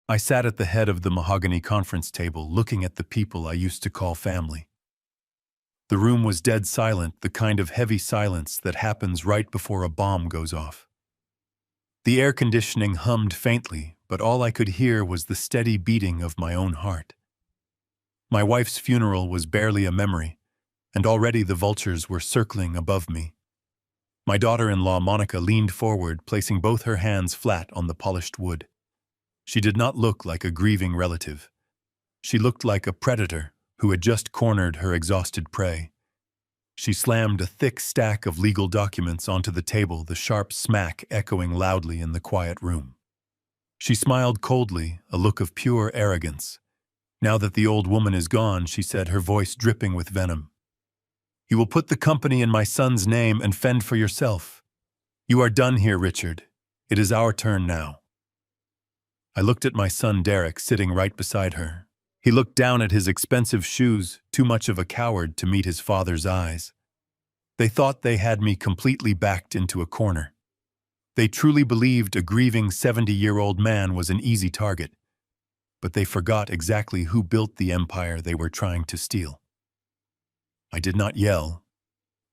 I sat at the head of the mahogany conference table looking at the people I used to call family. The room was dead silent, the kind of heavy silence that happens right before a bomb goes off. The air conditioning hummed faintly, but all I could hear was the steady beating of my own heart. My wife's funeral was barely a memory, and already the vultures were circling above me. My daughter-in-law Monica leaned forward, placing both her hands flat on the polished wood. She did not look like a grieving relative. She looked like a predator who had just cornered her exhausted prey. She slammed a thick stack of legal documents onto the table, the sharp smack echoing loudly in the quiet room. She smiled coldly, a look of pure arrogance. "Now that the old woman is gone," she said, her voice dripping with venom, "you will put the company in my son's name and fend for yourself. You are done here, Richard. It is our turn now." I looked at my son Derek sitting right beside her. He looked down at his expensive shoes, too much of a coward to meet his father's eyes. They thought they had me completely backed into a corner. They truly believed a grieving 70-year-old man was an easy target, but they forgot exactly who built the empire they were trying to steal. I did not yell.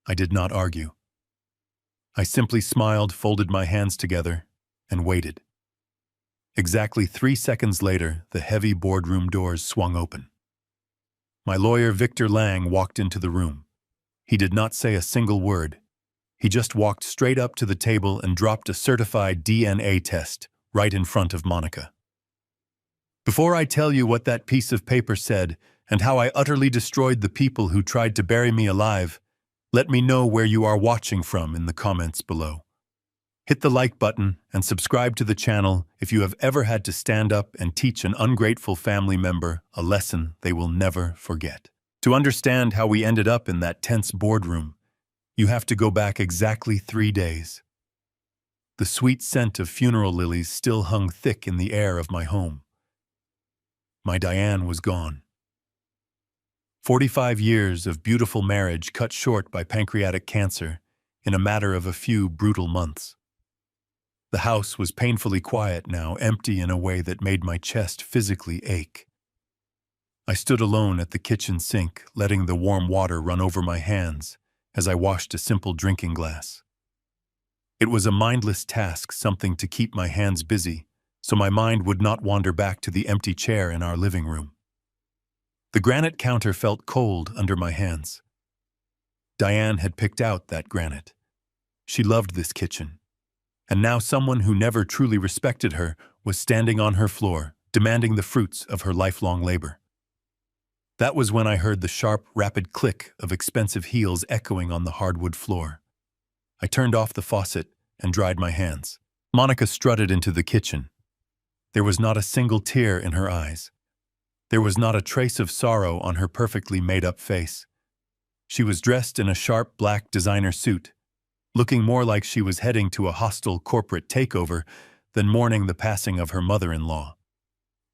I did not argue. I simply smiled, folded my hands together, and waited. Exactly 3 seconds later, the heavy boardroom doors swung open. My lawyer, Victor Lang, walked into the room. He did not say a single word. He just walked straight up to the table and dropped a certified DNA test right in front of Monica. "Before I tell you what that piece of paper said and how I utterly destroyed the people who tried to bury me alive, let me know where you are watching from in the comments below. Hit the like button and subscribe to the channel if you have ever had to stand up and teach an ungrateful family member a lesson they will never forget. To understand how we ended up in that tense boardroom, you have to go back exactly 3 days. The sweet scent of funeral lilies still hung thick in the air of my home. My Diane was gone. 45 years of beautiful marriage cut short by pancreatic cancer in a matter of a few brutal months. The house was painfully quiet now, empty in a way that made my chest physically ache. I stood alone at the kitchen sink, letting the warm water run over my hands as I washed a simple drinking glass. It was a mindless task, something to keep my hands busy, so my mind would not wander back to the empty chair in our living room. The granite counter felt cold under my hands. Diane had picked out that granite. She loved this kitchen. And now someone who never truly respected her was standing on her floor, demanding the fruits of her lifelong labor. That was when I heard the sharp, rapid click of expensive heels echoing on the hardwood floor. I turned off the faucet and dried my hands. Monica strutted into the kitchen. There was not a single tear in her eyes. There was not a trace of sorrow on her perfectly made-up face. She was dressed in a sharp black designer suit, looking more like she was heading to a hostile corporate takeover than mourning the passing of her mother-in-law.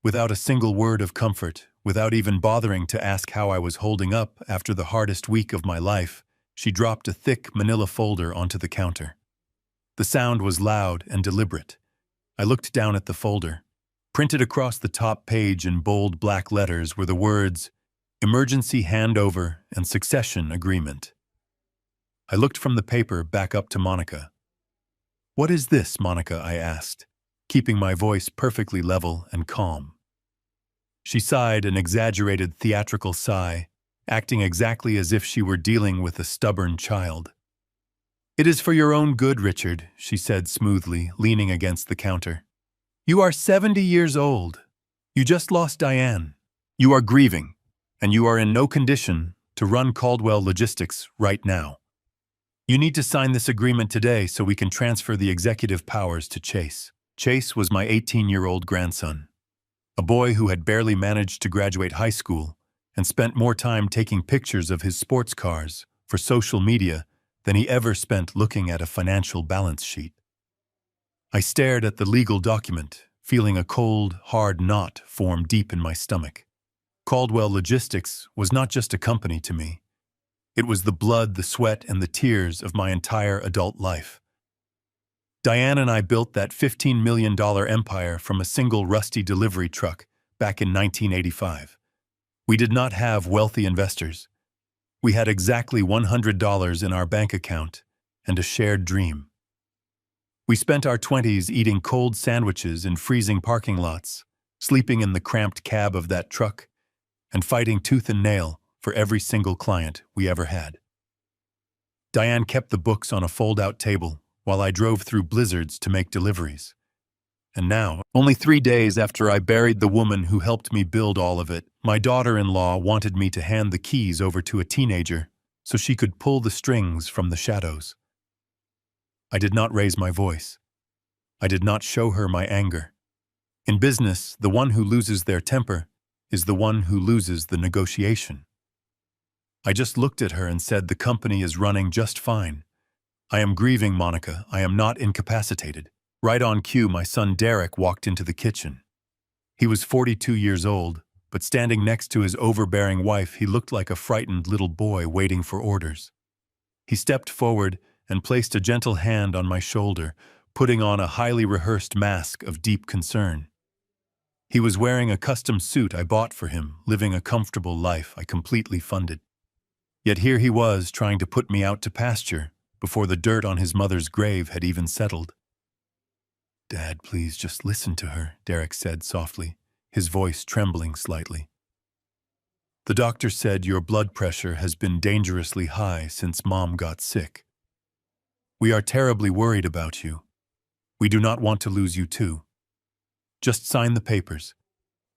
Without a single word of comfort, without even bothering to ask how I was holding up after the hardest week of my life, she dropped a thick manila folder onto the counter. The sound was loud and deliberate. I looked down at the folder. Printed across the top page in bold black letters were the words, "Emergency Handover and Succession Agreement." I looked from the paper back up to Monica. "What is this, Monica?" I asked, keeping my voice perfectly level and calm. She sighed an exaggerated theatrical sigh, acting exactly as if she were dealing with a stubborn child. "It is for your own good, Richard," she said smoothly, leaning against the counter. "You are 70 years old. You just lost Diane. You are grieving, and you are in no condition to run Caldwell Logistics right now. You need to sign this agreement today so we can transfer the executive powers to Chase." Chase was my 18-year-old grandson, a boy who had barely managed to graduate high school and spent more time taking pictures of his sports cars for social media than he ever spent looking at a financial balance sheet. I stared at the legal document, feeling a cold, hard knot form deep in my stomach. Caldwell Logistics was not just a company to me. It was the blood, the sweat, and the tears of my entire adult life. Diane and I built that $15 million empire from a single rusty delivery truck back in 1985. We did not have wealthy investors. We had exactly $100 in our bank account and a shared dream. We spent our 20s eating cold sandwiches in freezing parking lots, sleeping in the cramped cab of that truck, and fighting tooth and nail for every single client we ever had. Diane kept the books on a fold-out table while I drove through blizzards to make deliveries. And now, only 3 days after I buried the woman who helped me build all of it, my daughter-in-law wanted me to hand the keys over to a teenager so she could pull the strings from the shadows. I did not raise my voice. I did not show her my anger. In business, the one who loses their temper is the one who loses the negotiation. I just looked at her and said, "The company is running just fine. I am grieving, Monica. I am not incapacitated." Right on cue, my son Derek walked into the kitchen. He was 42 years old, but standing next to his overbearing wife, he looked like a frightened little boy waiting for orders. He stepped forward and placed a gentle hand on my shoulder, putting on a highly rehearsed mask of deep concern. He was wearing a custom suit I bought for him, living a comfortable life I completely funded. Yet here he was, trying to put me out to pasture before the dirt on his mother's grave had even settled. "Dad, please just listen to her," Derek said softly, his voice trembling slightly. "The doctor said your blood pressure has been dangerously high since Mom got sick. We are terribly worried about you. We do not want to lose you too. Just sign the papers.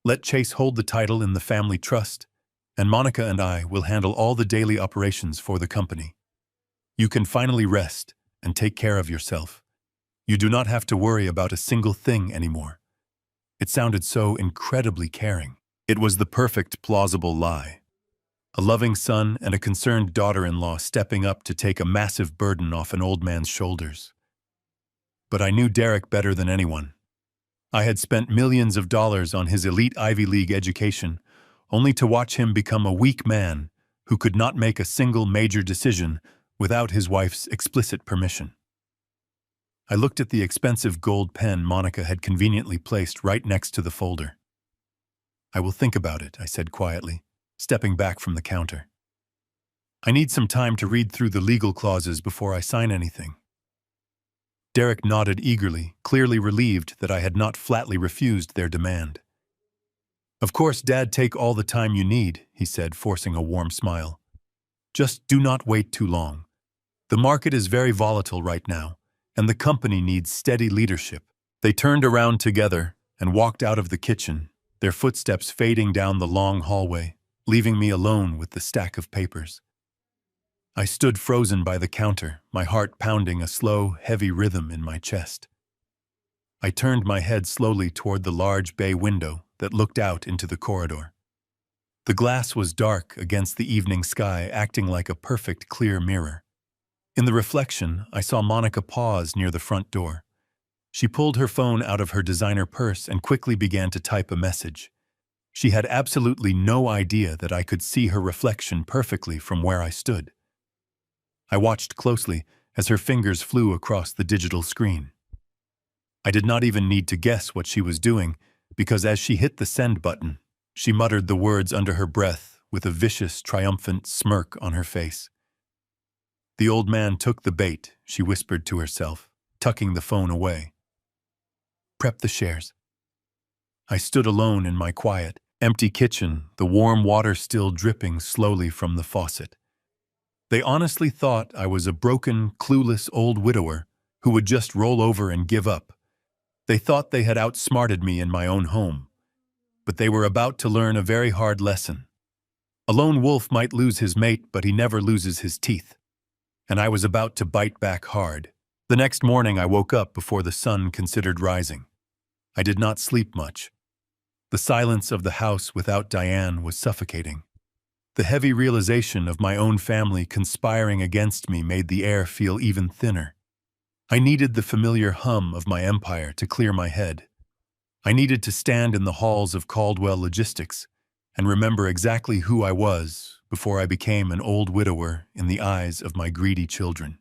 Let Chase hold the title in the family trust, and Monica and I will handle all the daily operations for the company. You can finally rest and take care of yourself. You do not have to worry about a single thing anymore." It sounded so incredibly caring. It was the perfect plausible lie. A loving son and a concerned daughter-in-law stepping up to take a massive burden off an old man's shoulders. But I knew Derek better than anyone. I had spent millions of dollars on his elite Ivy League education, only to watch him become a weak man who could not make a single major decision without his wife's explicit permission. I looked at the expensive gold pen Monica had conveniently placed right next to the folder. "I will think about it," I said quietly, stepping back from the counter. "I need some time to read through the legal clauses before I sign anything." Derek nodded eagerly, clearly relieved that I had not flatly refused their demand. "Of course, Dad, take all the time you need," he said, forcing a warm smile. "Just do not wait too long. The market is very volatile right now, and the company needs steady leadership." They turned around together and walked out of the kitchen, their footsteps fading down the long hallway, leaving me alone with the stack of papers. I stood frozen by the counter, my heart pounding a slow, heavy rhythm in my chest. I turned my head slowly toward the large bay window that looked out into the corridor. The glass was dark against the evening sky, acting like a perfect clear mirror. In the reflection, I saw Monica pause near the front door. She pulled her phone out of her designer purse and quickly began to type a message. She had absolutely no idea that I could see her reflection perfectly from where I stood. I watched closely as her fingers flew across the digital screen. I did not even need to guess what she was doing, because as she hit the send button, she muttered the words under her breath with a vicious, triumphant smirk on her face. "The old man took the bait," she whispered to herself, tucking the phone away. "Prep the shares." I stood alone in my quiet, empty kitchen, the warm water still dripping slowly from the faucet. They honestly thought I was a broken, clueless old widower who would just roll over and give up. They thought they had outsmarted me in my own home. But they were about to learn a very hard lesson. A lone wolf might lose his mate, but he never loses his teeth. And I was about to bite back hard. The next morning I woke up before the sun considered rising. I did not sleep much. The silence of the house without Diane was suffocating. The heavy realization of my own family conspiring against me made the air feel even thinner. I needed the familiar hum of my empire to clear my head. I needed to stand in the halls of Caldwell Logistics and remember exactly who I was before I became an old widower in the eyes of my greedy children.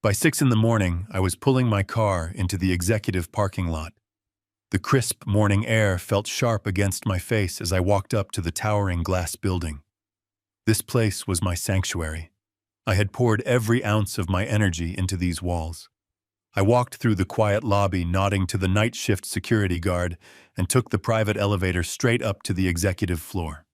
By 6 in the morning, I was pulling my car into the executive parking lot. The crisp morning air felt sharp against my face as I walked up to the towering glass building. This place was my sanctuary. I had poured every ounce of my energy into these walls. I walked through the quiet lobby, nodding to the night shift security guard, and took the private elevator straight up to the executive floor.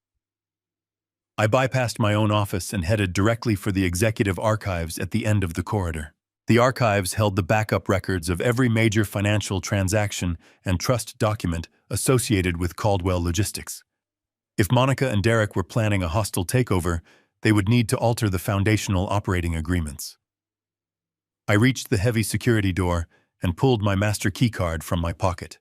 I bypassed my own office and headed directly for the executive archives at the end of the corridor. The archives held the backup records of every major financial transaction and trust document associated with Caldwell Logistics. If Monica and Derek were planning a hostile takeover, they would need to alter the foundational operating agreements. I reached the heavy security door and pulled my master keycard from my pocket.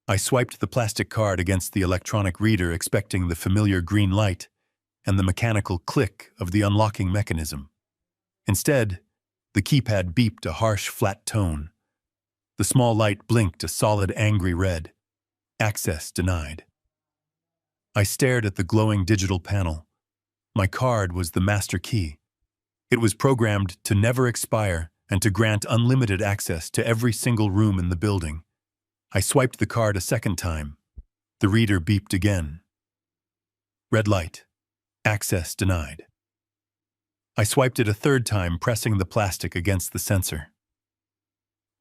I swiped the plastic card against the electronic reader, expecting the familiar green light and the mechanical click of the unlocking mechanism. Instead, the keypad beeped a harsh, flat tone. The small light blinked a solid, angry red. Access denied. I stared at the glowing digital panel. My card was the master key. It was programmed to never expire and to grant unlimited access to every single room in the building. I swiped the card a second time. The reader beeped again. Red light. Access denied. I swiped it a third time, pressing the plastic against the sensor.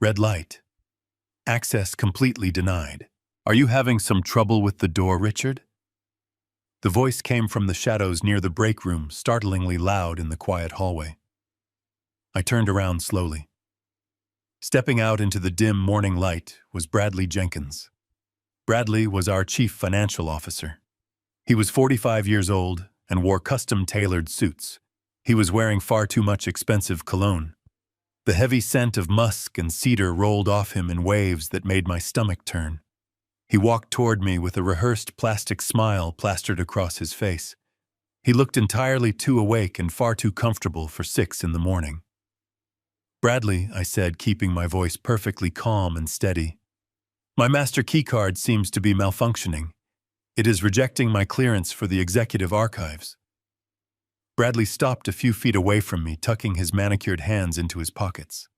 Red light. Access completely denied. Are you having some trouble with the door, Richard? The voice came from the shadows near the break room, startlingly loud in the quiet hallway. I turned around slowly. Stepping out into the dim morning light was Bradley Jenkins. Bradley was our chief financial officer. He was 45 years old and wore custom-tailored suits. He was wearing far too much expensive cologne. The heavy scent of musk and cedar rolled off him in waves that made my stomach turn. He walked toward me with a rehearsed plastic smile plastered across his face. He looked entirely too awake and far too comfortable for 6 in the morning. Bradley, I said, keeping my voice perfectly calm and steady. My master keycard seems to be malfunctioning. It is rejecting my clearance for the executive archives. Bradley stopped a few feet away from me, tucking his manicured hands into his pockets.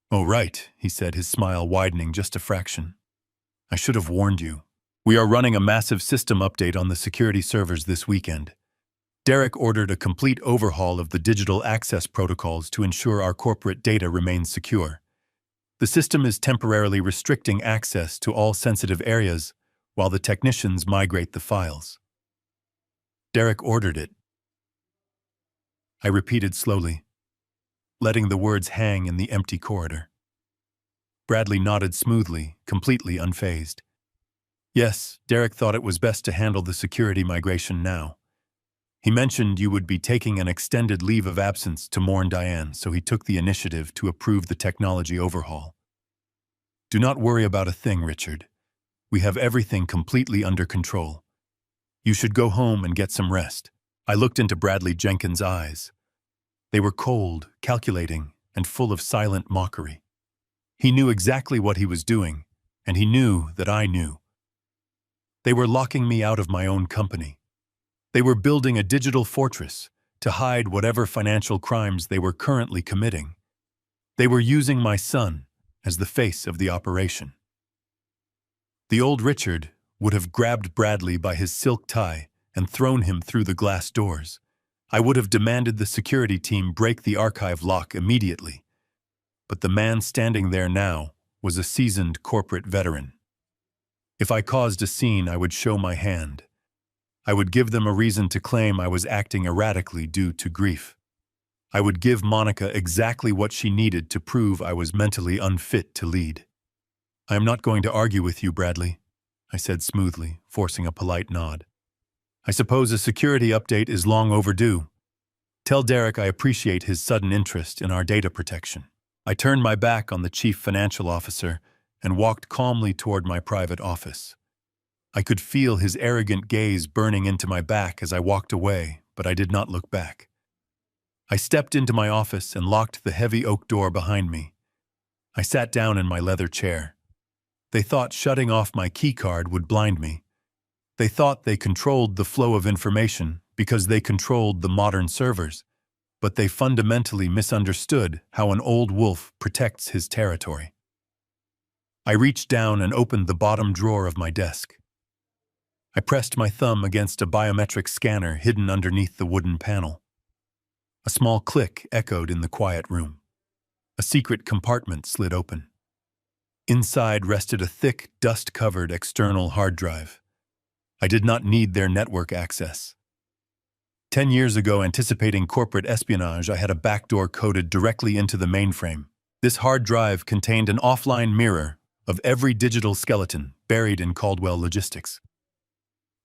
Oh, right, he said, his smile widening just a fraction. I should have warned you. We are running a massive system update on the security servers this weekend. Derek ordered a complete overhaul of the digital access protocols to ensure our corporate data remains secure. The system is temporarily restricting access to all sensitive areas while the technicians migrate the files. Derek ordered it. I repeated slowly, letting the words hang in the empty corridor. Bradley nodded smoothly, completely unfazed. Yes, Derek thought it was best to handle the security migration now. He mentioned you would be taking an extended leave of absence to mourn Diane, so he took the initiative to approve the technology overhaul. Do not worry about a thing, Richard. We have everything completely under control. You should go home and get some rest. I looked into Bradley Jenkins' eyes. They were cold, calculating, and full of silent mockery. He knew exactly what he was doing, and he knew that I knew. They were locking me out of my own company. They were building a digital fortress to hide whatever financial crimes they were currently committing. They were using my son as the face of the operation. The old Richard would have grabbed Bradley by his silk tie and thrown him through the glass doors. I would have demanded the security team break the archive lock immediately. But the man standing there now was a seasoned corporate veteran. If I caused a scene, I would show my hand. I would give them a reason to claim I was acting erratically due to grief. I would give Monica exactly what she needed to prove I was mentally unfit to lead. I am not going to argue with you, Bradley, I said smoothly, forcing a polite nod. I suppose a security update is long overdue. Tell Derek I appreciate his sudden interest in our data protection. I turned my back on the chief financial officer and walked calmly toward my private office. I could feel his arrogant gaze burning into my back as I walked away, but I did not look back. I stepped into my office and locked the heavy oak door behind me. I sat down in my leather chair. They thought shutting off my keycard would blind me. They thought they controlled the flow of information because they controlled the modern servers. but they fundamentally misunderstood how an old wolf protects his territory. I reached down and opened the bottom drawer of my desk. I pressed my thumb against a biometric scanner hidden underneath the wooden panel. A small click echoed in the quiet room. A secret compartment slid open. Inside rested a thick, dust-covered external hard drive. I did not need their network access. 10 years ago, anticipating corporate espionage, I had a backdoor coded directly into the mainframe. This hard drive contained an offline mirror of every digital skeleton buried in Caldwell logistics.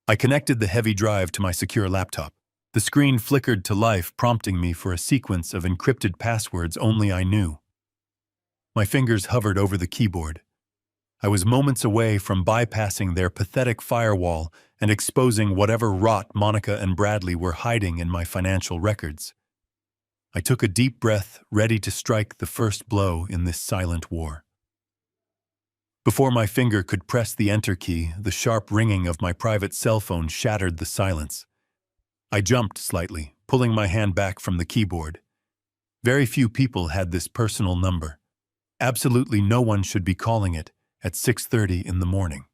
I connected the heavy drive to my secure laptop. The screen flickered to life, prompting me for a sequence of encrypted passwords only I knew. My fingers hovered over the keyboard. I was moments away from bypassing their pathetic firewall and exposing whatever rot Monica and Bradley were hiding in my financial records. I took a deep breath, ready to strike the first blow in this silent war. Before my finger could press the enter key, the sharp ringing of my private cell phone shattered the silence. I jumped slightly, pulling my hand back from the keyboard. Very few people had this personal number. Absolutely no one should be calling it at 6:30 in the morning.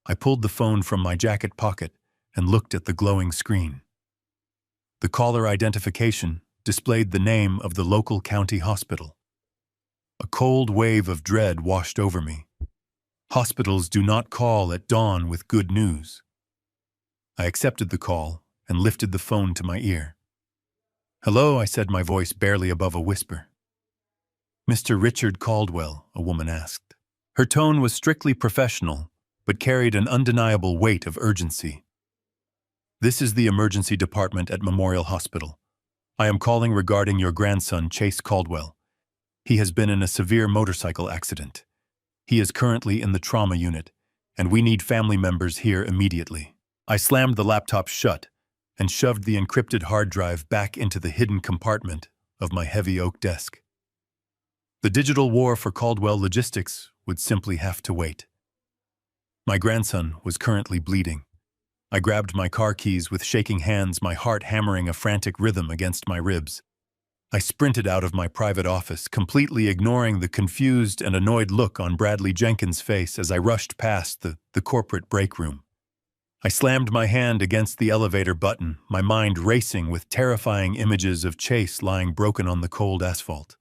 I pulled the phone from my jacket pocket and looked at the glowing screen. The caller identification displayed the name of the local county hospital. A cold wave of dread washed over me. Hospitals do not call at dawn with good news. I accepted the call and lifted the phone to my ear. "Hello," I said, my voice barely above a whisper. "Mr. Richard Caldwell," a woman asked. Her tone was strictly professional, but carried an undeniable weight of urgency. "This is the emergency department at Memorial Hospital. I am calling regarding your grandson, Chase Caldwell. He has been in a severe motorcycle accident. He is currently in the trauma unit, and we need family members here immediately." I slammed the laptop shut and shoved the encrypted hard drive back into the hidden compartment of my heavy oak desk. The digital war for Caldwell Logistics would simply have to wait. My grandson was currently bleeding. I grabbed my car keys with shaking hands, my heart hammering a frantic rhythm against my ribs. I sprinted out of my private office, completely ignoring the confused and annoyed look on Bradley Jenkins' face as I rushed past the corporate break room. I slammed my hand against the elevator button, my mind racing with terrifying images of Chase lying broken on the cold asphalt.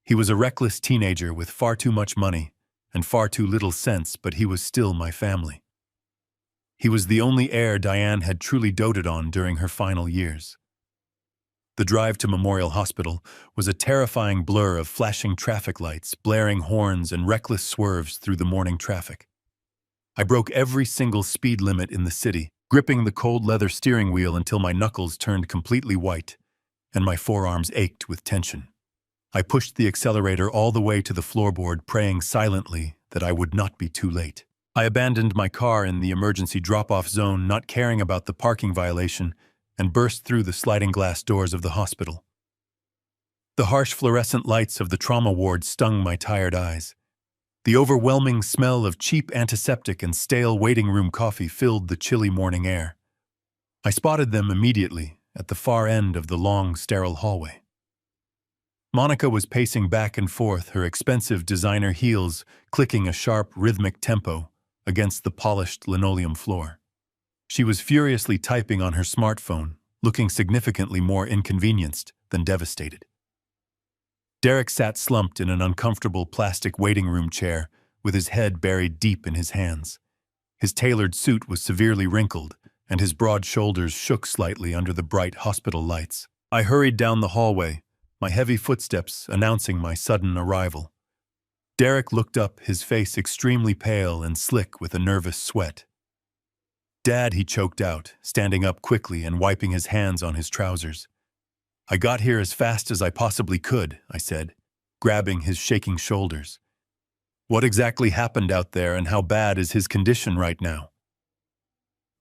He was a reckless teenager with far too much money and far too little sense, but he was still my family. He was the only heir Diane had truly doted on during her final years. The drive to Memorial Hospital was a terrifying blur of flashing traffic lights, blaring horns, and reckless swerves through the morning traffic. I broke every single speed limit in the city, gripping the cold leather steering wheel until my knuckles turned completely white and my forearms ached with tension. I pushed the accelerator all the way to the floorboard, praying silently that I would not be too late. I abandoned my car in the emergency drop-off zone, not caring about the parking violation, and burst through the sliding glass doors of the hospital. The harsh fluorescent lights of the trauma ward stung my tired eyes. The overwhelming smell of cheap antiseptic and stale waiting room coffee filled the chilly morning air. I spotted them immediately at the far end of the long, sterile hallway. Monica was pacing back and forth, her expensive designer heels clicking a sharp, rhythmic tempo against the polished linoleum floor. She was furiously typing on her smartphone, looking significantly more inconvenienced than devastated. Derek sat slumped in an uncomfortable plastic waiting room chair with his head buried deep in his hands. His tailored suit was severely wrinkled, and his broad shoulders shook slightly under the bright hospital lights. I hurried down the hallway, my heavy footsteps announcing my sudden arrival. Derek looked up, his face extremely pale and slick with a nervous sweat. "Dad," he choked out, standing up quickly and wiping his hands on his trousers. "I got here as fast as I possibly could," I said, grabbing his shaking shoulders. "What exactly happened out there, and how bad is his condition right now?"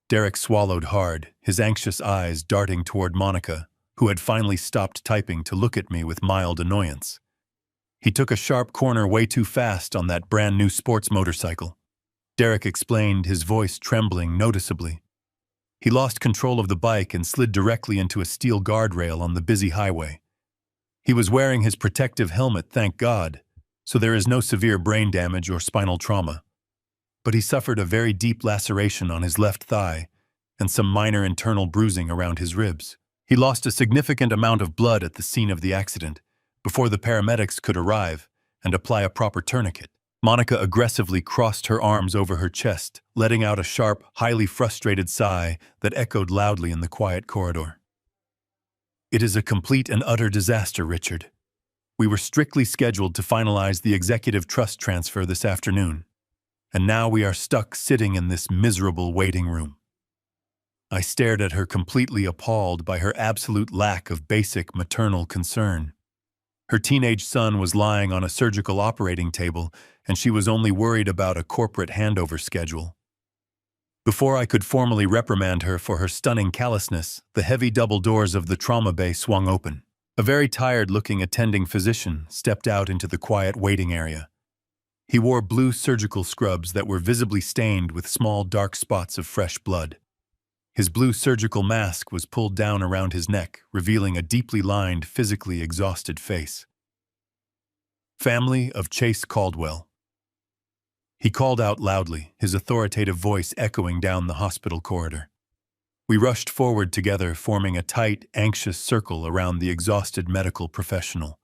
Derek swallowed hard, his anxious eyes darting toward Monica, who had finally stopped typing to look at me with mild annoyance. "He took a sharp corner way too fast on that brand new sports motorcycle," Derek explained, his voice trembling noticeably. He lost control of the bike and slid directly into a steel guardrail on the busy highway. He was wearing his protective helmet, thank God, so there is no severe brain damage or spinal trauma. But he suffered a very deep laceration on his left thigh and some minor internal bruising around his ribs. He lost a significant amount of blood at the scene of the accident before the paramedics could arrive and apply a proper tourniquet. Monica aggressively crossed her arms over her chest, letting out a sharp, highly frustrated sigh that echoed loudly in the quiet corridor. "It is a complete and utter disaster, Richard. We were strictly scheduled to finalize the executive trust transfer this afternoon, and now we are stuck sitting in this miserable waiting room." I stared at her, completely appalled by her absolute lack of basic maternal concern. Her teenage son was lying on a surgical operating table, and she was only worried about a corporate handover schedule. Before I could formally reprimand her for her stunning callousness, the heavy double doors of the trauma bay swung open. A very tired-looking attending physician stepped out into the quiet waiting area. He wore blue surgical scrubs that were visibly stained with small dark spots of fresh blood. His blue surgical mask was pulled down around his neck, revealing a deeply lined, physically exhausted face. "Family of Chase Caldwell," he called out loudly, his authoritative voice echoing down the hospital corridor. We rushed forward together, forming a tight, anxious circle around the exhausted medical professional.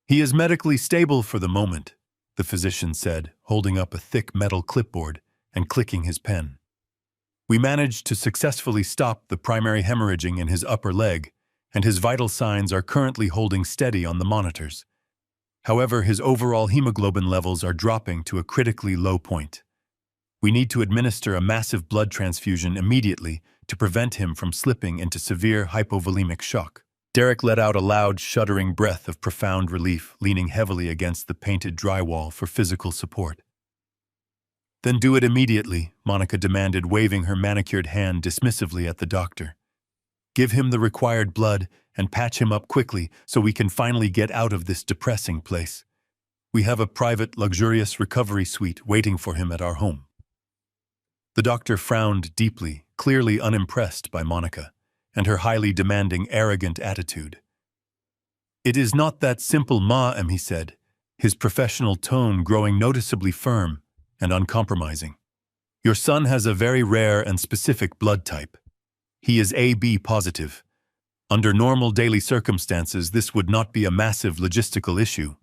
"He is medically stable for the moment," the physician said, holding up a thick metal clipboard and clicking his pen. "We managed to successfully stop the primary hemorrhaging in his upper leg, and his vital signs are currently holding steady on the monitors. However, his overall hemoglobin levels are dropping to a critically low point. We need to administer a massive blood transfusion immediately to prevent him from slipping into severe hypovolemic shock." Derek let out a loud, shuddering breath of profound relief, leaning heavily against the painted drywall for physical support. "Then do it immediately," Monica demanded, waving her manicured hand dismissively at the doctor. "Give him the required blood and patch him up quickly so we can finally get out of this depressing place. We have a private, luxurious recovery suite waiting for him at our home." The doctor frowned deeply, clearly unimpressed by Monica and her highly demanding, arrogant attitude. "It is not that simple, ma'am," he said, his professional tone growing noticeably firm and uncompromising. "Your son has a very rare and specific blood type. He is AB positive. Under normal daily circumstances, this would not be a massive logistical issue.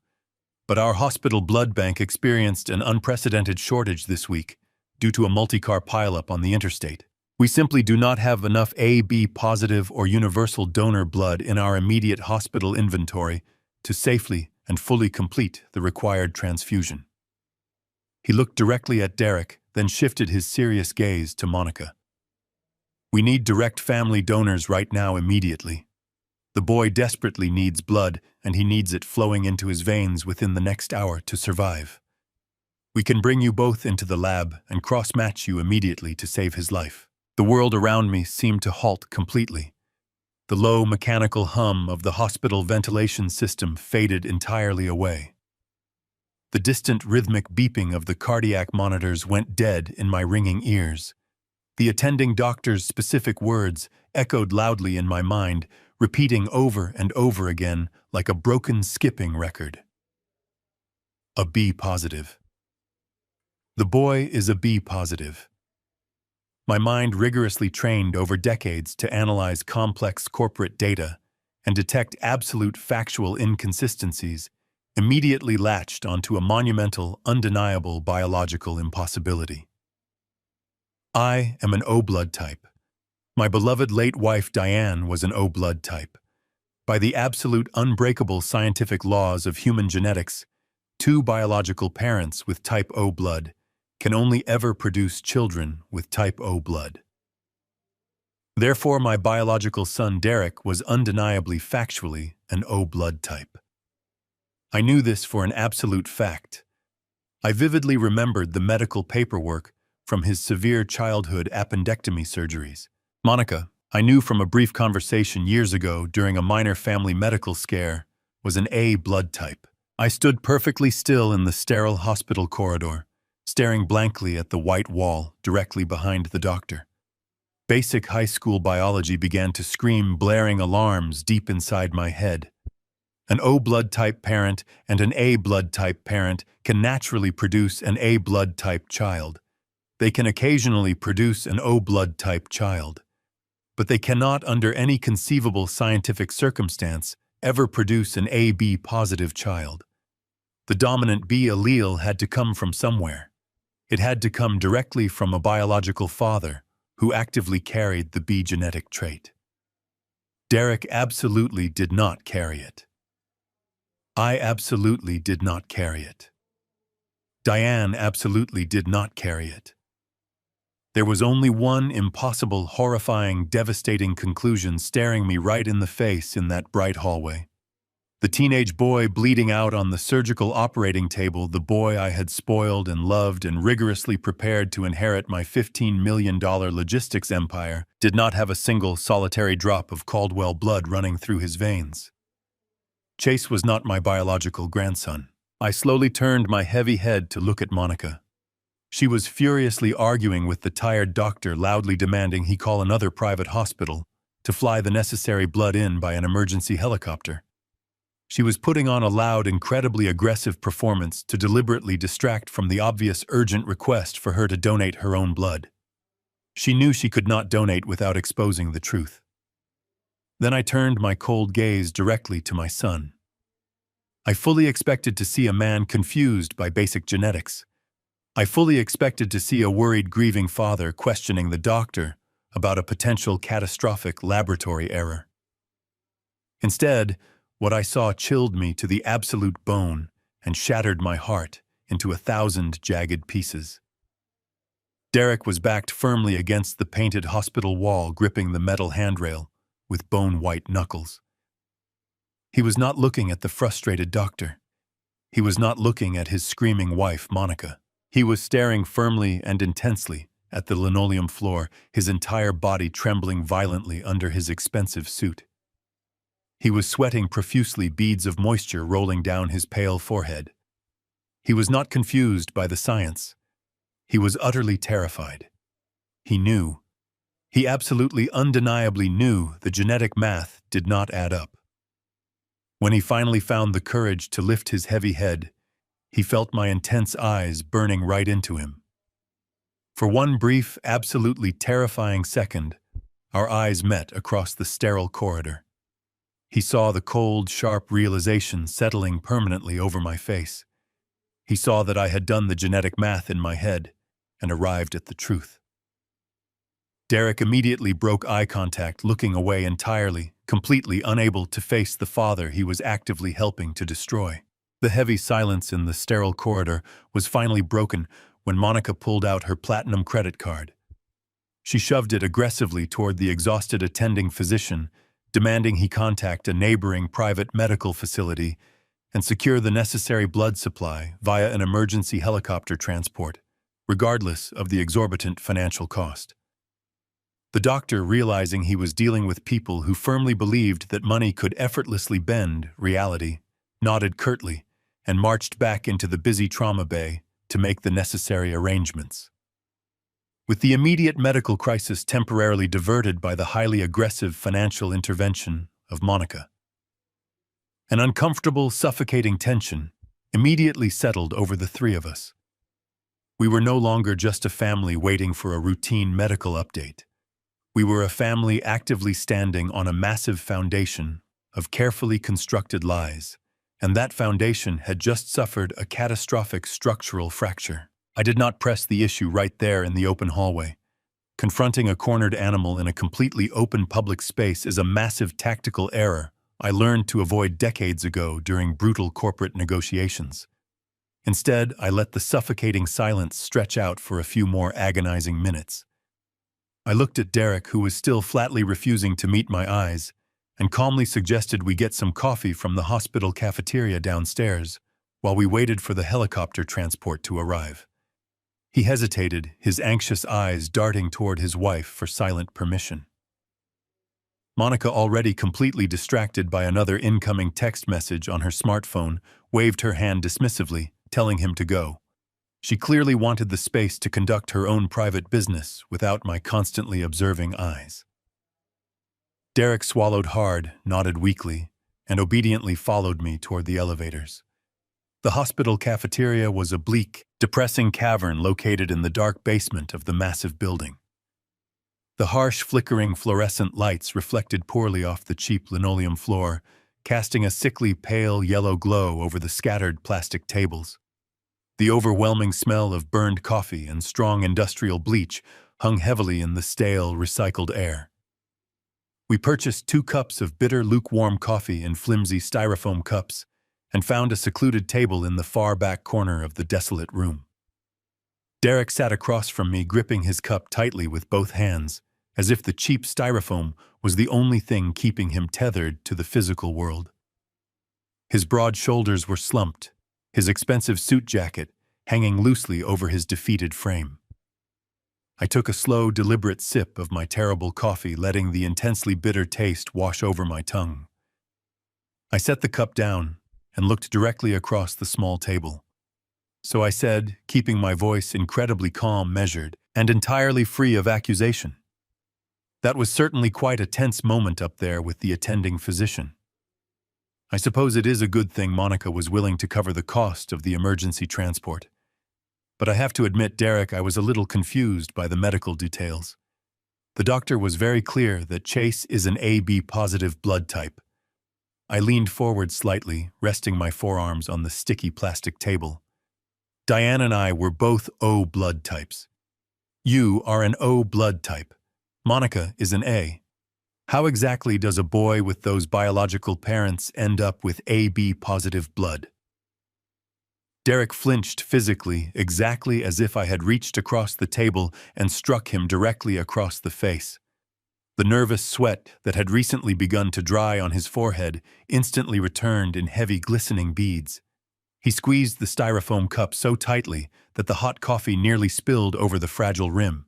But our hospital blood bank experienced an unprecedented shortage this week due to a multi-car pileup on the interstate. We simply do not have enough AB positive or universal donor blood in our immediate hospital inventory to safely and fully complete the required transfusion." He looked directly at Derek, then shifted his serious gaze to Monica. "We need direct family donors right now, immediately. The boy desperately needs blood, and he needs it flowing into his veins within the next hour to survive. We can bring you both into the lab and cross-match you immediately to save his life." The world around me seemed to halt completely. The low mechanical hum of the hospital ventilation system faded entirely away. The distant rhythmic beeping of the cardiac monitors went dead in my ringing ears. The attending doctor's specific words echoed loudly in my mind, repeating over and over again like a broken skipping record. A B positive. The boy is a B positive. My mind, rigorously trained over decades to analyze complex corporate data and detect absolute factual inconsistencies, immediately latched onto a monumental, undeniable biological impossibility. I am an O blood type. My beloved late wife Diane was an O blood type. By the absolute unbreakable scientific laws of human genetics, two biological parents with type O blood can only ever produce children with type O blood. Therefore, my biological son Derek was undeniably factually an O blood type. I knew this for an absolute fact. I vividly remembered the medical paperwork from his severe childhood appendectomy surgeries. Monica, I knew from a brief conversation years ago during a minor family medical scare, was an A blood type. I stood perfectly still in the sterile hospital corridor, staring blankly at the white wall directly behind the doctor. Basic high school biology began to scream blaring alarms deep inside my head. An O blood type parent and an A blood type parent can naturally produce an A blood type child. They can occasionally produce an O blood type child. But they cannot, under any conceivable scientific circumstance, ever produce an AB positive child. The dominant B allele had to come from somewhere. It had to come directly from a biological father who actively carried the B genetic trait. Derek absolutely did not carry it. I absolutely did not carry it. Diane absolutely did not carry it. There was only one impossible, horrifying, devastating conclusion staring me right in the face in that bright hallway. The teenage boy bleeding out on the surgical operating table, the boy I had spoiled and loved and rigorously prepared to inherit my $15 million logistics empire, did not have a single solitary drop of Caldwell blood running through his veins. Chase was not my biological grandson. I slowly turned my heavy head to look at Monica. She was furiously arguing with the tired doctor, loudly demanding he call another private hospital to fly the necessary blood in by an emergency helicopter. She was putting on a loud, incredibly aggressive performance to deliberately distract from the obvious urgent request for her to donate her own blood. She knew she could not donate without exposing the truth. Then I turned my cold gaze directly to my son. I fully expected to see a man confused by basic genetics. I fully expected to see a worried, grieving father questioning the doctor about a potential catastrophic laboratory error. Instead, what I saw chilled me to the absolute bone and shattered my heart into 1,000 jagged pieces. Derek was backed firmly against the painted hospital wall, gripping the metal handrail with bone-white knuckles. He was not looking at the frustrated doctor. He was not looking at his screaming wife, Monica. He was staring firmly and intensely at the linoleum floor, his entire body trembling violently under his expensive suit. He was sweating profusely, beads of moisture rolling down his pale forehead. He was not confused by the science. He was utterly terrified. He knew. He absolutely, undeniably knew the genetic math did not add up. When he finally found the courage to lift his heavy head, he felt my intense eyes burning right into him. For one brief, absolutely terrifying second, our eyes met across the sterile corridor. He saw the cold, sharp realization settling permanently over my face. He saw that I had done the genetic math in my head and arrived at the truth. Derek immediately broke eye contact, looking away entirely, completely unable to face the father he was actively helping to destroy. The heavy silence in the sterile corridor was finally broken when Monica pulled out her platinum credit card. She shoved it aggressively toward the exhausted attending physician, demanding he contact a neighboring private medical facility and secure the necessary blood supply via an emergency helicopter transport, regardless of the exorbitant financial cost. The doctor, realizing he was dealing with people who firmly believed that money could effortlessly bend reality, nodded curtly and marched back into the busy trauma bay to make the necessary arrangements. With the immediate medical crisis temporarily diverted by the highly aggressive financial intervention of Monica, an uncomfortable, suffocating tension immediately settled over the three of us. We were no longer just a family waiting for a routine medical update. We were a family actively standing on a massive foundation of carefully constructed lies, and that foundation had just suffered a catastrophic structural fracture. I did not press the issue right there in the open hallway. Confronting a cornered animal in a completely open public space is a massive tactical error I learned to avoid decades ago during brutal corporate negotiations. Instead, I let the suffocating silence stretch out for a few more agonizing minutes. I looked at Derek, who was still flatly refusing to meet my eyes, and calmly suggested we get some coffee from the hospital cafeteria downstairs while we waited for the helicopter transport to arrive. He hesitated, his anxious eyes darting toward his wife for silent permission. Monica, already completely distracted by another incoming text message on her smartphone, waved her hand dismissively, telling him to go. She clearly wanted the space to conduct her own private business without my constantly observing eyes. Derek swallowed hard, nodded weakly, and obediently followed me toward the elevators. The hospital cafeteria was a bleak, depressing cavern located in the dark basement of the massive building. The harsh, flickering fluorescent lights reflected poorly off the cheap linoleum floor, casting a sickly, pale yellow glow over the scattered plastic tables. The overwhelming smell of burned coffee and strong industrial bleach hung heavily in the stale, recycled air. We purchased 2 cups of bitter, lukewarm coffee in flimsy styrofoam cups and found a secluded table in the far back corner of the desolate room. Derek sat across from me, gripping his cup tightly with both hands, as if the cheap styrofoam was the only thing keeping him tethered to the physical world. His broad shoulders were slumped, his expensive suit jacket hanging loosely over his defeated frame. I took a slow, deliberate sip of my terrible coffee, letting the intensely bitter taste wash over my tongue. I set the cup down and looked directly across the small table. So I said, keeping my voice incredibly calm, measured, and entirely free of accusation. That was certainly quite a tense moment up there with the attending physician. I suppose it is a good thing Monica was willing to cover the cost of the emergency transport. But I have to admit, Derek, I was a little confused by the medical details. The doctor was very clear that Chase is an AB-positive blood type. I leaned forward slightly, resting my forearms on the sticky plastic table. Diane and I were both O blood types. You are an O blood type. Monica is an A. How exactly does a boy with those biological parents end up with AB-positive blood? Derek flinched physically, exactly as if I had reached across the table and struck him directly across the face. The nervous sweat that had recently begun to dry on his forehead instantly returned in heavy, glistening beads. He squeezed the styrofoam cup so tightly that the hot coffee nearly spilled over the fragile rim.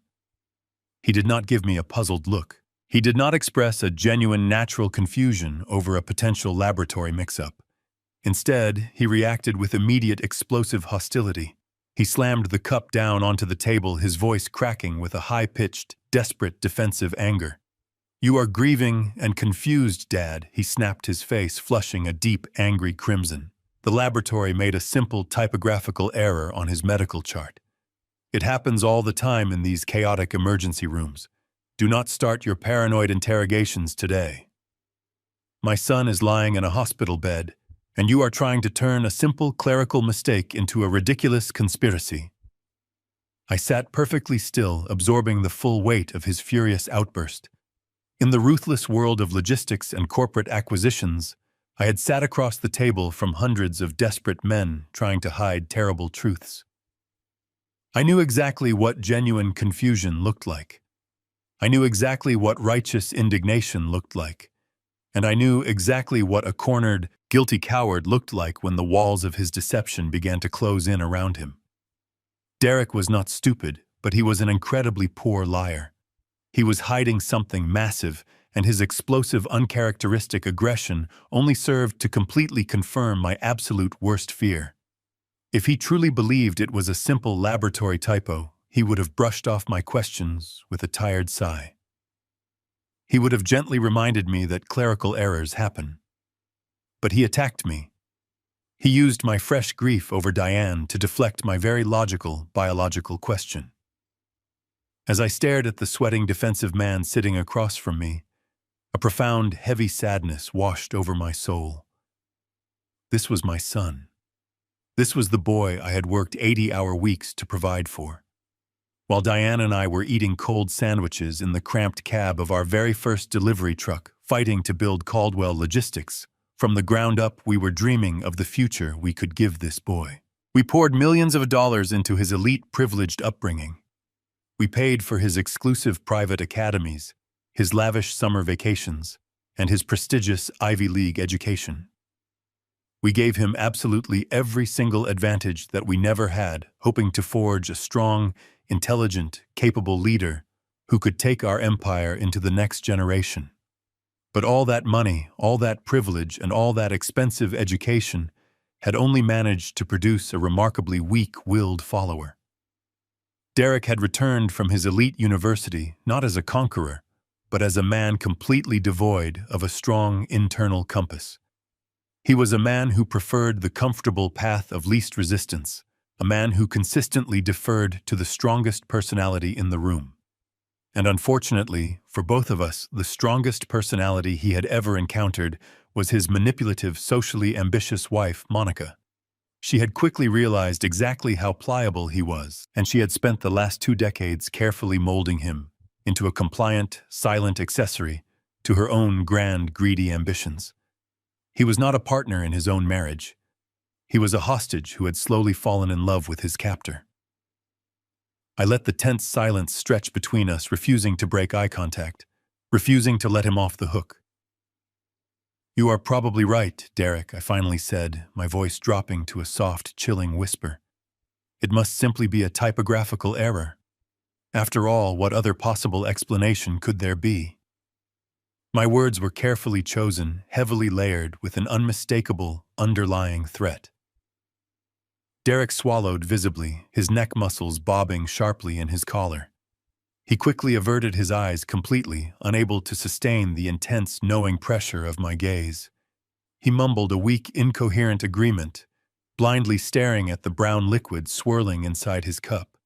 He did not give me a puzzled look. He did not express a genuine, natural confusion over a potential laboratory mix-up. Instead, he reacted with immediate, explosive hostility. He slammed the cup down onto the table, his voice cracking with a high-pitched, desperate, defensive anger. "You are grieving and confused, Dad," he snapped, his face flushing a deep, angry crimson. The laboratory made a simple typographical error on his medical chart. "It happens all the time in these chaotic emergency rooms. Do not start your paranoid interrogations today. My son is lying in a hospital bed, and you are trying to turn a simple clerical mistake into a ridiculous conspiracy." I sat perfectly still, absorbing the full weight of his furious outburst. In the ruthless world of logistics and corporate acquisitions, I had sat across the table from hundreds of desperate men trying to hide terrible truths. I knew exactly what genuine confusion looked like. I knew exactly what righteous indignation looked like. And I knew exactly what a cornered, guilty coward looked like when the walls of his deception began to close in around him. Derek was not stupid, but he was an incredibly poor liar. He was hiding something massive, and his explosive, uncharacteristic aggression only served to completely confirm my absolute worst fear. If he truly believed it was a simple laboratory typo, he would have brushed off my questions with a tired sigh. He would have gently reminded me that clerical errors happen. But he attacked me. He used my fresh grief over Diane to deflect my very logical, biological question. As I stared at the sweating, defensive man sitting across from me, a profound, heavy sadness washed over my soul. This was my son. This was the boy I had worked 80-hour weeks to provide for. While Diane and I were eating cold sandwiches in the cramped cab of our very first delivery truck, fighting to build Caldwell Logistics, from the ground up we were dreaming of the future we could give this boy. We poured millions of dollars into his elite, privileged upbringing. We paid for his exclusive private academies, his lavish summer vacations, and his prestigious Ivy League education. We gave him absolutely every single advantage that we never had, hoping to forge a strong, intelligent, capable leader who could take our empire into the next generation. But all that money, all that privilege, and all that expensive education had only managed to produce a remarkably weak-willed follower. Derek had returned from his elite university not as a conqueror, but as a man completely devoid of a strong internal compass. He was a man who preferred the comfortable path of least resistance, a man who consistently deferred to the strongest personality in the room. And unfortunately, for both of us, the strongest personality he had ever encountered was his manipulative, socially ambitious wife, Monica. She had quickly realized exactly how pliable he was, and she had spent the last 2 decades carefully molding him into a compliant, silent accessory to her own grand, greedy ambitions. He was not a partner in his own marriage. He was a hostage who had slowly fallen in love with his captor. I let the tense silence stretch between us, refusing to break eye contact, refusing to let him off the hook. "You are probably right, Derek," I finally said, my voice dropping to a soft, chilling whisper. "It must simply be a typographical error. After all, what other possible explanation could there be?" My words were carefully chosen, heavily layered with an unmistakable, underlying threat. Derek swallowed visibly, his neck muscles bobbing sharply in his collar. He quickly averted his eyes completely, unable to sustain the intense, knowing pressure of my gaze. He mumbled a weak, incoherent agreement, blindly staring at the brown liquid swirling inside his cup.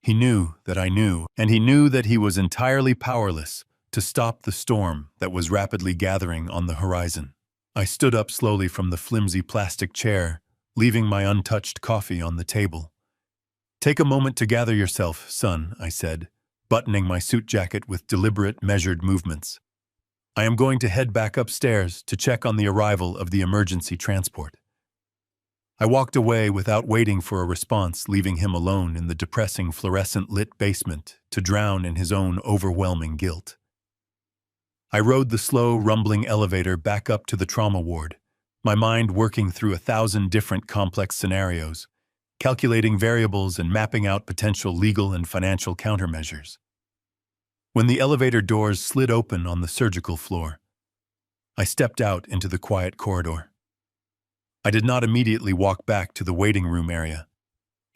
He knew that I knew, and he knew that he was entirely powerless to stop the storm that was rapidly gathering on the horizon. I stood up slowly from the flimsy plastic chair, leaving my untouched coffee on the table. "Take a moment to gather yourself, son," I said, buttoning my suit jacket with deliberate, measured movements. "I am going to head back upstairs to check on the arrival of the emergency transport." I walked away without waiting for a response, leaving him alone in the depressing fluorescent-lit basement to drown in his own overwhelming guilt. I rode the slow, rumbling elevator back up to the trauma ward, my mind working through 1,000 different complex scenarios, calculating variables and mapping out potential legal and financial countermeasures. When the elevator doors slid open on the surgical floor, I stepped out into the quiet corridor. I did not immediately walk back to the waiting room area.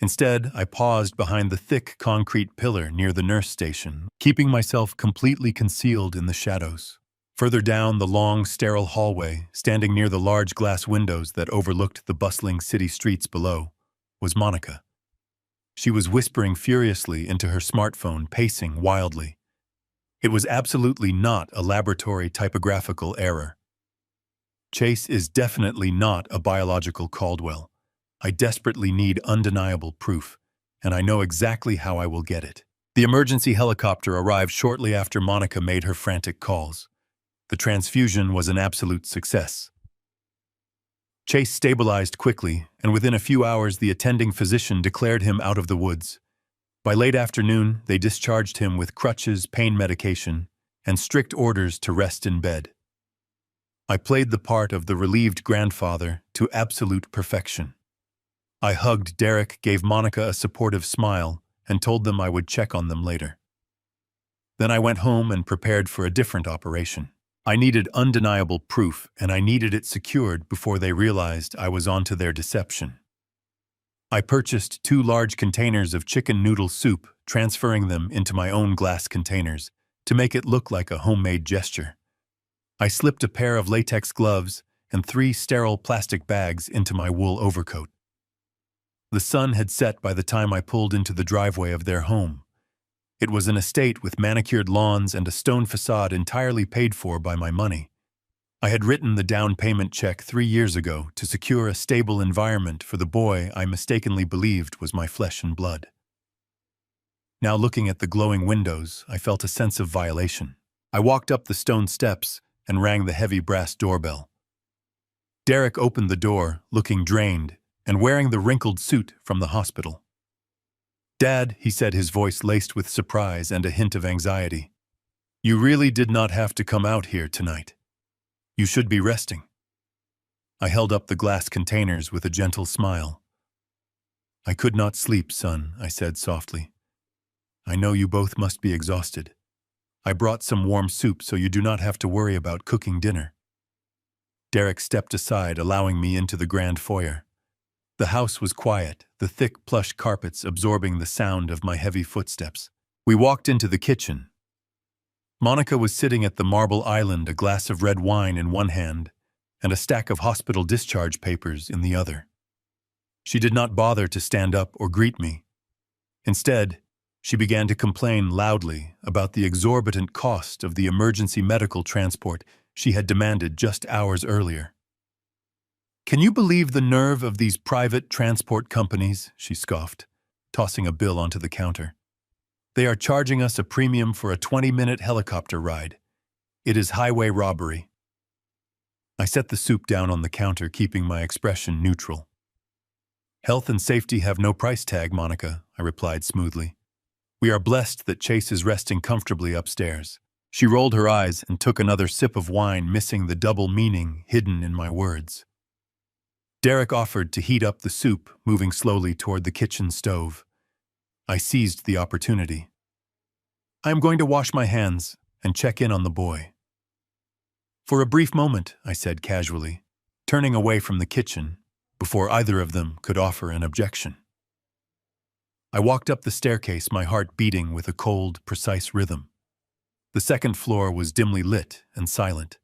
Instead, I paused behind the thick concrete pillar near the nurse station, keeping myself completely concealed in the shadows. Further down the long, sterile hallway, standing near the large glass windows that overlooked the bustling city streets below, was Monica. She was whispering furiously into her smartphone, pacing wildly. It was absolutely not a laboratory typographical error. "Chase is definitely not a biological Caldwell. I desperately need undeniable proof, and I know exactly how I will get it." The emergency helicopter arrived shortly after Monica made her frantic calls. The transfusion was an absolute success. Chase stabilized quickly, and within a few hours the attending physician declared him out of the woods. By late afternoon, they discharged him with crutches, pain medication, and strict orders to rest in bed. I played the part of the relieved grandfather to absolute perfection. I hugged Derek, gave Monica a supportive smile, and told them I would check on them later. Then I went home and prepared for a different operation. I needed undeniable proof, and I needed it secured before they realized I was onto their deception. I purchased 2 large containers of chicken noodle soup, transferring them into my own glass containers to make it look like a homemade gesture. I slipped a pair of latex gloves and 3 sterile plastic bags into my wool overcoat. The sun had set by the time I pulled into the driveway of their home. It was an estate with manicured lawns and a stone facade entirely paid for by my money. I had written the down payment check 3 years ago to secure a stable environment for the boy I mistakenly believed was my flesh and blood. Now looking at the glowing windows, I felt a sense of violation. I walked up the stone steps and rang the heavy brass doorbell. Derek opened the door, looking drained, and wearing the wrinkled suit from the hospital. "Dad," he said, his voice laced with surprise and a hint of anxiety, "you really did not have to come out here tonight. You should be resting." I held up the glass containers with a gentle smile. "I could not sleep, son," I said softly. "I know you both must be exhausted. I brought some warm soup so you do not have to worry about cooking dinner." Derek stepped aside, allowing me into the grand foyer. The house was quiet, the thick plush carpets absorbing the sound of my heavy footsteps. We walked into the kitchen. Monica was sitting at the marble island, a glass of red wine in one hand and a stack of hospital discharge papers in the other. She did not bother to stand up or greet me. Instead, she began to complain loudly about the exorbitant cost of the emergency medical transport she had demanded just hours earlier. "Can you believe the nerve of these private transport companies?" she scoffed, tossing a bill onto the counter. "They are charging us a premium for a 20-minute helicopter ride. It is highway robbery." I set the soup down on the counter, keeping my expression neutral. "Health and safety have no price tag, Monica," I replied smoothly. "We are blessed that Chase is resting comfortably upstairs." She rolled her eyes and took another sip of wine, missing the double meaning hidden in my words. Derek offered to heat up the soup, moving slowly toward the kitchen stove. I seized the opportunity. "I am going to wash my hands and check in on the boy." "For a brief moment," I said casually, turning away from the kitchen before either of them could offer an objection. I walked up the staircase, my heart beating with a cold, precise rhythm. The second floor was dimly lit and silent.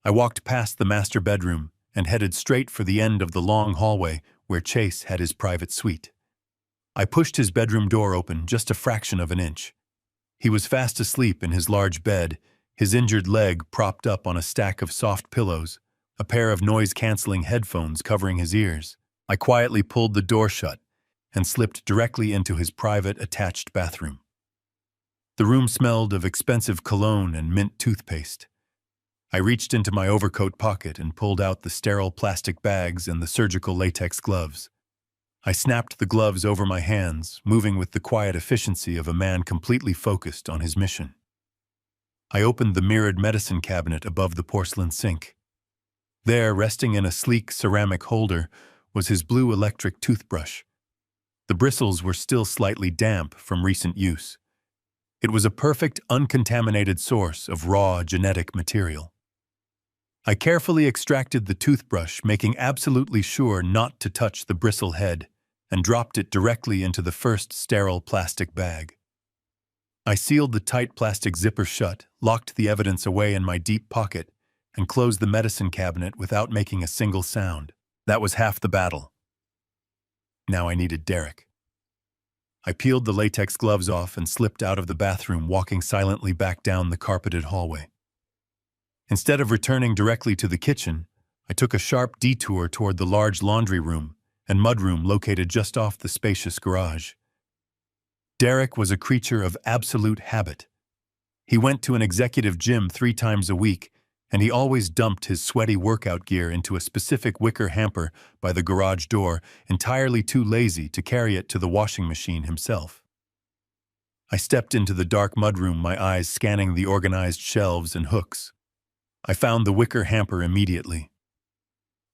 I walked past the master bedroom and headed straight for the end of the long hallway where Chase had his private suite. I pushed his bedroom door open just a fraction of an inch. He was fast asleep in his large bed, his injured leg propped up on a stack of soft pillows, a pair of noise-canceling headphones covering his ears. I quietly pulled the door shut and slipped directly into his private attached bathroom. The room smelled of expensive cologne and mint toothpaste. I reached into my overcoat pocket and pulled out the sterile plastic bags and the surgical latex gloves. I snapped the gloves over my hands, moving with the quiet efficiency of a man completely focused on his mission. I opened the mirrored medicine cabinet above the porcelain sink. There, resting in a sleek ceramic holder, was his blue electric toothbrush. The bristles were still slightly damp from recent use. It was a perfect, uncontaminated source of raw genetic material. I carefully extracted the toothbrush, making absolutely sure not to touch the bristle head, and dropped it directly into the first sterile plastic bag. I sealed the tight plastic zipper shut, locked the evidence away in my deep pocket, and closed the medicine cabinet without making a single sound. That was half the battle. Now I needed Derek. I peeled the latex gloves off and slipped out of the bathroom, walking silently back down the carpeted hallway. Instead of returning directly to the kitchen, I took a sharp detour toward the large laundry room and mudroom located just off the spacious garage. Derek was a creature of absolute habit. He went to an executive gym 3 times a week, and he always dumped his sweaty workout gear into a specific wicker hamper by the garage door, entirely too lazy to carry it to the washing machine himself. I stepped into the dark mudroom, my eyes scanning the organized shelves and hooks. I found the wicker hamper immediately.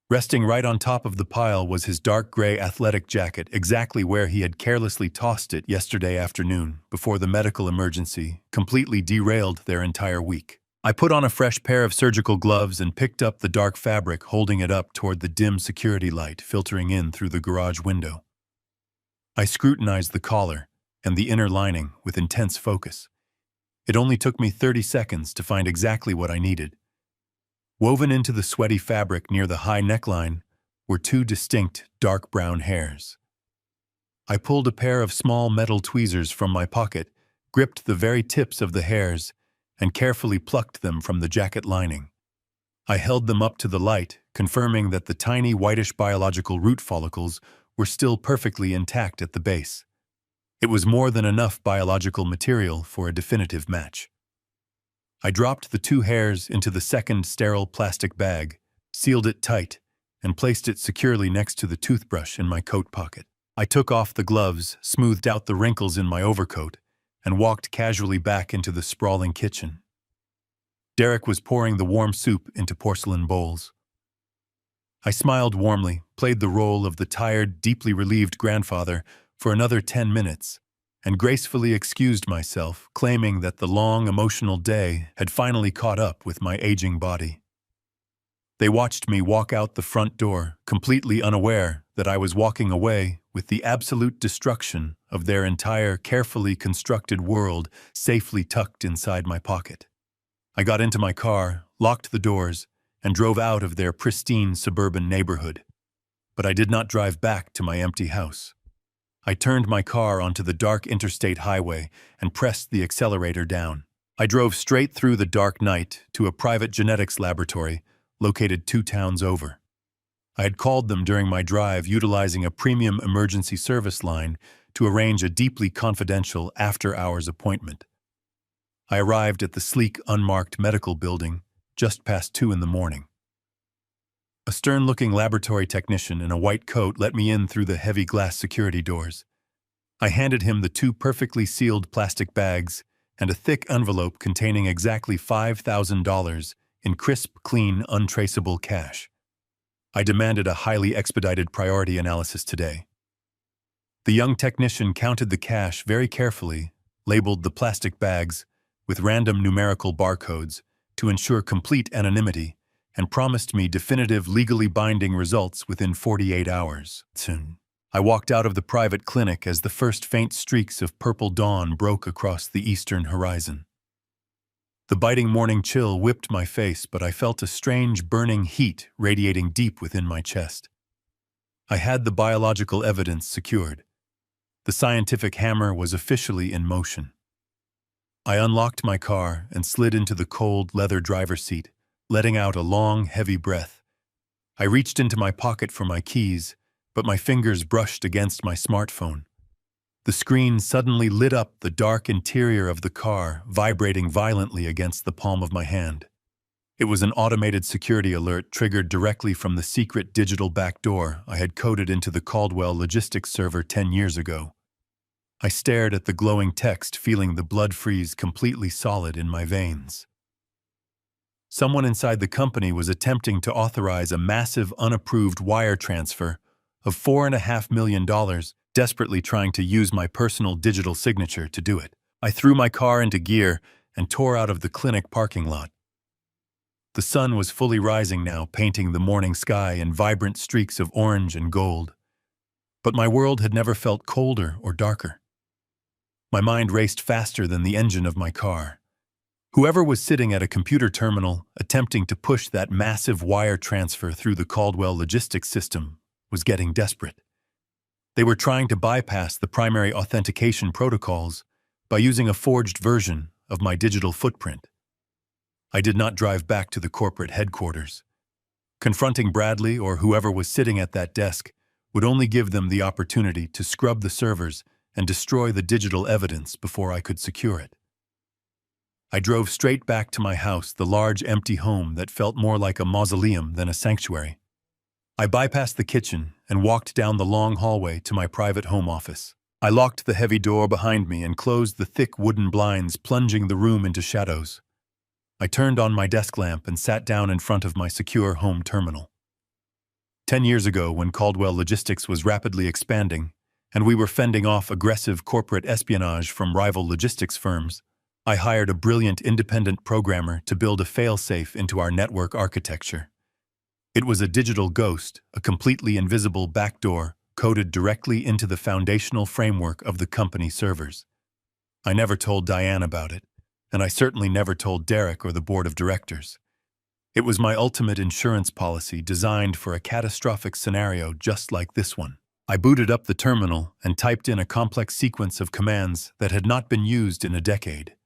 Resting right on top of the pile was his dark gray athletic jacket, exactly where he had carelessly tossed it yesterday afternoon before the medical emergency completely derailed their entire week. I put on a fresh pair of surgical gloves and picked up the dark fabric, holding it up toward the dim security light filtering in through the garage window. I scrutinized the collar and the inner lining with intense focus. It only took me 30 seconds to find exactly what I needed. Woven into the sweaty fabric near the high neckline were 2 distinct dark brown hairs. I pulled a pair of small metal tweezers from my pocket, gripped the very tips of the hairs, and carefully plucked them from the jacket lining. I held them up to the light, confirming that the tiny whitish biological root follicles were still perfectly intact at the base. It was more than enough biological material for a definitive match. I dropped the 2 hairs into the second sterile plastic bag, sealed it tight, and placed it securely next to the toothbrush in my coat pocket. I took off the gloves, smoothed out the wrinkles in my overcoat, and walked casually back into the sprawling kitchen. Derek was pouring the warm soup into porcelain bowls. I smiled warmly, played the role of the tired, deeply relieved grandfather for another 10 minutes, and gracefully excused myself, claiming that the long, emotional day had finally caught up with my aging body. They watched me walk out the front door, completely unaware that I was walking away with the absolute destruction of their entire carefully constructed world safely tucked inside my pocket. I got into my car, locked the doors, and drove out of their pristine suburban neighborhood. But I did not drive back to my empty house. I turned my car onto the dark interstate highway and pressed the accelerator down. I drove straight through the dark night to a private genetics laboratory located 2 towns over. I had called them during my drive, utilizing a premium emergency service line to arrange a deeply confidential after-hours appointment. I arrived at the sleek, unmarked medical building just past 2 in the morning. A stern-looking laboratory technician in a white coat let me in through the heavy glass security doors. I handed him the 2 perfectly sealed plastic bags and a thick envelope containing exactly $5,000 in crisp, clean, untraceable cash. I demanded a highly expedited priority analysis today. The young technician counted the cash very carefully, labeled the plastic bags with random numerical barcodes to ensure complete anonymity, and promised me definitive, legally binding results within 48 hours. I walked out of the private clinic as the first faint streaks of purple dawn broke across the eastern horizon. The biting morning chill whipped my face, but I felt a strange burning heat radiating deep within my chest. I had the biological evidence secured. The scientific hammer was officially in motion. I unlocked my car and slid into the cold leather driver's seat, letting out a long, heavy breath. I reached into my pocket for my keys, but my fingers brushed against my smartphone. The screen suddenly lit up the dark interior of the car, vibrating violently against the palm of my hand. It was an automated security alert triggered directly from the secret digital backdoor I had coded into the Caldwell logistics server 10 years ago. I stared at the glowing text, feeling the blood freeze completely solid in my veins. Someone inside the company was attempting to authorize a massive unapproved wire transfer of $4.5 million, desperately trying to use my personal digital signature to do it. I threw my car into gear and tore out of the clinic parking lot. The sun was fully rising now, painting the morning sky in vibrant streaks of orange and gold. But my world had never felt colder or darker. My mind raced faster than the engine of my car. Whoever was sitting at a computer terminal attempting to push that massive wire transfer through the Caldwell logistics system was getting desperate. They were trying to bypass the primary authentication protocols by using a forged version of my digital footprint. I did not drive back to the corporate headquarters. Confronting Bradley or whoever was sitting at that desk would only give them the opportunity to scrub the servers and destroy the digital evidence before I could secure it. I drove straight back to my house, the large empty home that felt more like a mausoleum than a sanctuary. I bypassed the kitchen and walked down the long hallway to my private home office. I locked the heavy door behind me and closed the thick wooden blinds, plunging the room into shadows. I turned on my desk lamp and sat down in front of my secure home terminal. 10 years ago, when Caldwell Logistics was rapidly expanding and we were fending off aggressive corporate espionage from rival logistics firms, I hired a brilliant independent programmer to build a fail-safe into our network architecture. It was a digital ghost, a completely invisible backdoor coded directly into the foundational framework of the company servers. I never told Diane about it, and I certainly never told Derek or the board of directors. It was my ultimate insurance policy designed for a catastrophic scenario just like this one. I booted up the terminal and typed in a complex sequence of commands that had not been used in a decade.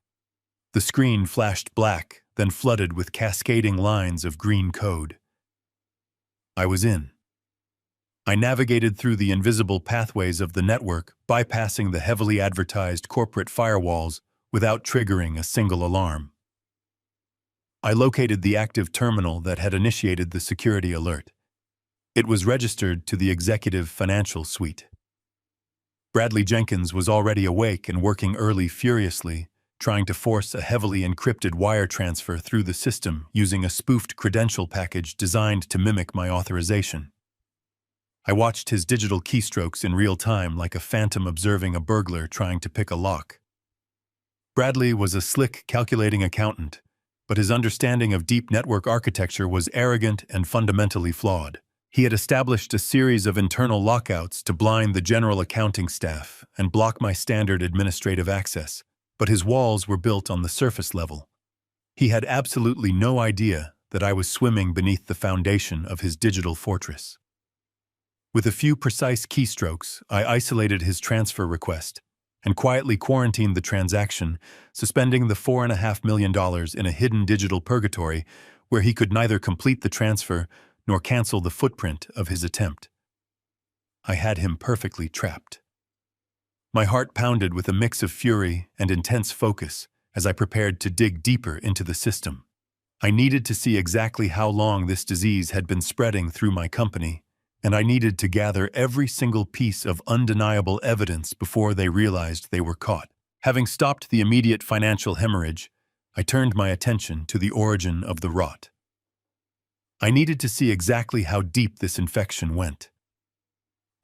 The screen flashed black, then flooded with cascading lines of green code. I was in. I navigated through the invisible pathways of the network, bypassing the heavily advertised corporate firewalls without triggering a single alarm. I located the active terminal that had initiated the security alert. It was registered to the executive financial suite. Bradley Jenkins was already awake and working early furiously, trying to force a heavily encrypted wire transfer through the system using a spoofed credential package designed to mimic my authorization. I watched his digital keystrokes in real time like a phantom observing a burglar trying to pick a lock. Bradley was a slick, calculating accountant, but his understanding of deep network architecture was arrogant and fundamentally flawed. He had established a series of internal lockouts to blind the general accounting staff and block my standard administrative access, but his walls were built on the surface level. He had absolutely no idea that I was swimming beneath the foundation of his digital fortress. With a few precise keystrokes, I isolated his transfer request and quietly quarantined the transaction, suspending the $4.5 million in a hidden digital purgatory where he could neither complete the transfer nor cancel the footprint of his attempt. I had him perfectly trapped. My heart pounded with a mix of fury and intense focus as I prepared to dig deeper into the system. I needed to see exactly how long this disease had been spreading through my company, and I needed to gather every single piece of undeniable evidence before they realized they were caught. Having stopped the immediate financial hemorrhage, I turned my attention to the origin of the rot. I needed to see exactly how deep this infection went.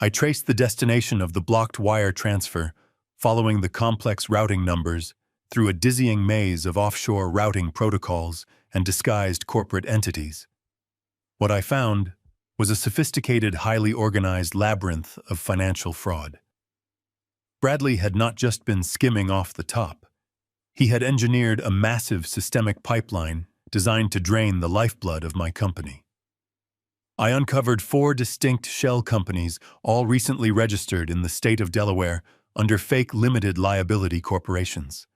I traced the destination of the blocked wire transfer, following the complex routing numbers through a dizzying maze of offshore routing protocols and disguised corporate entities. What I found was a sophisticated, highly organized labyrinth of financial fraud. Bradley had not just been skimming off the top. He had engineered a massive systemic pipeline designed to drain the lifeblood of my company. I uncovered 4 distinct shell companies, all recently registered in the state of Delaware under fake limited liability corporations.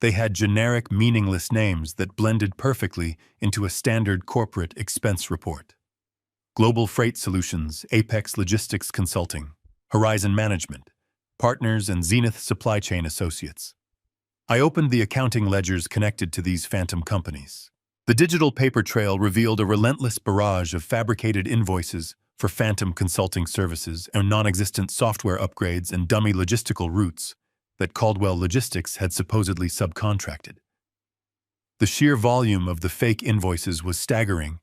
They had generic, meaningless names that blended perfectly into a standard corporate expense report. Global Freight Solutions, Apex Logistics Consulting, Horizon Management, Partners, and Zenith Supply Chain Associates. I opened the accounting ledgers connected to these phantom companies. The digital paper trail revealed a relentless barrage of fabricated invoices for phantom consulting services and non-existent software upgrades and dummy logistical routes that Caldwell Logistics had supposedly subcontracted. The sheer volume of the fake invoices was staggering,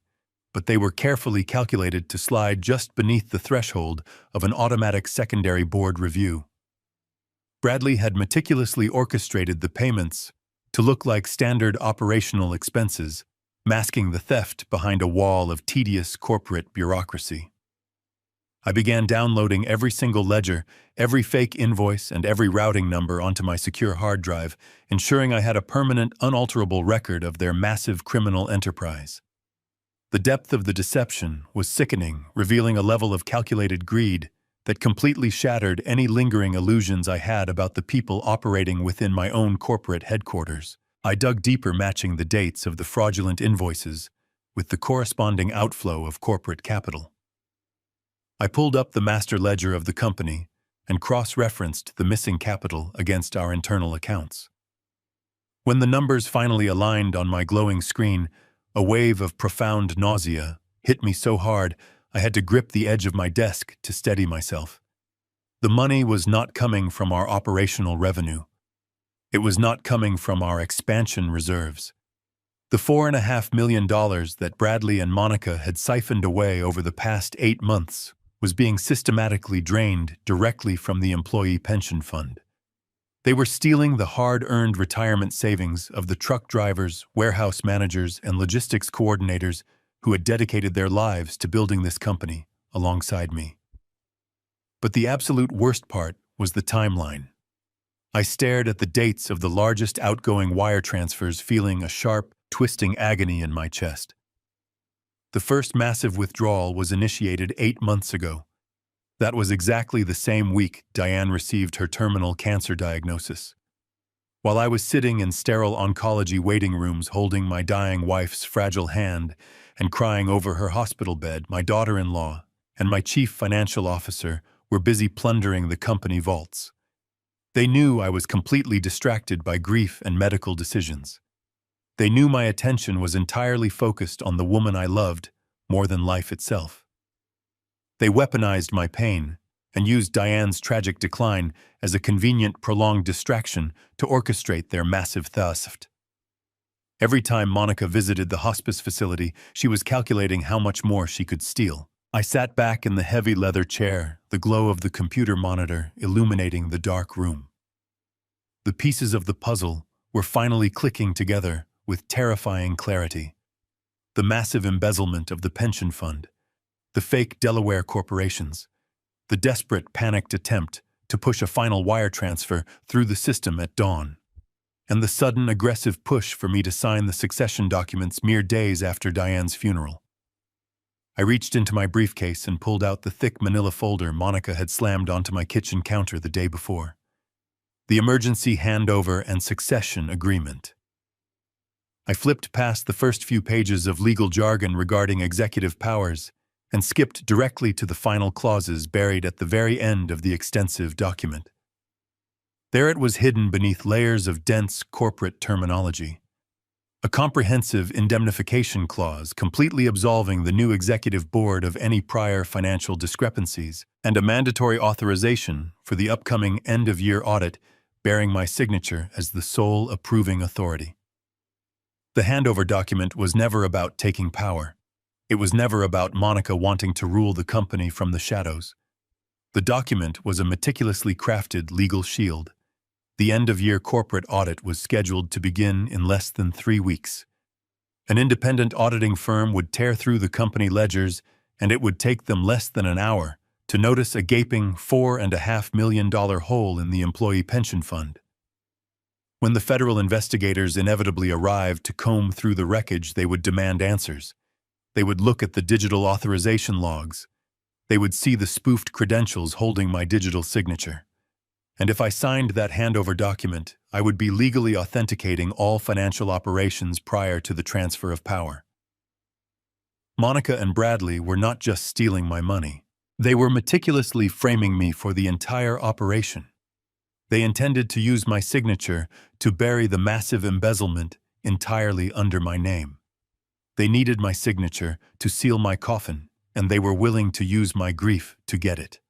but they were carefully calculated to slide just beneath the threshold of an automatic secondary board review. Bradley had meticulously orchestrated the payments to look like standard operational expenses, masking the theft behind a wall of tedious corporate bureaucracy. I began downloading every single ledger, every fake invoice, and every routing number onto my secure hard drive, ensuring I had a permanent, unalterable record of their massive criminal enterprise. The depth of the deception was sickening, revealing a level of calculated greed that completely shattered any lingering illusions I had about the people operating within my own corporate headquarters. I dug deeper, matching the dates of the fraudulent invoices with the corresponding outflow of corporate capital. I pulled up the master ledger of the company and cross-referenced the missing capital against our internal accounts. When the numbers finally aligned on my glowing screen, a wave of profound nausea hit me so hard I had to grip the edge of my desk to steady myself. The money was not coming from our operational revenue. It was not coming from our expansion reserves. The $4.5 million that Bradley and Monica had siphoned away over the past 8 months was being systematically drained directly from the employee pension fund. They were stealing the hard-earned retirement savings of the truck drivers, warehouse managers, and logistics coordinators who had dedicated their lives to building this company alongside me. But the absolute worst part was the timeline. I stared at the dates of the largest outgoing wire transfers, feeling a sharp, twisting agony in my chest. The first massive withdrawal was initiated 8 months ago. That was exactly the same week Diane received her terminal cancer diagnosis. While I was sitting in sterile oncology waiting rooms holding my dying wife's fragile hand and crying over her hospital bed, my daughter-in-law and my chief financial officer were busy plundering the company vaults. They knew I was completely distracted by grief and medical decisions. They knew my attention was entirely focused on the woman I loved more than life itself. They weaponized my pain and used Diane's tragic decline as a convenient, prolonged distraction to orchestrate their massive theft. Every time Monica visited the hospice facility, she was calculating how much more she could steal. I sat back in the heavy leather chair, the glow of the computer monitor illuminating the dark room. The pieces of the puzzle were finally clicking together with terrifying clarity. The massive embezzlement of the pension fund, the fake Delaware corporations, the desperate, panicked attempt to push a final wire transfer through the system at dawn, and the sudden, aggressive push for me to sign the succession documents mere days after Diane's funeral. I reached into my briefcase and pulled out the thick manila folder Monica had slammed onto my kitchen counter the day before. The emergency handover and succession agreement. I flipped past the first few pages of legal jargon regarding executive powers and skipped directly to the final clauses buried at the very end of the extensive document. There it was, hidden beneath layers of dense corporate terminology. A comprehensive indemnification clause completely absolving the new executive board of any prior financial discrepancies, and a mandatory authorization for the upcoming end-of-year audit bearing my signature as the sole approving authority. The handover document was never about taking power. It was never about Monica wanting to rule the company from the shadows. The document was a meticulously crafted legal shield. The end-of-year corporate audit was scheduled to begin in less than 3 weeks. An independent auditing firm would tear through the company ledgers, and it would take them less than an hour to notice a gaping $4.5 million hole in the employee pension fund. When the federal investigators inevitably arrived to comb through the wreckage, they would demand answers. They would look at the digital authorization logs. They would see the spoofed credentials holding my digital signature. And if I signed that handover document, I would be legally authenticating all financial operations prior to the transfer of power. Monica and Bradley were not just stealing my money. They were meticulously framing me for the entire operation. They intended to use my signature to bury the massive embezzlement entirely under my name. They needed my signature to seal my coffin, and they were willing to use my grief to get it.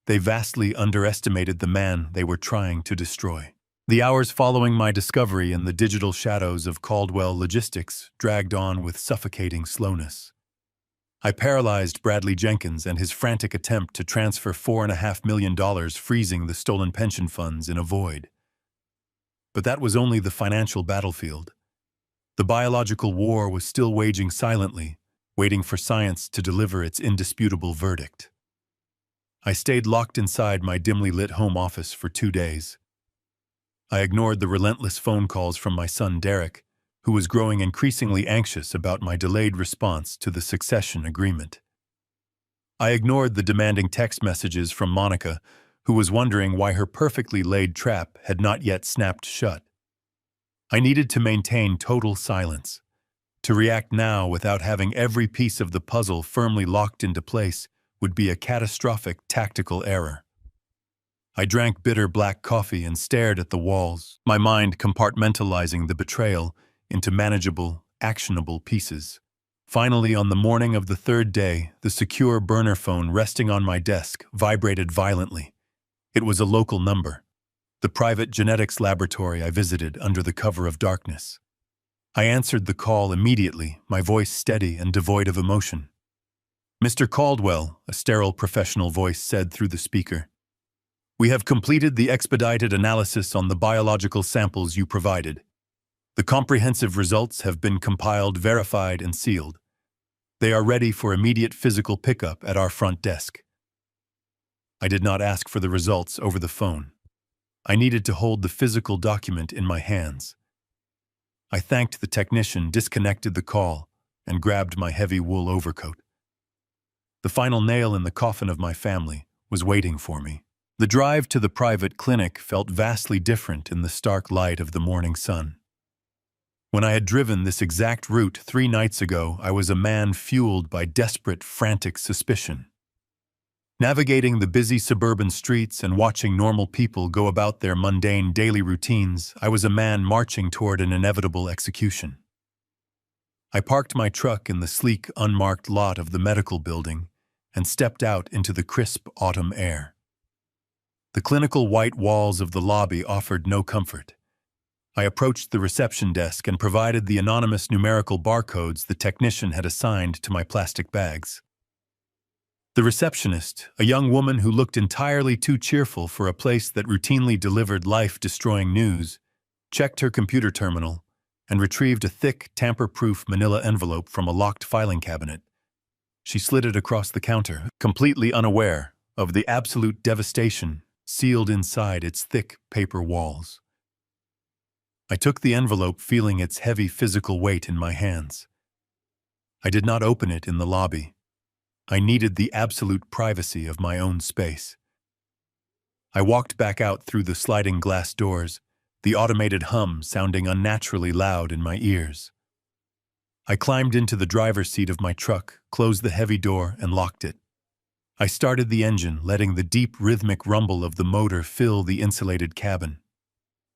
They vastly underestimated the man they were trying to destroy. The hours following my discovery in the digital shadows of Caldwell Logistics dragged on with suffocating slowness. I paralyzed Bradley Jenkins and his frantic attempt to transfer $4.5 million, freezing the stolen pension funds in a void. But that was only the financial battlefield. The biological war was still waging silently, waiting for science to deliver its indisputable verdict. I stayed locked inside my dimly lit home office for 2 days. I ignored the relentless phone calls from my son Derek, who was growing increasingly anxious about my delayed response to the succession agreement. I ignored the demanding text messages from Monica, who was wondering why her perfectly laid trap had not yet snapped shut. I needed to maintain total silence. To react now without having every piece of the puzzle firmly locked into place would be a catastrophic tactical error. I drank bitter black coffee and stared at the walls, my mind compartmentalizing the betrayal into manageable, actionable pieces. Finally, on the morning of the 3rd day, the secure burner phone resting on my desk vibrated violently. It was a local number, the private genetics laboratory I visited under the cover of darkness. I answered the call immediately, my voice steady and devoid of emotion. "Mr. Caldwell," a sterile professional voice said through the speaker, "we have completed the expedited analysis on the biological samples you provided. The comprehensive results have been compiled, verified, and sealed. They are ready for immediate physical pickup at our front desk." I did not ask for the results over the phone. I needed to hold the physical document in my hands. I thanked the technician, disconnected the call, and grabbed my heavy wool overcoat. The final nail in the coffin of my family was waiting for me. The drive to the private clinic felt vastly different in the stark light of the morning sun. When I had driven this exact route 3 nights ago, I was a man fueled by desperate, frantic suspicion. Navigating the busy suburban streets and watching normal people go about their mundane daily routines, I was a man marching toward an inevitable execution. I parked my truck in the sleek, unmarked lot of the medical building and stepped out into the crisp autumn air. The clinical white walls of the lobby offered no comfort. I approached the reception desk and provided the anonymous numerical barcodes the technician had assigned to my plastic bags. The receptionist, a young woman who looked entirely too cheerful for a place that routinely delivered life-destroying news, checked her computer terminal and retrieved a thick, tamper-proof manila envelope from a locked filing cabinet. She slid it across the counter, completely unaware of the absolute devastation sealed inside its thick paper walls. I took the envelope, feeling its heavy physical weight in my hands. I did not open it in the lobby. I needed the absolute privacy of my own space. I walked back out through the sliding glass doors, the automated hum sounding unnaturally loud in my ears. I climbed into the driver's seat of my truck, closed the heavy door, and locked it. I started the engine, letting the deep rhythmic rumble of the motor fill the insulated cabin.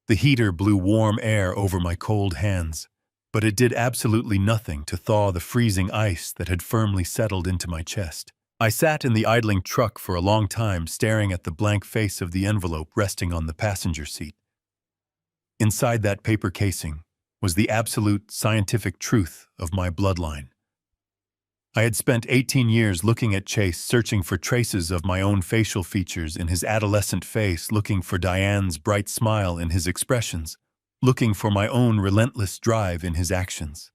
The heater blew warm air over my cold hands, but it did absolutely nothing to thaw the freezing ice that had firmly settled into my chest. I sat in the idling truck for a long time, staring at the blank face of the envelope resting on the passenger seat. Inside that paper casing was the absolute scientific truth of my bloodline. I had spent 18 years looking at Chase, searching for traces of my own facial features in his adolescent face, looking for Diane's bright smile in his expressions, looking for my own relentless drive in his actions.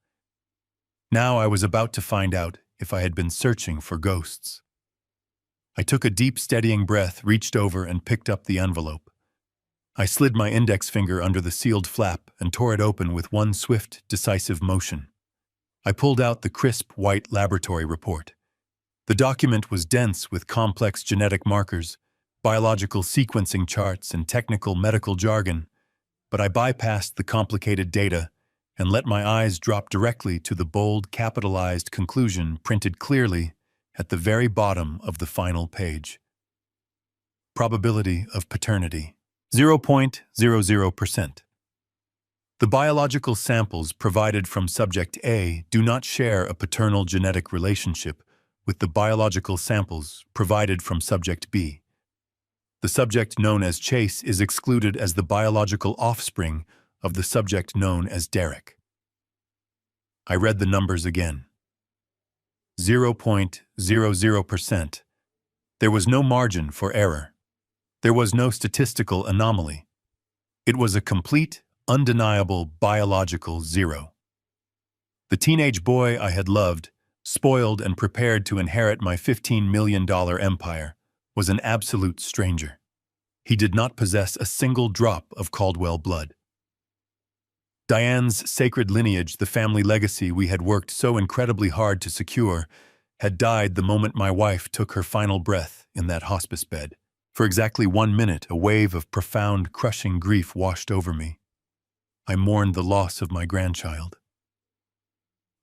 Now I was about to find out if I had been searching for ghosts. I took a deep, steadying breath, reached over and picked up the envelope. I slid my index finger under the sealed flap and tore it open with one swift, decisive motion. I pulled out the crisp, white laboratory report. The document was dense with complex genetic markers, biological sequencing charts, and technical medical jargon, but I bypassed the complicated data and let my eyes drop directly to the bold, capitalized conclusion printed clearly at the very bottom of the final page. Probability of paternity, 0.00%. The biological samples provided from subject A do not share a paternal genetic relationship with the biological samples provided from subject B. The subject known as Chase is excluded as the biological offspring of the subject known as Derek. I read the numbers again. 0.00%. There was no margin for error. There was no statistical anomaly. It was a complete, undeniable biological zero. The teenage boy I had loved, spoiled and prepared to inherit my $15 million empire, was an absolute stranger. He did not possess a single drop of Caldwell blood. Diane's sacred lineage, the family legacy we had worked so incredibly hard to secure, had died the moment my wife took her final breath in that hospice bed. For exactly 1 minute, a wave of profound, crushing grief washed over me. I mourned the loss of my grandchild.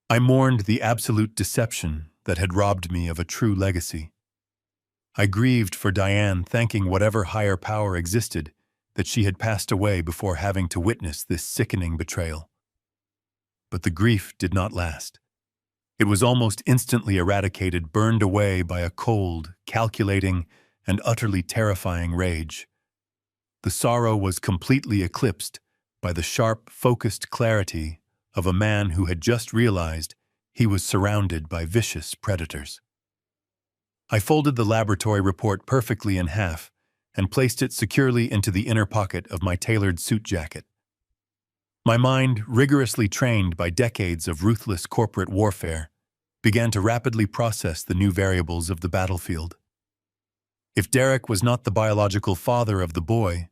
I mourned the absolute deception that had robbed me of a true legacy. I grieved for Diane, thanking whatever higher power existed that she had passed away before having to witness this sickening betrayal. But the grief did not last. It was almost instantly eradicated, burned away by a cold, calculating, and utterly terrifying rage. The sorrow was completely eclipsed by the sharp, focused clarity of a man who had just realized he was surrounded by vicious predators. I folded the laboratory report perfectly in half and placed it securely into the inner pocket of my tailored suit jacket. My mind, rigorously trained by decades of ruthless corporate warfare, began to rapidly process the new variables of the battlefield. If Derek was not the biological father of the boy,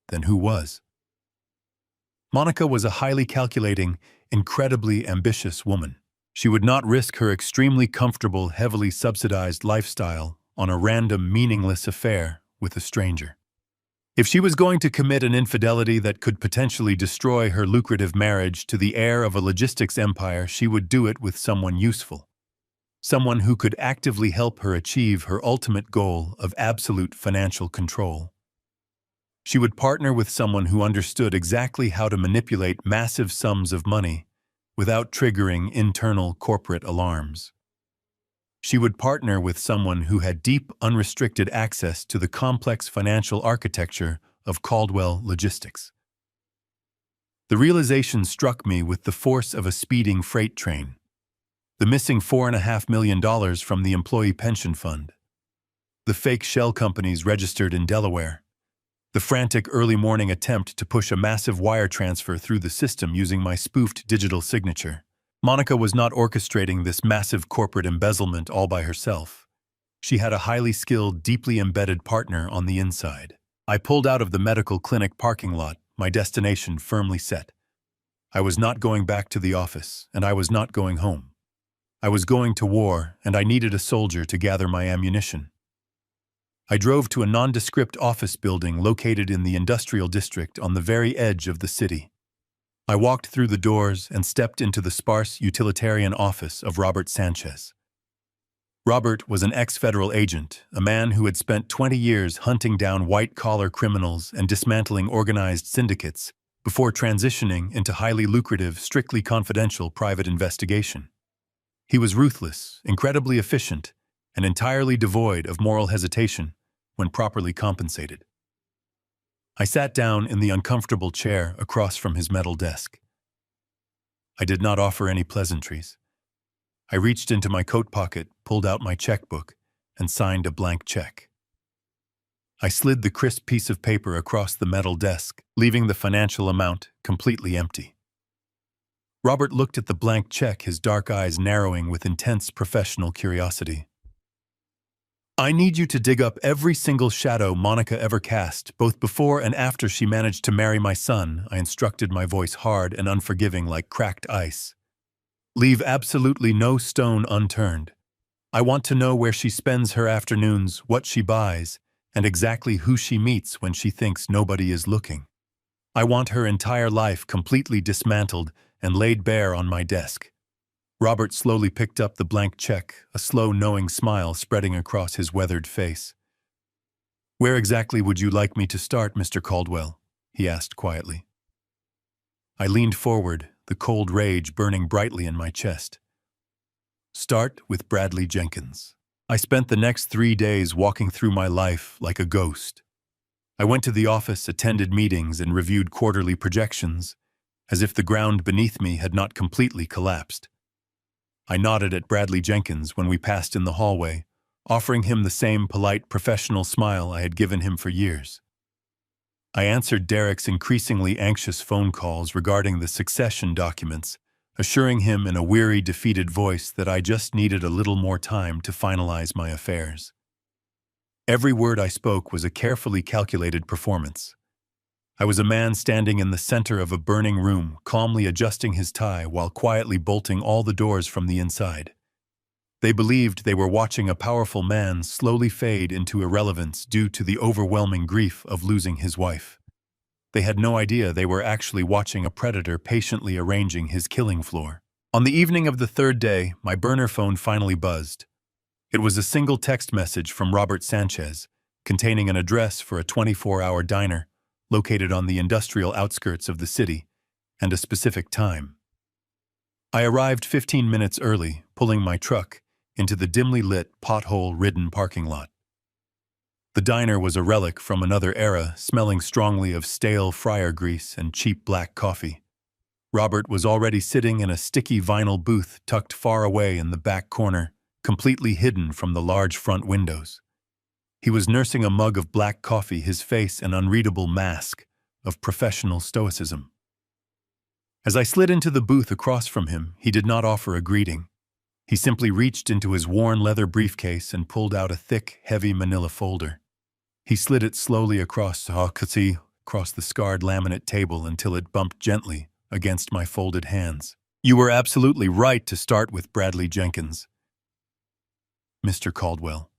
then who was? Monica was a highly calculating, incredibly ambitious woman. She would not risk her extremely comfortable, heavily subsidized lifestyle on a random, meaningless affair with a stranger. If she was going to commit an infidelity that could potentially destroy her lucrative marriage to the heir of a logistics empire, she would do it with someone useful. Someone who could actively help her achieve her ultimate goal of absolute financial control. She would partner with someone who understood exactly how to manipulate massive sums of money without triggering internal corporate alarms. She would partner with someone who had deep, unrestricted access to the complex financial architecture of Caldwell Logistics. The realization struck me with the force of a speeding freight train. The missing $4.5 million from the employee pension fund. The fake shell companies registered in Delaware. The frantic early morning attempt to push a massive wire transfer through the system using my spoofed digital signature. Monica was not orchestrating this massive corporate embezzlement all by herself. She had a highly skilled, deeply embedded partner on the inside. I pulled out of the medical clinic parking lot, my destination firmly set. I was not going back to the office, and I was not going home. I was going to war, and I needed a soldier to gather my ammunition. I drove to a nondescript office building located in the industrial district on the very edge of the city. I walked through the doors and stepped into the sparse utilitarian office of Robert Sanchez. Robert was an ex-federal agent, a man who had spent 20 years hunting down white-collar criminals and dismantling organized syndicates before transitioning into highly lucrative, strictly confidential private investigation. He was ruthless, incredibly efficient, and entirely devoid of moral hesitation when properly compensated. I sat down in the uncomfortable chair across from his metal desk. I did not offer any pleasantries. I reached into my coat pocket, pulled out my checkbook, and signed a blank check. I slid the crisp piece of paper across the metal desk, leaving the financial amount completely empty. Robert looked at the blank check, his dark eyes narrowing with intense professional curiosity. "I need you to dig up every single shadow Monica ever cast, both before and after she managed to marry my son," I instructed, my voice hard and unforgiving like cracked ice. "Leave absolutely no stone unturned. I want to know where she spends her afternoons, what she buys, and exactly who she meets when she thinks nobody is looking. I want her entire life completely dismantled and laid bare on my desk." Robert slowly picked up the blank check, a slow, knowing smile spreading across his weathered face. "Where exactly would you like me to start, Mr. Caldwell?" he asked quietly. I leaned forward, the cold rage burning brightly in my chest. "Start with Bradley Jenkins." I spent the next 3 days walking through my life like a ghost. I went to the office, attended meetings, and reviewed quarterly projections, as if the ground beneath me had not completely collapsed. I nodded at Bradley Jenkins when we passed in the hallway, offering him the same polite, professional smile I had given him for years. I answered Derek's increasingly anxious phone calls regarding the succession documents, assuring him in a weary, defeated voice that I just needed a little more time to finalize my affairs. Every word I spoke was a carefully calculated performance. I was a man standing in the center of a burning room, calmly adjusting his tie while quietly bolting all the doors from the inside. They believed they were watching a powerful man slowly fade into irrelevance due to the overwhelming grief of losing his wife. They had no idea they were actually watching a predator patiently arranging his killing floor. On the evening of the third day, my burner phone finally buzzed. It was a single text message from Robert Sanchez, containing an address for a 24-hour diner located on the industrial outskirts of the city, and a specific time. I arrived 15 minutes early, pulling my truck into the dimly lit, pothole-ridden parking lot. The diner was a relic from another era, smelling strongly of stale fryer grease and cheap black coffee. Robert was already sitting in a sticky vinyl booth tucked far away in the back corner, completely hidden from the large front windows. He was nursing a mug of black coffee, his face an unreadable mask of professional stoicism. As I slid into the booth across from him, he did not offer a greeting. He simply reached into his worn leather briefcase and pulled out a thick, heavy manila folder. He slid it slowly across the scarred laminate table until it bumped gently against my folded hands. "You were absolutely right to start with Bradley Jenkins, Mr. Caldwell."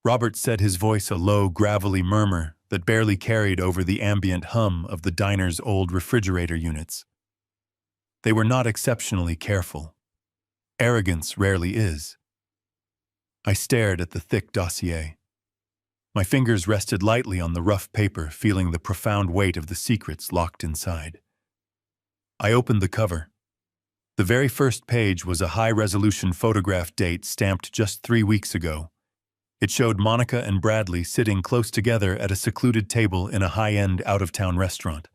Robert said, his voice a low, gravelly murmur that barely carried over the ambient hum of the diner's old refrigerator units. They were not exceptionally careful. Arrogance rarely is. I stared at the thick dossier. My fingers rested lightly on the rough paper, feeling the profound weight of the secrets locked inside. I opened the cover. The very first page was a high-resolution photograph date stamped just 3 weeks ago. It showed Monica and Bradley sitting close together at a secluded table in a high-end, out-of-town restaurant.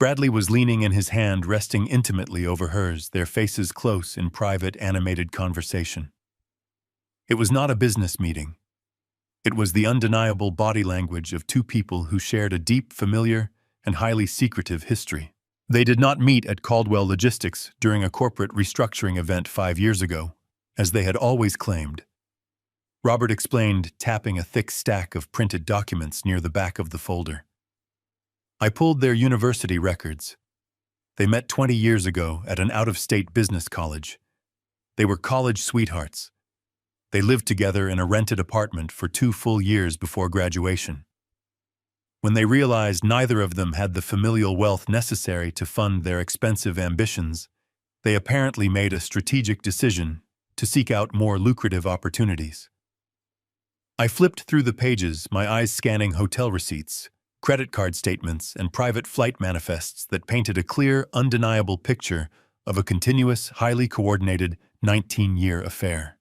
Bradley was leaning in his hand, resting intimately over hers, their faces close in private, animated conversation. It was not a business meeting. It was the undeniable body language of two people who shared a deep, familiar, and highly secretive history. They did not meet at Caldwell Logistics during a corporate restructuring event 5 years ago, as they had always claimed. Robert explained, tapping a thick stack of printed documents near the back of the folder. I pulled their university records. They met 20 years ago at an out-of-state business college. They were college sweethearts. They lived together in a rented apartment for 2 full years before graduation. When they realized neither of them had the familial wealth necessary to fund their expensive ambitions, they apparently made a strategic decision to seek out more lucrative opportunities. I flipped through the pages, my eyes scanning hotel receipts, credit card statements, and private flight manifests that painted a clear, undeniable picture of a continuous, highly coordinated 19-year affair.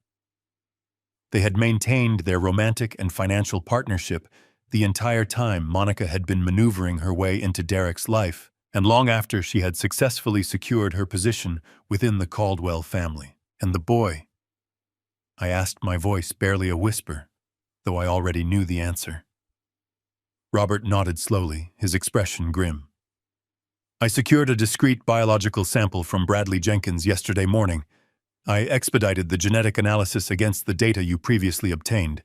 They had maintained their romantic and financial partnership the entire time Monica had been maneuvering her way into Derek's life, and long after she had successfully secured her position within the Caldwell family. And the boy? I asked, my voice barely a whisper, though I already knew the answer. Robert nodded slowly, his expression grim. I secured a discrete biological sample from Bradley Jenkins yesterday morning. I expedited the genetic analysis against the data you previously obtained.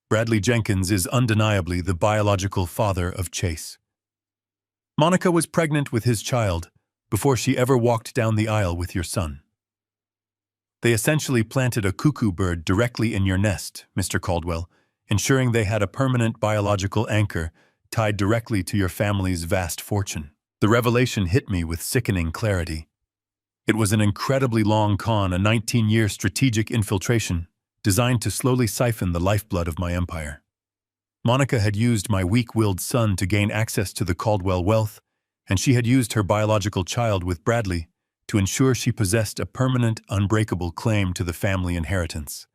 Bradley Jenkins is undeniably the biological father of Chase. Monica was pregnant with his child before she ever walked down the aisle with your son. They essentially planted a cuckoo bird directly in your nest, Mr. Caldwell, ensuring they had a permanent biological anchor tied directly to your family's vast fortune. The revelation hit me with sickening clarity. It was an incredibly long con, a 19-year strategic infiltration designed to slowly siphon the lifeblood of my empire. Monica had used my weak-willed son to gain access to the Caldwell wealth, and she had used her biological child with Bradley to ensure she possessed a permanent, unbreakable claim to the family inheritance.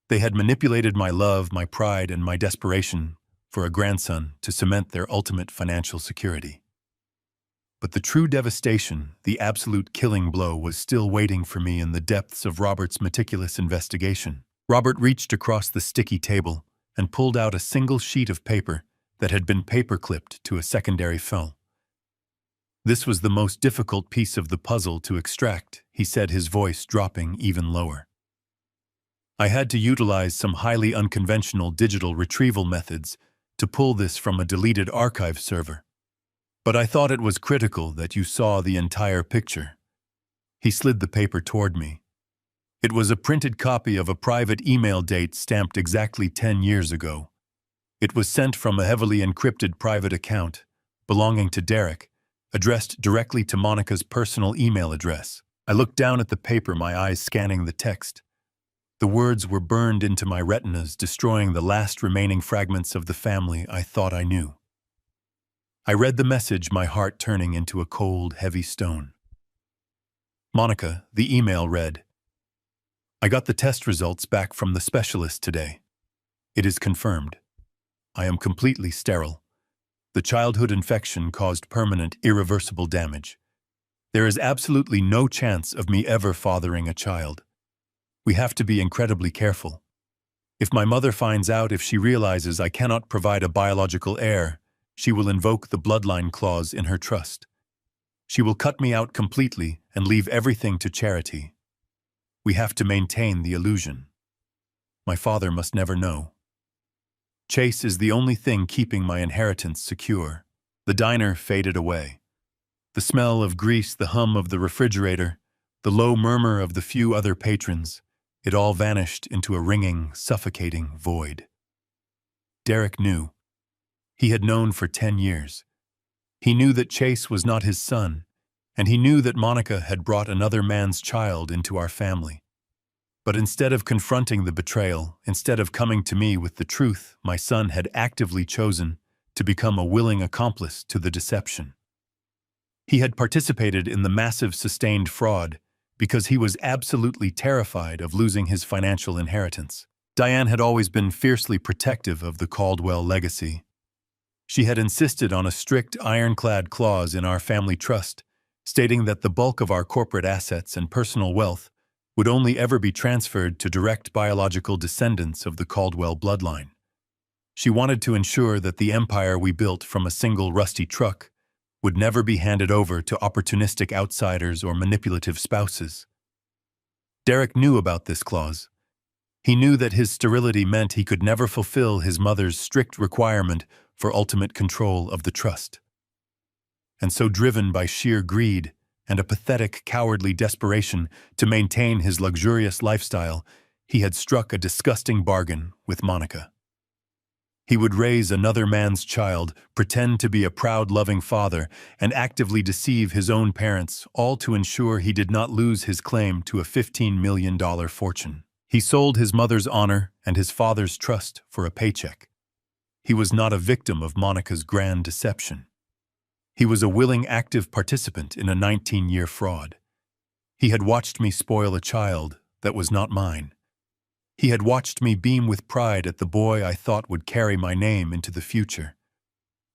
They had manipulated my love, my pride, and my desperation for a grandson to cement their ultimate financial security. But the true devastation, the absolute killing blow, was still waiting for me in the depths of Robert's meticulous investigation. Robert reached across the sticky table and pulled out a single sheet of paper that had been paper-clipped to a secondary file. This was the most difficult piece of the puzzle to extract, he said, his voice dropping even lower. I had to utilize some highly unconventional digital retrieval methods to pull this from a deleted archive server. But I thought it was critical that you saw the entire picture. He slid the paper toward me. It was a printed copy of a private email date stamped exactly 10 years ago. It was sent from a heavily encrypted private account belonging to Derek, addressed directly to Monica's personal email address. I looked down at the paper, my eyes scanning the text. The words were burned into my retinas, destroying the last remaining fragments of the family I thought I knew. I read the message, my heart turning into a cold, heavy stone. Monica, the email read, I got the test results back from the specialist today. It is confirmed. I am completely sterile. The childhood infection caused permanent, irreversible damage. There is absolutely no chance of me ever fathering a child. We have to be incredibly careful. If my mother finds out, if she realizes I cannot provide a biological heir, she will invoke the bloodline clause in her trust. She will cut me out completely and leave everything to charity. We have to maintain the illusion. My father must never know. Chase is the only thing keeping my inheritance secure. The diner faded away. The smell of grease, the hum of the refrigerator, the low murmur of the few other patrons, it all vanished into a ringing, suffocating void. Derek knew. He had known for 10 years. He knew that Chase was not his son, and he knew that Monica had brought another man's child into our family. But instead of confronting the betrayal, instead of coming to me with the truth, my son had actively chosen to become a willing accomplice to the deception. He had participated in the massive sustained fraud because he was absolutely terrified of losing his financial inheritance. Diane had always been fiercely protective of the Caldwell legacy. She had insisted on a strict ironclad clause in our family trust, stating that the bulk of our corporate assets and personal wealth would only ever be transferred to direct biological descendants of the Caldwell bloodline. She wanted to ensure that the empire we built from a single rusty truck would never be handed over to opportunistic outsiders or manipulative spouses. Derek knew about this clause. He knew that his sterility meant he could never fulfill his mother's strict requirement for ultimate control of the trust. And so, driven by sheer greed and a pathetic, cowardly desperation to maintain his luxurious lifestyle, he had struck a disgusting bargain with Monica. He would raise another man's child, pretend to be a proud, loving father, and actively deceive his own parents, all to ensure he did not lose his claim to a $15 million fortune. He sold his mother's honor and his father's trust for a paycheck. He was not a victim of Monica's grand deception. He was a willing, active participant in a 19-year fraud. He had watched me spoil a child that was not mine. He had watched me beam with pride at the boy I thought would carry my name into the future.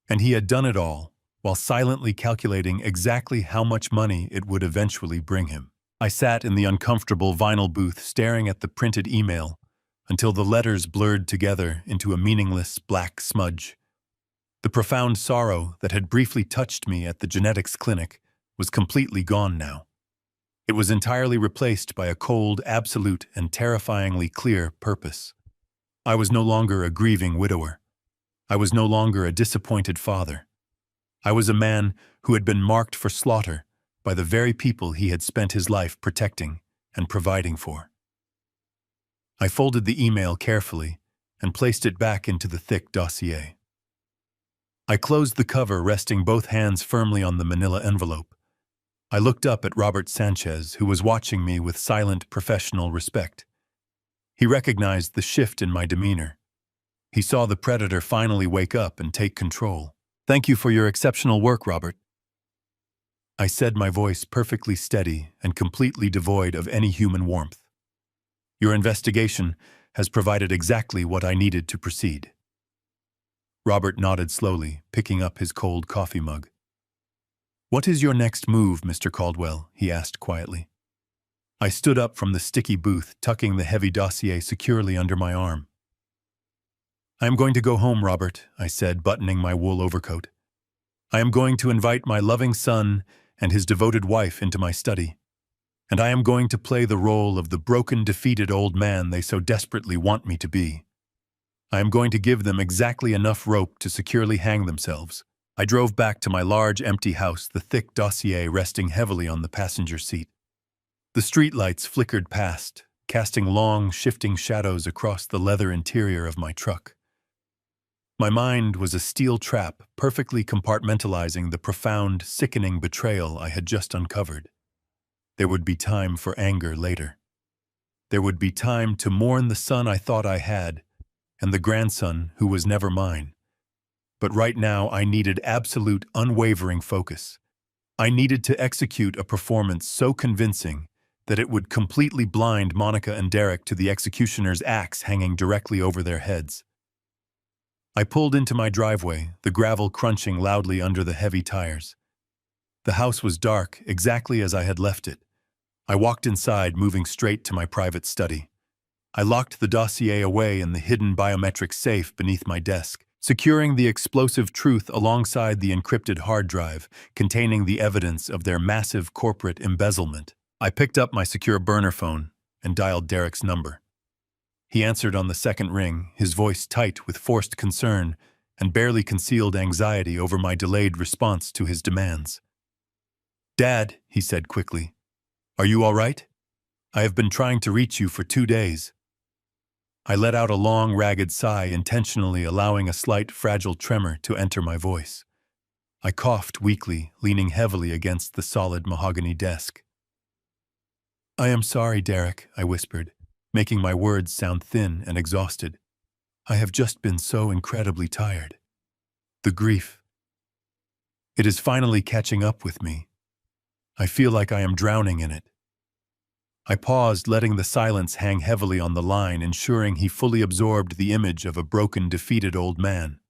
And he had done it all while silently calculating exactly how much money it would eventually bring him. I sat in the uncomfortable vinyl booth staring at the printed email until the letters blurred together into a meaningless black smudge. The profound sorrow that had briefly touched me at the genetics clinic was completely gone now. It was entirely replaced by a cold, absolute, and terrifyingly clear purpose. I was no longer a grieving widower. I was no longer a disappointed father. I was a man who had been marked for slaughter by the very people he had spent his life protecting and providing for. I folded the email carefully and placed it back into the thick dossier. I closed the cover, resting both hands firmly on the manila envelope. I looked up at Robert Sanchez, who was watching me with silent, professional respect. He recognized the shift in my demeanor. He saw the predator finally wake up and take control. "Thank you for your exceptional work, Robert," I said, my voice perfectly steady and completely devoid of any human warmth. "Your investigation has provided exactly what I needed to proceed." Robert nodded slowly, picking up his cold coffee mug. "What is your next move, Mr. Caldwell?" he asked quietly. I stood up from the sticky booth, tucking the heavy dossier securely under my arm. "I am going to go home, Robert," I said, buttoning my wool overcoat. "I am going to invite my loving son and his devoted wife into my study. And I am going to play the role of the broken, defeated old man they so desperately want me to be. I am going to give them exactly enough rope to securely hang themselves." I drove back to my large, empty house, the thick dossier resting heavily on the passenger seat. The streetlights flickered past, casting long, shifting shadows across the leather interior of my truck. My mind was a steel trap, perfectly compartmentalizing the profound, sickening betrayal I had just uncovered. There would be time for anger later. There would be time to mourn the son I thought I had, and the grandson who was never mine. But right now I needed absolute, unwavering focus. I needed to execute a performance so convincing that it would completely blind Monica and Derek to the executioner's axe hanging directly over their heads. I pulled into my driveway, the gravel crunching loudly under the heavy tires. The house was dark, exactly as I had left it. I walked inside, moving straight to my private study. I locked the dossier away in the hidden biometric safe beneath my desk, securing the explosive truth alongside the encrypted hard drive containing the evidence of their massive corporate embezzlement. I picked up my secure burner phone and dialed Derek's number. He answered on the second ring, his voice tight with forced concern and barely concealed anxiety over my delayed response to his demands. "Dad," he said quickly, "are you all right? I have been trying to reach you for 2 days." I let out a long, ragged sigh, intentionally allowing a slight, fragile tremor to enter my voice. I coughed weakly, leaning heavily against the solid mahogany desk. "I am sorry, Derek," I whispered, making my words sound thin and exhausted. "I have just been so incredibly tired. The grief. It is finally catching up with me. I feel like I am drowning in it." I paused, letting the silence hang heavily on the line, ensuring he fully absorbed the image of a broken, defeated old man.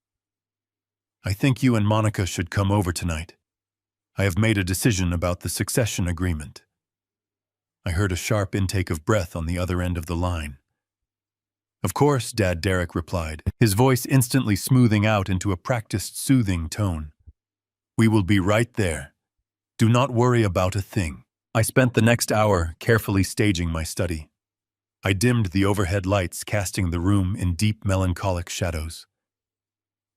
"I think you and Monica should come over tonight. I have made a decision about the succession agreement." I heard a sharp intake of breath on the other end of the line. "Of course, Dad," Derek replied, his voice instantly smoothing out into a practiced, soothing tone. "We will be right there. Do not worry about a thing." I spent the next hour carefully staging my study. I dimmed the overhead lights, casting the room in deep melancholic shadows.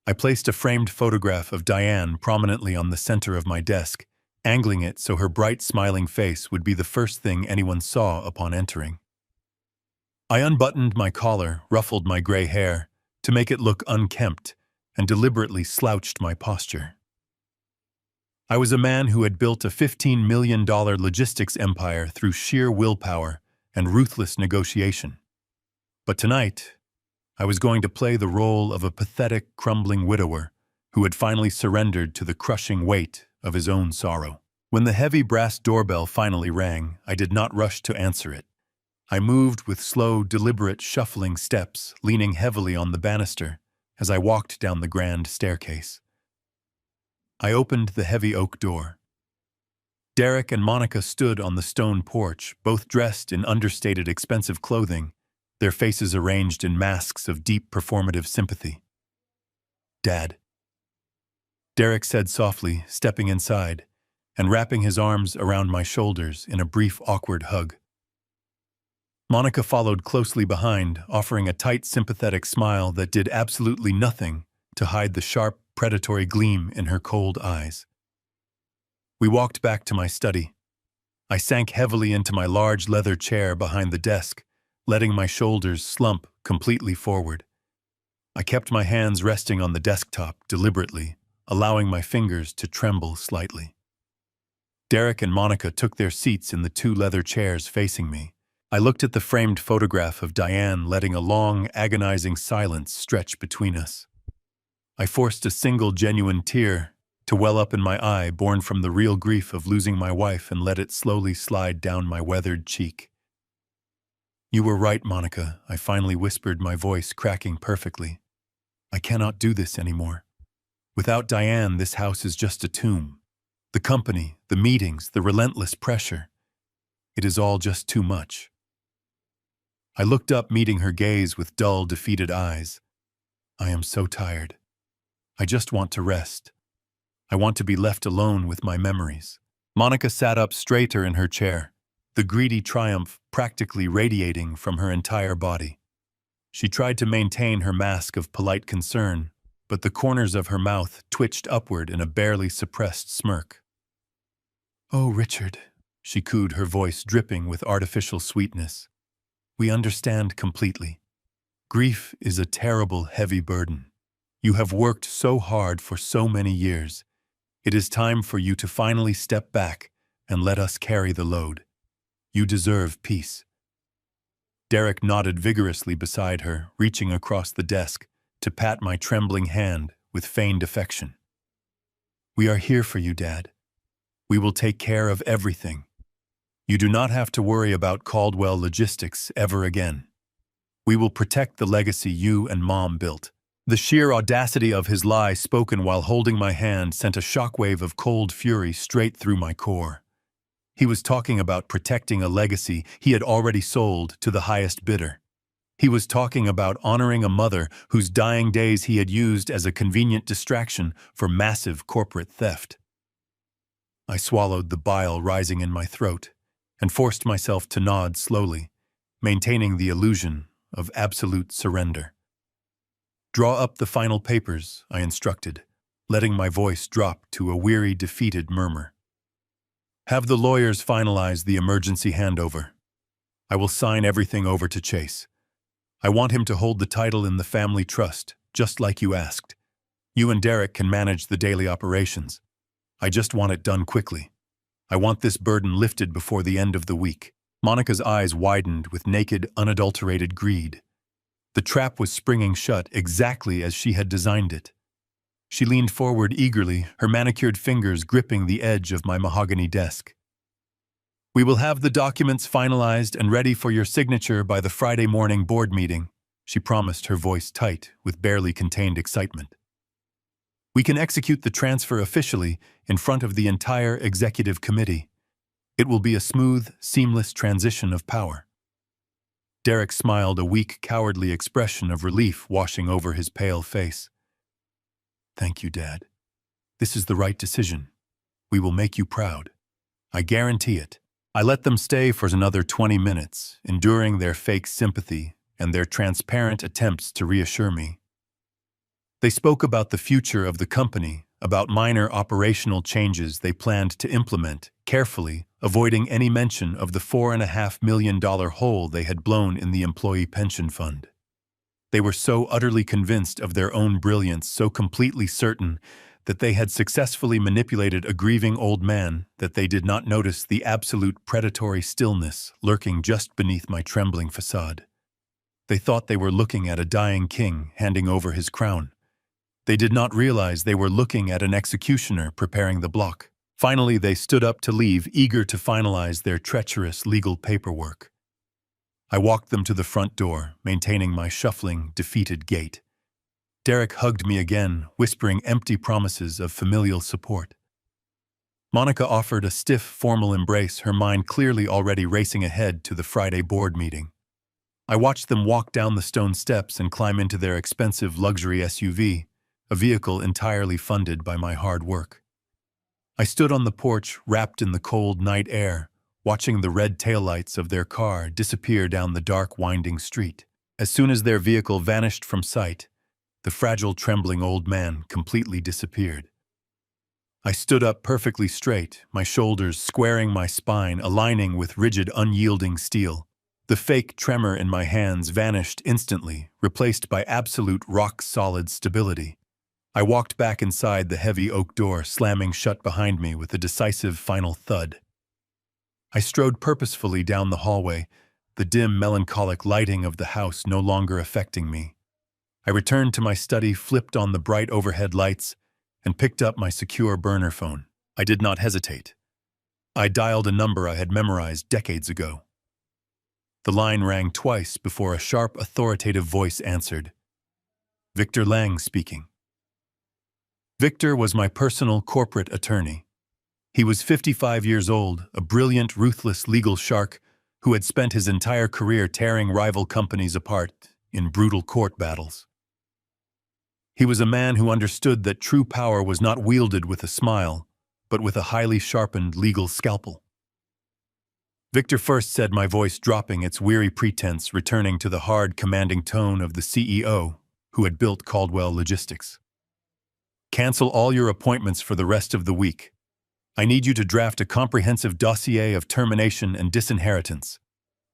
I placed a framed photograph of Diane prominently on the center of my desk, angling it so her bright, smiling face would be the first thing anyone saw upon entering. I unbuttoned my collar, ruffled my gray hair to make it look unkempt, and deliberately slouched my posture. I was a man who had built a $15 million logistics empire through sheer willpower and ruthless negotiation. But tonight, I was going to play the role of a pathetic, crumbling widower who had finally surrendered to the crushing weight of his own sorrow. When the heavy brass doorbell finally rang, I did not rush to answer it. I moved with slow, deliberate, shuffling steps, leaning heavily on the banister as I walked down the grand staircase. I opened the heavy oak door. Derek and Monica stood on the stone porch, both dressed in understated, expensive clothing, their faces arranged in masks of deep performative sympathy. "Dad," Derek said softly, stepping inside and wrapping his arms around my shoulders in a brief, awkward hug. Monica followed closely behind, offering a tight, sympathetic smile that did absolutely nothing to hide the sharp, predatory gleam in her cold eyes. We walked back to my study. I sank heavily into my large leather chair behind the desk, letting my shoulders slump completely forward. I kept my hands resting on the desktop deliberately, allowing my fingers to tremble slightly. Derek and Monica took their seats in the two leather chairs facing me. I looked at the framed photograph of Diane, letting a long, agonizing silence stretch between us. I forced a single genuine tear to well up in my eye, born from the real grief of losing my wife, and let it slowly slide down my weathered cheek. "You were right, Monica," I finally whispered, my voice cracking perfectly. "I cannot do this anymore. Without Diane, this house is just a tomb. The company, the meetings, the relentless pressure. It is all just too much." I looked up, meeting her gaze with dull, defeated eyes. "I am so tired. I just want to rest. I want to be left alone with my memories." Monica sat up straighter in her chair, the greedy triumph practically radiating from her entire body. She tried to maintain her mask of polite concern, but the corners of her mouth twitched upward in a barely suppressed smirk. "Oh, Richard," she cooed, her voice dripping with artificial sweetness. "We understand completely. Grief is a terrible, heavy burden. You have worked so hard for so many years. It is time for you to finally step back and let us carry the load. You deserve peace." Derek nodded vigorously beside her, reaching across the desk to pat my trembling hand with feigned affection. "We are here for you, Dad. We will take care of everything. You do not have to worry about Caldwell Logistics ever again. We will protect the legacy you and Mom built." The sheer audacity of his lie, spoken while holding my hand, sent a shockwave of cold fury straight through my core. He was talking about protecting a legacy he had already sold to the highest bidder. He was talking about honoring a mother whose dying days he had used as a convenient distraction for massive corporate theft. I swallowed the bile rising in my throat and forced myself to nod slowly, maintaining the illusion of absolute surrender. "Draw up the final papers," I instructed, letting my voice drop to a weary, defeated murmur. "Have the lawyers finalize the emergency handover. I will sign everything over to Chase. I want him to hold the title in the family trust, just like you asked. You and Derek can manage the daily operations. I just want it done quickly. I want this burden lifted before the end of the week." Monica's eyes widened with naked, unadulterated greed. The trap was springing shut exactly as she had designed it. She leaned forward eagerly, her manicured fingers gripping the edge of my mahogany desk. "We will have the documents finalized and ready for your signature by the Friday morning board meeting," she promised, her voice tight with barely contained excitement. "We can execute the transfer officially in front of the entire executive committee. It will be a smooth, seamless transition of power." Derek smiled, a weak, cowardly expression of relief washing over his pale face. "Thank you, Dad. This is the right decision. We will make you proud. I guarantee it." I let them stay for another 20 minutes, enduring their fake sympathy and their transparent attempts to reassure me. They spoke about the future of the company, about minor operational changes they planned to implement, carefully avoiding any mention of the $4.5 million hole they had blown in the employee pension fund. They were so utterly convinced of their own brilliance, so completely certain that they had successfully manipulated a grieving old man, that they did not notice the absolute predatory stillness lurking just beneath my trembling facade. They thought they were looking at a dying king handing over his crown. They did not realize they were looking at an executioner preparing the block. Finally, they stood up to leave, eager to finalize their treacherous legal paperwork. I walked them to the front door, maintaining my shuffling, defeated gait. Derek hugged me again, whispering empty promises of familial support. Monica offered a stiff, formal embrace, her mind clearly already racing ahead to the Friday board meeting. I watched them walk down the stone steps and climb into their expensive luxury SUV, a vehicle entirely funded by my hard work. I stood on the porch, wrapped in the cold night air, watching the red taillights of their car disappear down the dark, winding street. As soon as their vehicle vanished from sight, the fragile, trembling old man completely disappeared. I stood up perfectly straight, my shoulders squaring my spine, aligning with rigid, unyielding steel. The fake tremor in my hands vanished instantly, replaced by absolute rock-solid stability. I walked back inside the heavy oak door, slamming shut behind me with a decisive final thud. I strode purposefully down the hallway, the dim, melancholic lighting of the house no longer affecting me. I returned to my study, flipped on the bright overhead lights, and picked up my secure burner phone. I did not hesitate. I dialed a number I had memorized decades ago. The line rang twice before a sharp, authoritative voice answered. Victor Lang speaking. Victor was my personal corporate attorney. He was 55 years old, a brilliant, ruthless legal shark who had spent his entire career tearing rival companies apart in brutal court battles. He was a man who understood that true power was not wielded with a smile, but with a highly sharpened legal scalpel. Victor first said, my voice dropping its weary pretense, returning to the hard, commanding tone of the CEO who had built Caldwell Logistics. Cancel all your appointments for the rest of the week. I need you to draft a comprehensive dossier of termination and disinheritance.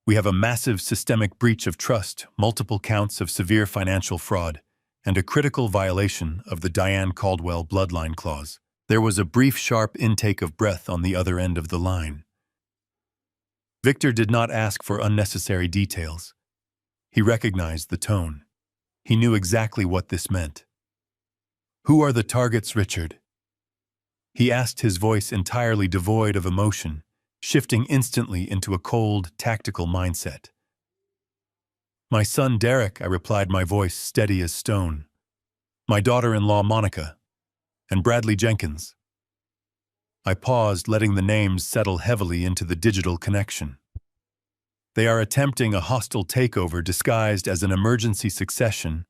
We have a massive systemic breach of trust, multiple counts of severe financial fraud, and a critical violation of the Diane Caldwell bloodline clause. There was a brief, sharp intake of breath on the other end of the line. Victor did not ask for unnecessary details. He recognized the tone. He knew exactly what this meant. Who are the targets, Richard? He asked, his voice entirely devoid of emotion, shifting instantly into a cold, tactical mindset. My son Derek, I replied, my voice steady as stone. My daughter-in-law Monica. And Bradley Jenkins. I paused, letting the names settle heavily into the digital connection. They are attempting a hostile takeover disguised as an emergency succession,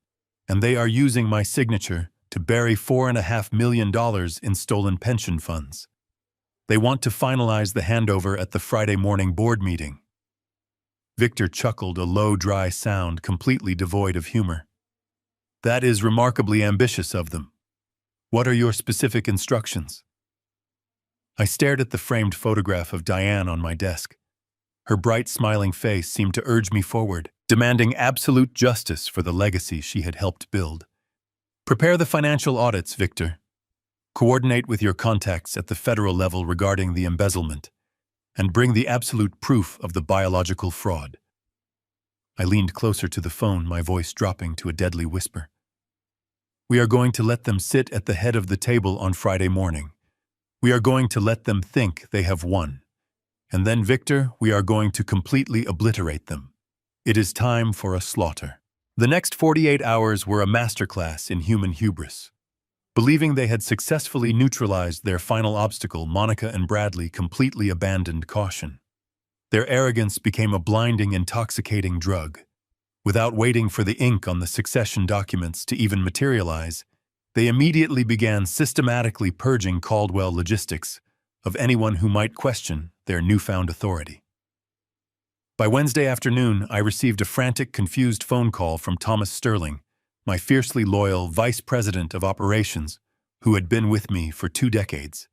and they are using my signature to bury $4.5 million in stolen pension funds. They want to finalize the handover at the Friday morning board meeting. Victor chuckled, a low, dry sound completely devoid of humor. That is remarkably ambitious of them. What are your specific instructions? I stared at the framed photograph of Diane on my desk. Her bright, smiling face seemed to urge me forward, demanding absolute justice for the legacy she had helped build. Prepare the financial audits, Victor. Coordinate with your contacts at the federal level regarding the embezzlement, and bring the absolute proof of the biological fraud. I leaned closer to the phone, my voice dropping to a deadly whisper. We are going to let them sit at the head of the table on Friday morning. We are going to let them think they have won. And then, Victor, we are going to completely obliterate them. It is time for a slaughter. The next 48 hours were a masterclass in human hubris. Believing they had successfully neutralized their final obstacle, Monica and Bradley completely abandoned caution. Their arrogance became a blinding, intoxicating drug. Without waiting for the ink on the succession documents to even materialize, they immediately began systematically purging Caldwell Logistics of anyone who might question their newfound authority. By Wednesday afternoon, I received a frantic, confused phone call from Thomas Sterling, my fiercely loyal vice president of operations, who had been with me for 2 decades.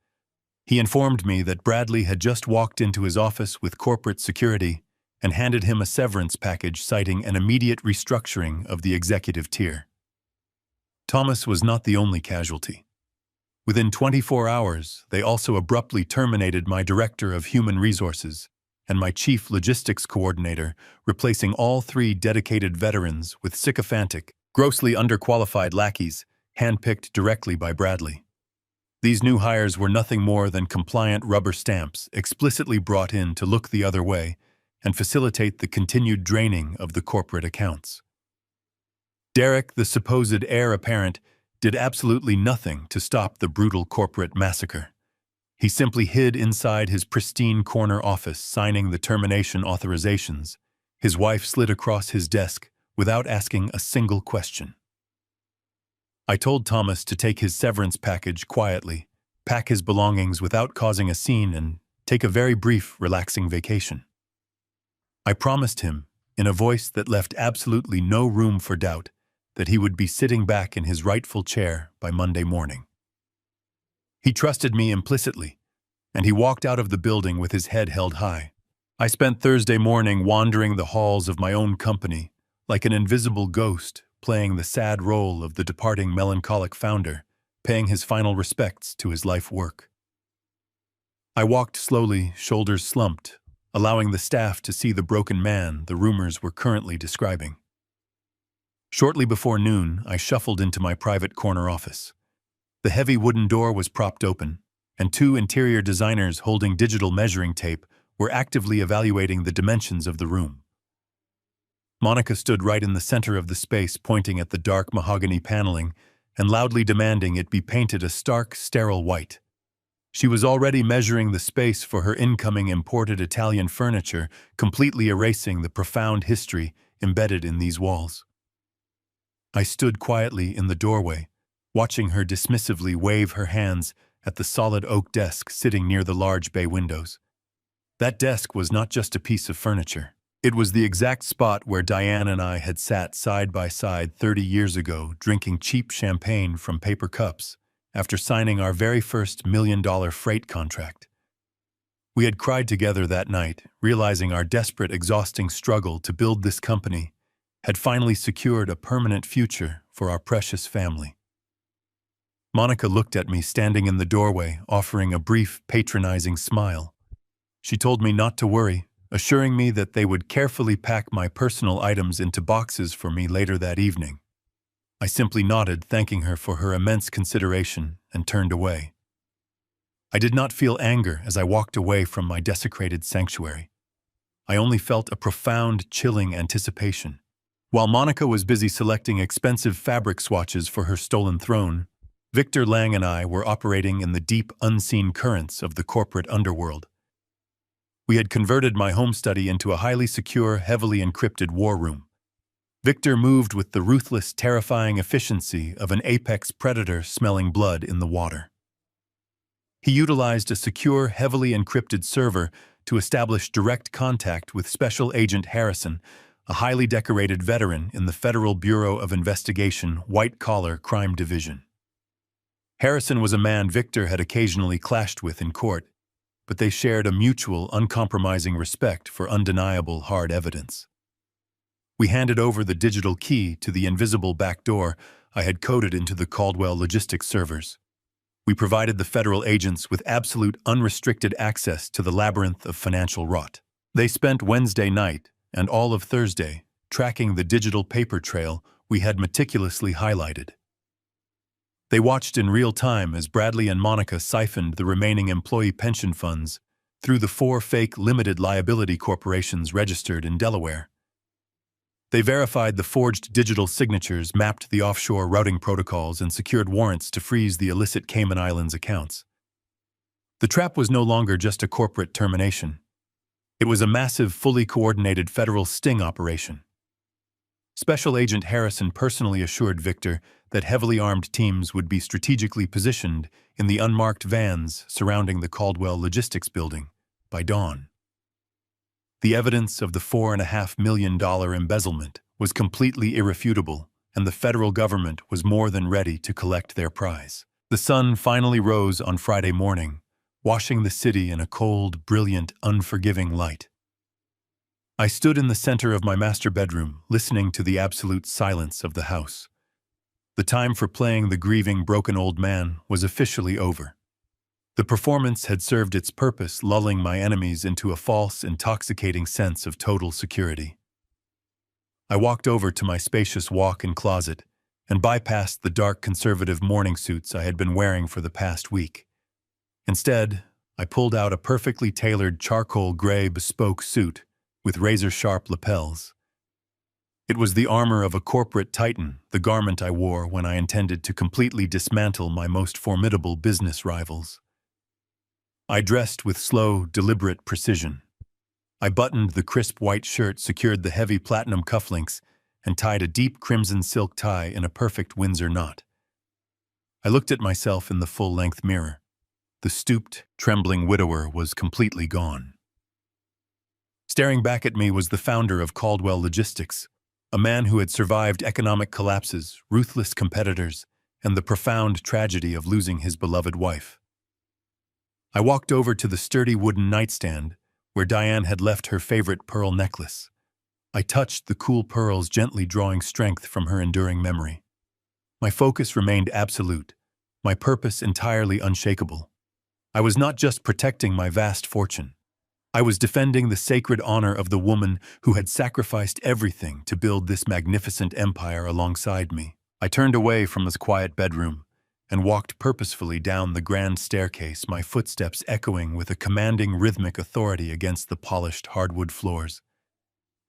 He informed me that Bradley had just walked into his office with corporate security and handed him a severance package citing an immediate restructuring of the executive tier. Thomas was not the only casualty. Within 24 hours, they also abruptly terminated my director of human resources and my chief logistics coordinator, replacing all 3 dedicated veterans with sycophantic, grossly underqualified lackeys handpicked directly by Bradley. These new hires were nothing more than compliant rubber stamps explicitly brought in to look the other way and facilitate the continued draining of the corporate accounts. Derek, the supposed heir apparent, did absolutely nothing to stop the brutal corporate massacre. He simply hid inside his pristine corner office signing the termination authorizations. His wife slid across his desk without asking a single question. I told Thomas to take his severance package quietly, pack his belongings without causing a scene, and take a very brief, relaxing vacation. I promised him, in a voice that left absolutely no room for doubt, that he would be sitting back in his rightful chair by Monday morning. He trusted me implicitly, and he walked out of the building with his head held high. I spent Thursday morning wandering the halls of my own company, like an invisible ghost, playing the sad role of the departing melancholic founder, paying his final respects to his life work. I walked slowly, shoulders slumped, allowing the staff to see the broken man the rumors were currently describing. Shortly before noon, I shuffled into my private corner office. The heavy wooden door was propped open, and 2 interior designers holding digital measuring tape were actively evaluating the dimensions of the room. Monica stood right in the center of the space, pointing at the dark mahogany paneling and loudly demanding it be painted a stark, sterile white. She was already measuring the space for her incoming imported Italian furniture, completely erasing the profound history embedded in these walls. I stood quietly in the doorway, watching her dismissively wave her hands at the solid oak desk sitting near the large bay windows. That desk was not just a piece of furniture. It was the exact spot where Diane and I had sat side by side 30 years ago, drinking cheap champagne from paper cups after signing our very first $1 million freight contract. We had cried together that night, realizing our desperate, exhausting struggle to build this company had finally secured a permanent future for our precious family. Monica looked at me standing in the doorway, offering a brief, patronizing smile. She told me not to worry, assuring me that they would carefully pack my personal items into boxes for me later that evening. I simply nodded, thanking her for her immense consideration, and turned away. I did not feel anger as I walked away from my desecrated sanctuary. I only felt a profound, chilling anticipation. While Monica was busy selecting expensive fabric swatches for her stolen throne, Victor Lang and I were operating in the deep, unseen currents of the corporate underworld. We had converted my home study into a highly secure, heavily encrypted war room. Victor moved with the ruthless, terrifying efficiency of an apex predator smelling blood in the water. He utilized a secure, heavily encrypted server to establish direct contact with Special Agent Harrison, a highly decorated veteran in the Federal Bureau of Investigation White-Collar Crime Division. Harrison was a man Victor had occasionally clashed with in court, but they shared a mutual, uncompromising respect for undeniable hard evidence. We handed over the digital key to the invisible back door I had coded into the Caldwell Logistics servers. We provided the federal agents with absolute, unrestricted access to the labyrinth of financial rot. They spent Wednesday night and all of Thursday tracking the digital paper trail we had meticulously highlighted. They watched in real time as Bradley and Monica siphoned the remaining employee pension funds through the 4 fake limited liability corporations registered in Delaware. They verified the forged digital signatures, mapped the offshore routing protocols, and secured warrants to freeze the illicit Cayman Islands accounts. The trap was no longer just a corporate termination. It was a massive, fully coordinated federal sting operation. Special Agent Harrison personally assured Victor that heavily armed teams would be strategically positioned in the unmarked vans surrounding the Caldwell Logistics building by dawn. The evidence of the $4.5 million embezzlement was completely irrefutable, and the federal government was more than ready to collect their prize. The sun finally rose on Friday morning, washing the city in a cold, brilliant, unforgiving light. I stood in the center of my master bedroom, listening to the absolute silence of the house. The time for playing the grieving, broken old man was officially over. The performance had served its purpose, lulling my enemies into a false, intoxicating sense of total security. I walked over to my spacious walk-in closet and bypassed the dark conservative morning suits I had been wearing for the past week. Instead, I pulled out a perfectly tailored charcoal gray bespoke suit with razor-sharp lapels. It was the armor of a corporate titan, the garment I wore when I intended to completely dismantle my most formidable business rivals. I dressed with slow, deliberate precision. I buttoned the crisp white shirt, secured the heavy platinum cufflinks, and tied a deep crimson silk tie in a perfect Windsor knot. I looked at myself in the full-length mirror. The stooped, trembling widower was completely gone. Staring back at me was the founder of Caldwell Logistics, a man who had survived economic collapses, ruthless competitors, and the profound tragedy of losing his beloved wife. I walked over to the sturdy wooden nightstand where Diane had left her favorite pearl necklace. I touched the cool pearls, gently drawing strength from her enduring memory. My focus remained absolute, my purpose entirely unshakable. I was not just protecting my vast fortune. I was defending the sacred honor of the woman who had sacrificed everything to build this magnificent empire alongside me. I turned away from this quiet bedroom and walked purposefully down the grand staircase, my footsteps echoing with a commanding rhythmic authority against the polished hardwood floors.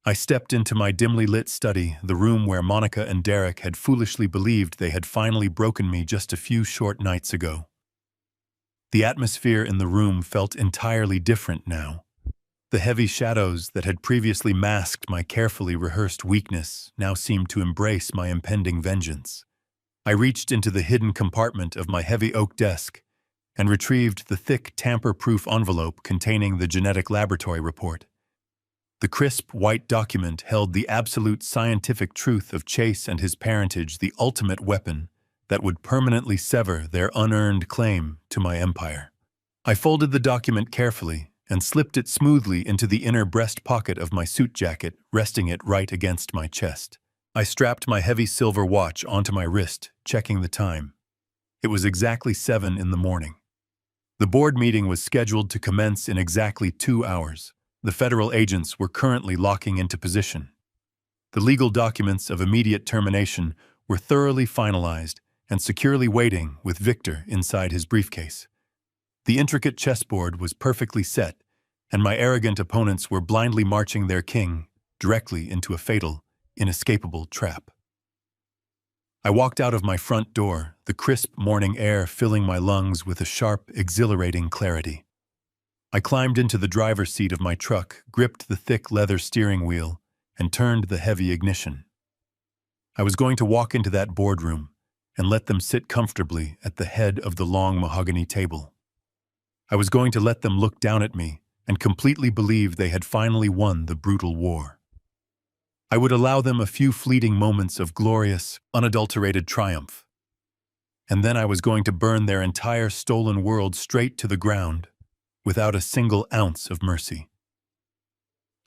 I stepped into my dimly lit study, the room where Monica and Derek had foolishly believed they had finally broken me just a few short nights ago. The atmosphere in the room felt entirely different now. The heavy shadows that had previously masked my carefully rehearsed weakness now seemed to embrace my impending vengeance. I reached into the hidden compartment of my heavy oak desk and retrieved the thick, tamper-proof envelope containing the genetic laboratory report. The crisp, white document held the absolute scientific truth of Chase and his parentage, the ultimate weapon that would permanently sever their unearned claim to my empire. I folded the document carefully and slipped it smoothly into the inner breast pocket of my suit jacket, resting it right against my chest. I strapped my heavy silver watch onto my wrist, checking the time. It was exactly 7 in the morning. The board meeting was scheduled to commence in exactly 2 hours. The federal agents were currently locking into position. The legal documents of immediate termination were thoroughly finalized and securely waiting with Victor inside his briefcase. The intricate chessboard was perfectly set, and my arrogant opponents were blindly marching their king directly into a fatal, inescapable trap. I walked out of my front door, the crisp morning air filling my lungs with a sharp, exhilarating clarity. I climbed into the driver's seat of my truck, gripped the thick leather steering wheel, and turned the heavy ignition. I was going to walk into that boardroom and let them sit comfortably at the head of the long mahogany table. I was going to let them look down at me and completely believe they had finally won the brutal war. I would allow them a few fleeting moments of glorious, unadulterated triumph. And then I was going to burn their entire stolen world straight to the ground, without a single ounce of mercy.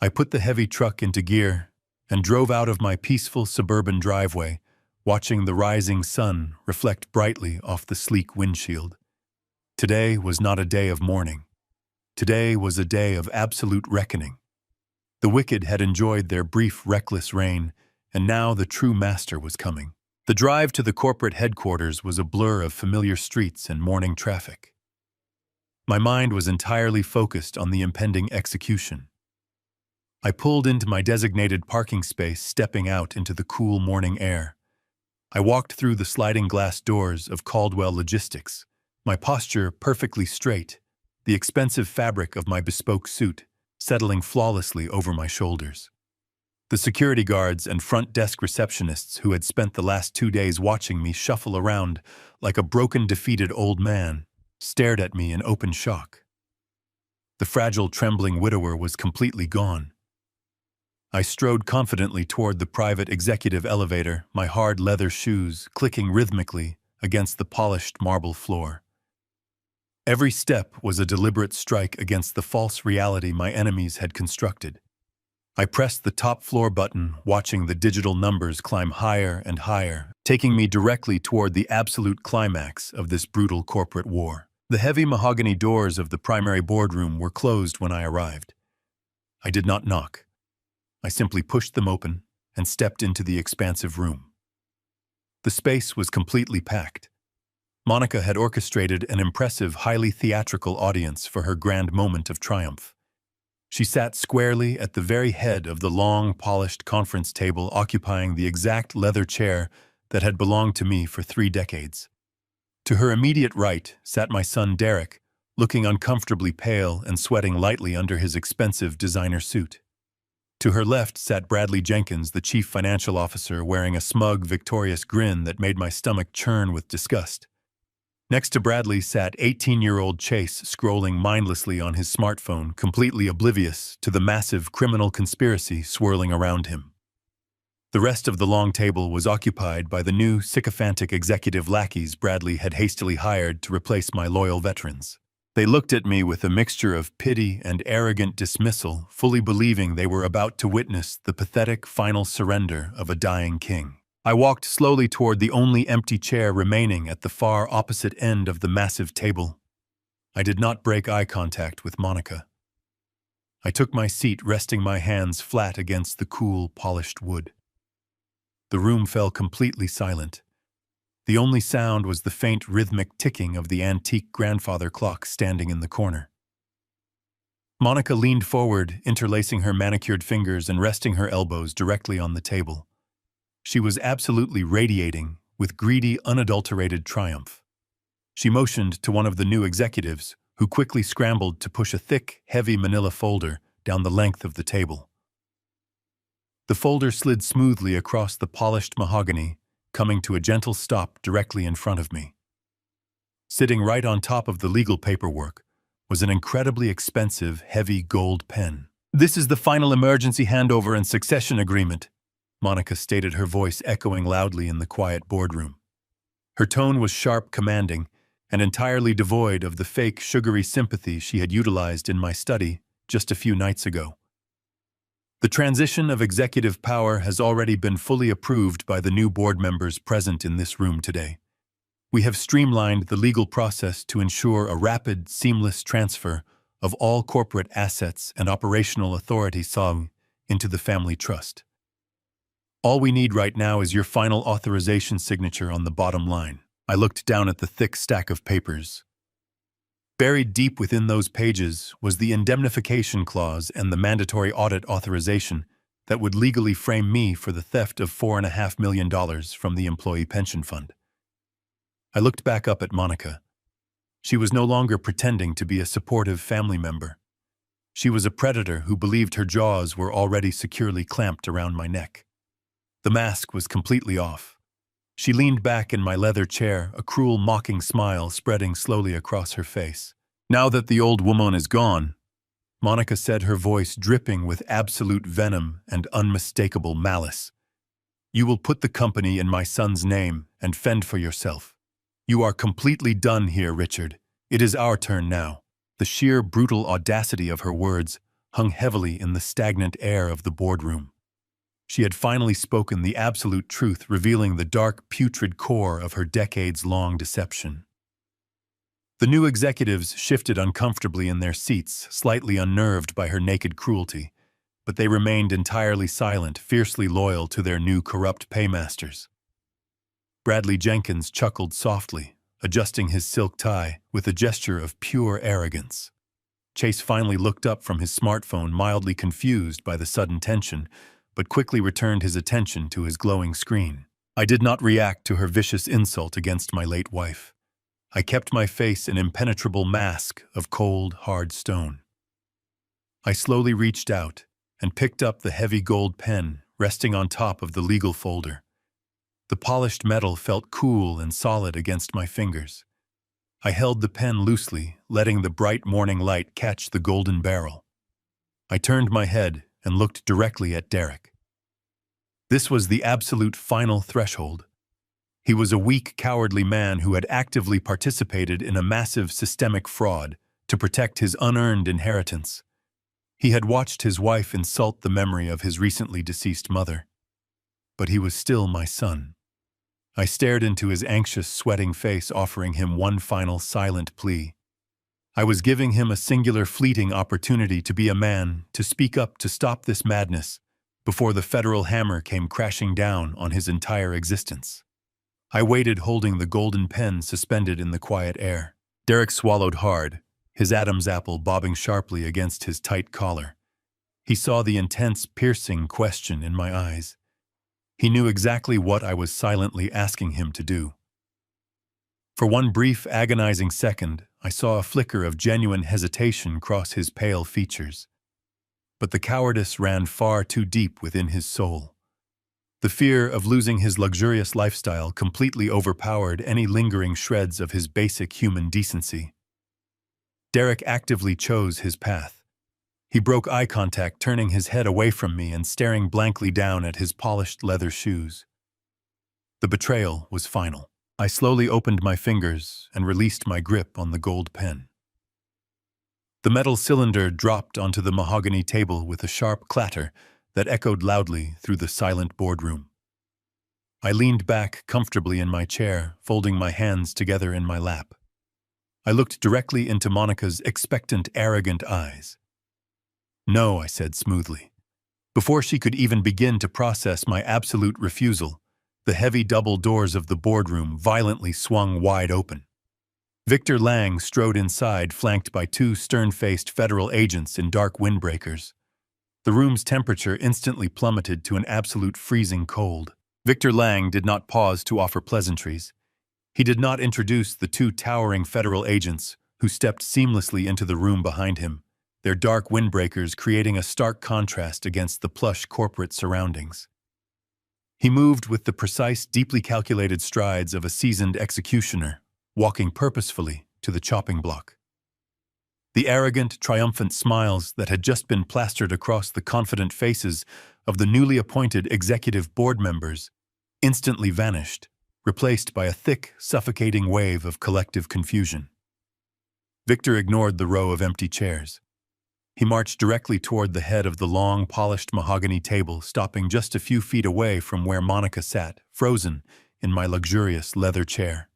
I put the heavy truck into gear and drove out of my peaceful suburban driveway, watching the rising sun reflect brightly off the sleek windshield. Today was not a day of mourning. Today was a day of absolute reckoning. The wicked had enjoyed their brief, reckless reign, and now the true master was coming. The drive to the corporate headquarters was a blur of familiar streets and morning traffic. My mind was entirely focused on the impending execution. I pulled into my designated parking space, stepping out into the cool morning air. I walked through the sliding glass doors of Caldwell Logistics, my posture perfectly straight, the expensive fabric of my bespoke suit settling flawlessly over my shoulders. The security guards and front desk receptionists who had spent the last 2 days watching me shuffle around like a broken, defeated old man stared at me in open shock. The fragile, trembling widower was completely gone. I strode confidently toward the private executive elevator, my hard leather shoes clicking rhythmically against the polished marble floor. Every step was a deliberate strike against the false reality my enemies had constructed. I pressed the top floor button, watching the digital numbers climb higher and higher, taking me directly toward the absolute climax of this brutal corporate war. The heavy mahogany doors of the primary boardroom were closed when I arrived. I did not knock. I simply pushed them open and stepped into the expansive room. The space was completely packed. Monica had orchestrated an impressive, highly theatrical audience for her grand moment of triumph. She sat squarely at the very head of the long, polished conference table, occupying the exact leather chair that had belonged to me for 3 decades. To her immediate right sat my son Derek, looking uncomfortably pale and sweating lightly under his expensive designer suit. To her left sat Bradley Jenkins, the chief financial officer, wearing a smug, victorious grin that made my stomach churn with disgust. Next to Bradley sat 18-year-old Chase, scrolling mindlessly on his smartphone, completely oblivious to the massive criminal conspiracy swirling around him. The rest of the long table was occupied by the new, sycophantic executive lackeys Bradley had hastily hired to replace my loyal veterans. They looked at me with a mixture of pity and arrogant dismissal, fully believing they were about to witness the pathetic final surrender of a dying king. I walked slowly toward the only empty chair remaining at the far opposite end of the massive table. I did not break eye contact with Monica. I took my seat, resting my hands flat against the cool, polished wood. The room fell completely silent. The only sound was the faint, rhythmic ticking of the antique grandfather clock standing in the corner. Monica leaned forward, interlacing her manicured fingers and resting her elbows directly on the table. She was absolutely radiating with greedy, unadulterated triumph. She motioned to one of the new executives, who quickly scrambled to push a thick, heavy manila folder down the length of the table. The folder slid smoothly across the polished mahogany, coming to a gentle stop directly in front of me. Sitting right on top of the legal paperwork was an incredibly expensive, heavy gold pen. "This is the final emergency handover and succession agreement," Monica stated, her voice echoing loudly in the quiet boardroom. Her tone was sharp, commanding, and entirely devoid of the fake, sugary sympathy she had utilized in my study just a few nights ago. "The transition of executive power has already been fully approved by the new board members present in this room today. We have streamlined the legal process to ensure a rapid, seamless transfer of all corporate assets and operational authority into the family trust. All we need right now is your final authorization signature on the bottom line." I looked down at the thick stack of papers. Buried deep within those pages was the indemnification clause and the mandatory audit authorization that would legally frame me for the theft of $4.5 million from the employee pension fund. I looked back up at Monica. She was no longer pretending to be a supportive family member. She was a predator who believed her jaws were already securely clamped around my neck. The mask was completely off. She leaned back in my leather chair, a cruel, mocking smile spreading slowly across her face. "Now that the old woman is gone," Monica said, her voice dripping with absolute venom and unmistakable malice, "you will put the company in my son's name and fend for yourself. You are completely done here, Richard. It is our turn now." The sheer, brutal audacity of her words hung heavily in the stagnant air of the boardroom. She had finally spoken the absolute truth, revealing the dark, putrid core of her decades-long deception. The new executives shifted uncomfortably in their seats, slightly unnerved by her naked cruelty, but they remained entirely silent, fiercely loyal to their new corrupt paymasters. Bradley Jenkins chuckled softly, adjusting his silk tie with a gesture of pure arrogance. Chase finally looked up from his smartphone, mildly confused by the sudden tension, but quickly returned his attention to his glowing screen. I did not react to her vicious insult against my late wife. I kept my face an impenetrable mask of cold, hard stone. I slowly reached out and picked up the heavy gold pen resting on top of the legal folder. The polished metal felt cool and solid against my fingers. I held the pen loosely, letting the bright morning light catch the golden barrel. I turned my head and looked directly at Derek. This was the absolute final threshold. He was a weak, cowardly man who had actively participated in a massive systemic fraud to protect his unearned inheritance. He had watched his wife insult the memory of his recently deceased mother. But he was still my son. I stared into his anxious, sweating face, offering him one final silent plea. I was giving him a singular, fleeting opportunity to be a man, to speak up, to stop this madness, before the federal hammer came crashing down on his entire existence. I waited, holding the golden pen suspended in the quiet air. Derek swallowed hard, his Adam's apple bobbing sharply against his tight collar. He saw the intense, piercing question in my eyes. He knew exactly what I was silently asking him to do. For one brief, agonizing second, I saw a flicker of genuine hesitation cross his pale features. But the cowardice ran far too deep within his soul. The fear of losing his luxurious lifestyle completely overpowered any lingering shreds of his basic human decency. Derek actively chose his path. He broke eye contact, turning his head away from me and staring blankly down at his polished leather shoes. The betrayal was final. I slowly opened my fingers and released my grip on the gold pen. The metal cylinder dropped onto the mahogany table with a sharp clatter that echoed loudly through the silent boardroom. I leaned back comfortably in my chair, folding my hands together in my lap. I looked directly into Monica's expectant, arrogant eyes. "No," I said smoothly. Before she could even begin to process my absolute refusal, the heavy double doors of the boardroom violently swung wide open. Victor Lang strode inside, flanked by two stern-faced federal agents in dark windbreakers. The room's temperature instantly plummeted to an absolute freezing cold. Victor Lang did not pause to offer pleasantries. He did not introduce the two towering federal agents who stepped seamlessly into the room behind him, their dark windbreakers creating a stark contrast against the plush corporate surroundings. He moved with the precise, deeply calculated strides of a seasoned executioner, walking purposefully to the chopping block. The arrogant, triumphant smiles that had just been plastered across the confident faces of the newly appointed executive board members instantly vanished, replaced by a thick, suffocating wave of collective confusion. Victor ignored the row of empty chairs. He marched directly toward the head of the long, polished mahogany table, stopping just a few feet away from where Monica sat, frozen in my luxurious leather chair.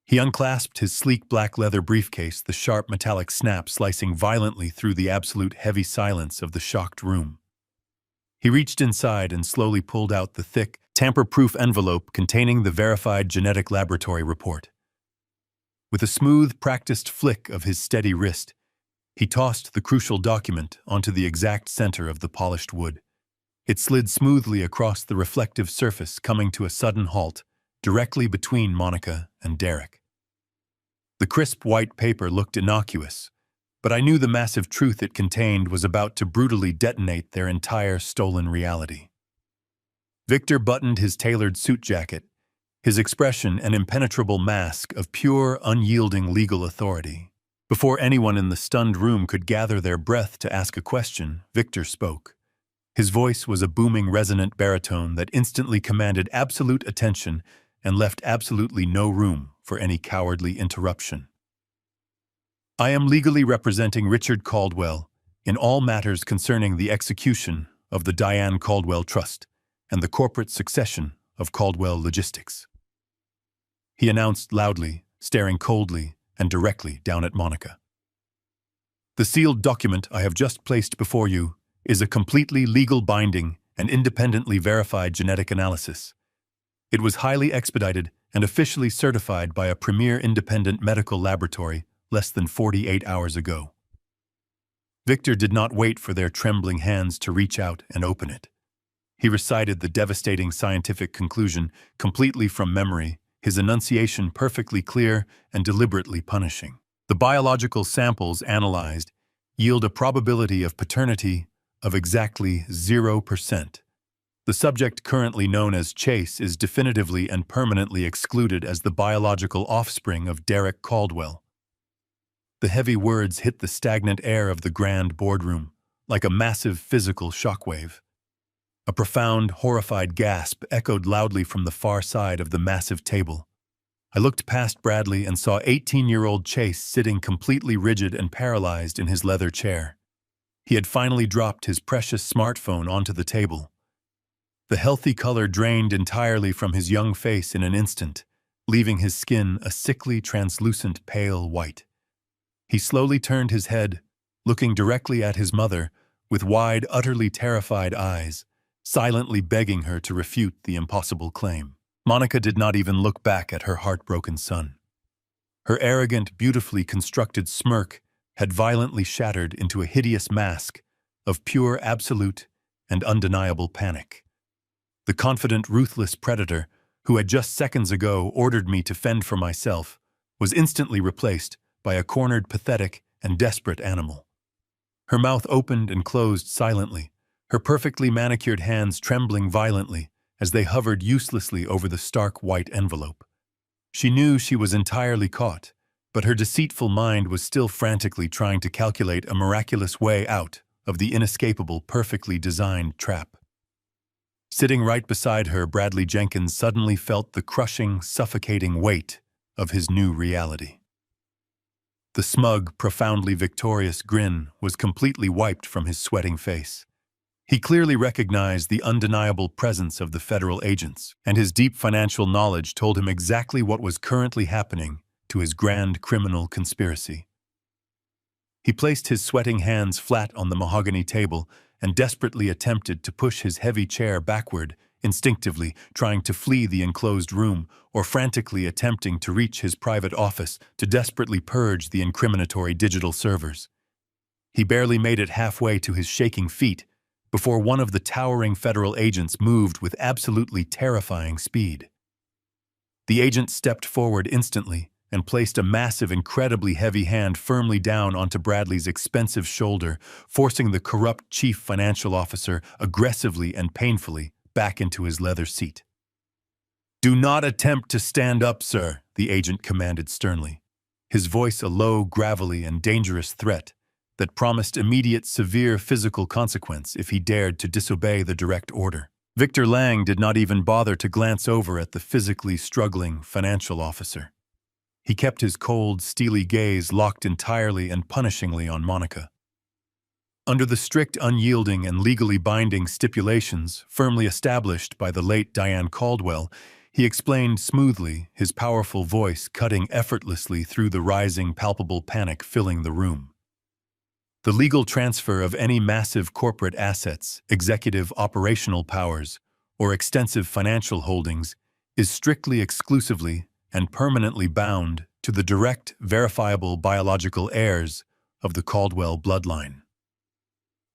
He unclasped his sleek black leather briefcase, the sharp metallic snap slicing violently through the absolute heavy silence of the shocked room. He reached inside and slowly pulled out the thick, tamper-proof envelope containing the verified genetic laboratory report. With a smooth, practiced flick of his steady wrist, he tossed the crucial document onto the exact center of the polished wood. It slid smoothly across the reflective surface, coming to a sudden halt, directly between Monica and Derek. The crisp white paper looked innocuous, but I knew the massive truth it contained was about to brutally detonate their entire stolen reality. Victor buttoned his tailored suit jacket, his expression an impenetrable mask of pure, unyielding legal authority. Before anyone in the stunned room could gather their breath to ask a question, Victor spoke. His voice was a booming, resonant baritone that instantly commanded absolute attention and left absolutely no room for any cowardly interruption. "I am legally representing Richard Caldwell in all matters concerning the execution of the Diane Caldwell Trust and the corporate succession of Caldwell Logistics," he announced loudly, staring coldly and directly down at Monica. "The sealed document I have just placed before you is a completely legal binding and independently verified genetic analysis. It was highly expedited and officially certified by a premier independent medical laboratory less than 48 hours ago." Victor did not wait for their trembling hands to reach out and open it. He recited the devastating scientific conclusion completely from memory, his enunciation perfectly clear and deliberately punishing. "The biological samples analyzed yield a probability of paternity of exactly 0%. The subject currently known as Chase is definitively and permanently excluded as the biological offspring of Derek Caldwell. The heavy words hit the stagnant air of the grand boardroom like a massive physical shockwave. A profound, horrified gasp echoed loudly from the far side of the massive table. I looked past Bradley and saw 18-year-old Chase sitting completely rigid and paralyzed in his leather chair. He had finally dropped his precious smartphone onto the table. The healthy color drained entirely from his young face in an instant, leaving his skin a sickly, translucent, pale white. He slowly turned his head, looking directly at his mother, with wide, utterly terrified eyes, silently begging her to refute the impossible claim. Monica did not even look back at her heartbroken son. Her arrogant, beautifully constructed smirk had violently shattered into a hideous mask of pure, absolute, and undeniable panic. The confident, ruthless predator, who had just seconds ago ordered me to fend for myself, was instantly replaced by a cornered, pathetic, and desperate animal. Her mouth opened and closed silently, her perfectly manicured hands trembling violently as they hovered uselessly over the stark white envelope. She knew she was entirely caught, but her deceitful mind was still frantically trying to calculate a miraculous way out of the inescapable, perfectly designed trap. Sitting right beside her, Bradley Jenkins suddenly felt the crushing, suffocating weight of his new reality. The smug, profoundly victorious grin was completely wiped from his sweating face. He clearly recognized the undeniable presence of the federal agents, and his deep financial knowledge told him exactly what was currently happening to his grand criminal conspiracy. He placed his sweating hands flat on the mahogany table and desperately attempted to push his heavy chair backward, instinctively trying to flee the enclosed room or frantically attempting to reach his private office to desperately purge the incriminatory digital servers. He barely made it halfway to his shaking feet before one of the towering federal agents moved with absolutely terrifying speed. The agent stepped forward instantly and placed a massive, incredibly heavy hand firmly down onto Bradley's expensive shoulder, forcing the corrupt chief financial officer aggressively and painfully back into his leather seat. "Do not attempt to stand up, sir," the agent commanded sternly, his voice a low, gravelly, and dangerous threat that promised immediate, severe physical consequence if he dared to disobey the direct order. Victor Lang did not even bother to glance over at the physically struggling financial officer. He kept his cold, steely gaze locked entirely and punishingly on Monica. Under the strict, unyielding, and legally binding stipulations firmly established by the late Diane Caldwell, he explained smoothly, his powerful voice cutting effortlessly through the rising, palpable panic filling the room. The legal transfer of any massive corporate assets, executive operational powers, or extensive financial holdings is strictly, exclusively, and permanently bound to the direct, verifiable biological heirs of the Caldwell bloodline.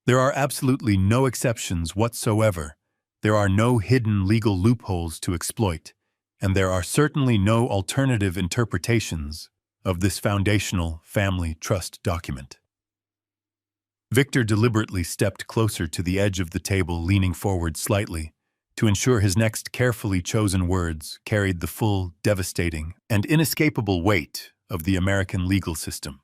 There are absolutely no exceptions whatsoever, there are no hidden legal loopholes to exploit, and there are certainly no alternative interpretations of this foundational family trust document. Victor deliberately stepped closer to the edge of the table, leaning forward slightly, to ensure his next carefully chosen words carried the full, devastating, and inescapable weight of the American legal system.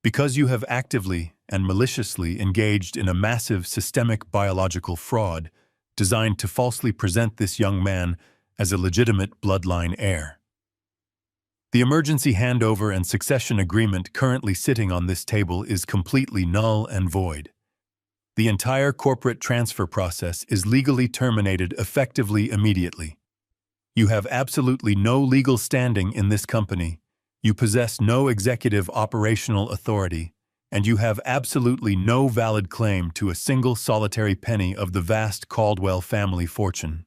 Because you have actively and maliciously engaged in a massive systemic biological fraud designed to falsely present this young man as a legitimate bloodline heir. The emergency handover and succession agreement currently sitting on this table is completely null and void. The entire corporate transfer process is legally terminated effectively immediately. You have absolutely no legal standing in this company, you possess no executive operational authority, and you have absolutely no valid claim to a single solitary penny of the vast Caldwell family fortune.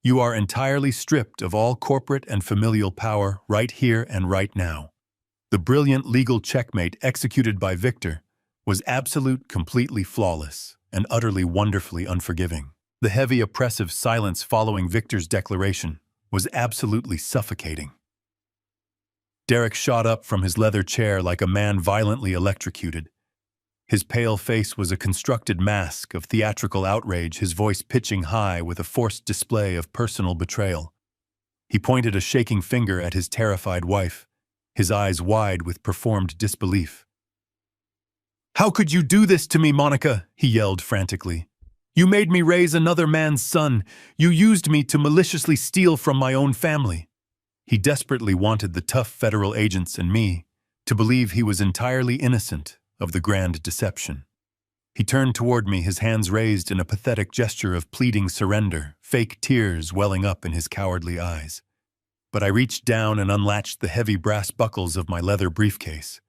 You are entirely stripped of all corporate and familial power right here and right now. The brilliant legal checkmate executed by Victor was absolute, completely flawless, and utterly wonderfully unforgiving. The heavy, oppressive silence following Victor's declaration was absolutely suffocating. Derek shot up from his leather chair like a man violently electrocuted, His pale face was a constructed mask of theatrical outrage, his voice pitching high with a forced display of personal betrayal. He pointed a shaking finger at his terrified wife, his eyes wide with performed disbelief. "How could you do this to me, Monica?" he yelled frantically. "You made me raise another man's son. You used me to maliciously steal from my own family." He desperately wanted the tough federal agents and me to believe he was entirely innocent of the grand deception. He turned toward me, his hands raised in a pathetic gesture of pleading surrender, fake tears welling up in his cowardly eyes. But I reached down and unlatched the heavy brass buckles of my leather briefcase.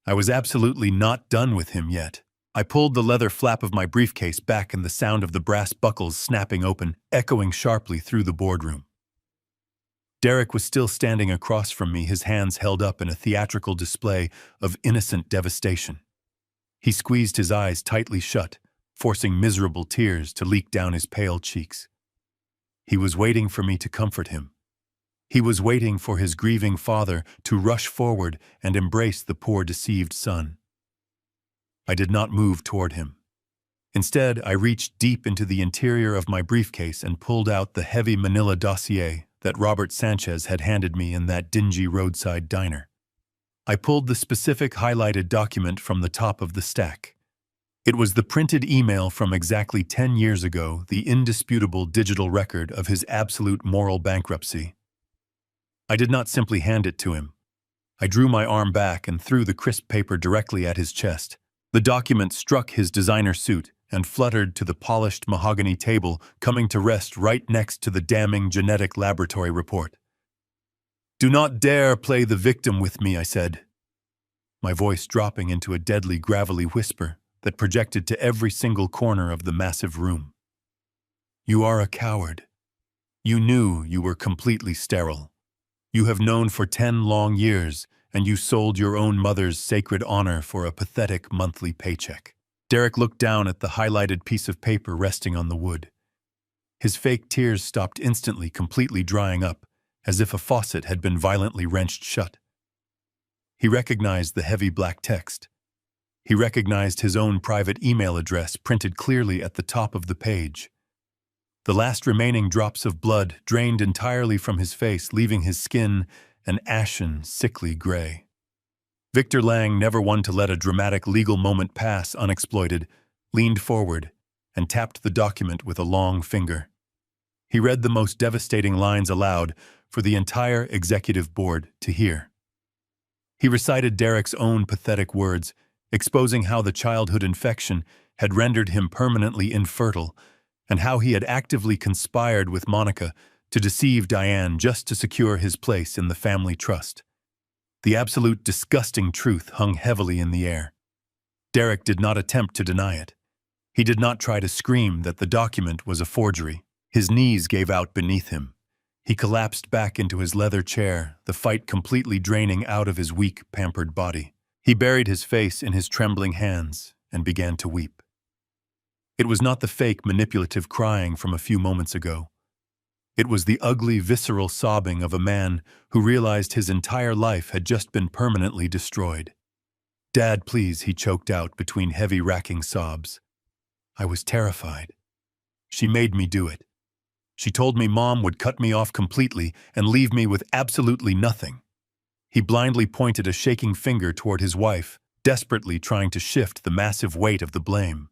I was absolutely not done with him yet. I pulled the leather flap of my briefcase back, and the sound of the brass buckles snapping open, echoing sharply through the boardroom. Derek was still standing across from me, his hands held up in a theatrical display of innocent devastation. He squeezed his eyes tightly shut, forcing miserable tears to leak down his pale cheeks. He was waiting for me to comfort him. He was waiting for his grieving father to rush forward and embrace the poor deceived son. I did not move toward him. Instead, I reached deep into the interior of my briefcase and pulled out the heavy manila dossier that Robert Sanchez had handed me in that dingy roadside diner. I pulled the specific highlighted document from the top of the stack. It was the printed email from exactly 10 years ago, the indisputable digital record of his absolute moral bankruptcy. I did not simply hand it to him. I drew my arm back and threw the crisp paper directly at his chest. The document struck his designer suit and fluttered to the polished mahogany table, coming to rest right next to the damning genetic laboratory report. "Do not dare play the victim with me," I said, my voice dropping into a deadly gravelly whisper that projected to every single corner of the massive room. "You are a coward. You knew you were completely sterile. You have known for 10 long years, and you sold your own mother's sacred honor for a pathetic monthly paycheck." Derek looked down at the highlighted piece of paper resting on the wood. His fake tears stopped instantly, completely drying up, as if a faucet had been violently wrenched shut. He recognized the heavy black text. He recognized his own private email address printed clearly at the top of the page. The last remaining drops of blood drained entirely from his face, leaving his skin an ashen, sickly gray. Victor Lang, never one to let a dramatic legal moment pass unexploited, leaned forward and tapped the document with a long finger. He read the most devastating lines aloud for the entire executive board to hear. He recited Derek's own pathetic words, exposing how the childhood infection had rendered him permanently infertile, and how he had actively conspired with Monica to deceive Diane just to secure his place in the family trust. The absolute disgusting truth hung heavily in the air. Derek did not attempt to deny it. He did not try to scream that the document was a forgery. His knees gave out beneath him. He collapsed back into his leather chair, the fight completely draining out of his weak, pampered body. He buried his face in his trembling hands and began to weep. It was not the fake, manipulative crying from a few moments ago. It was the ugly, visceral sobbing of a man who realized his entire life had just been permanently destroyed. "Dad, please," he choked out between heavy, racking sobs. "I was terrified. She made me do it. She told me Mom would cut me off completely and leave me with absolutely nothing." He blindly pointed a shaking finger toward his wife, desperately trying to shift the massive weight of the blame.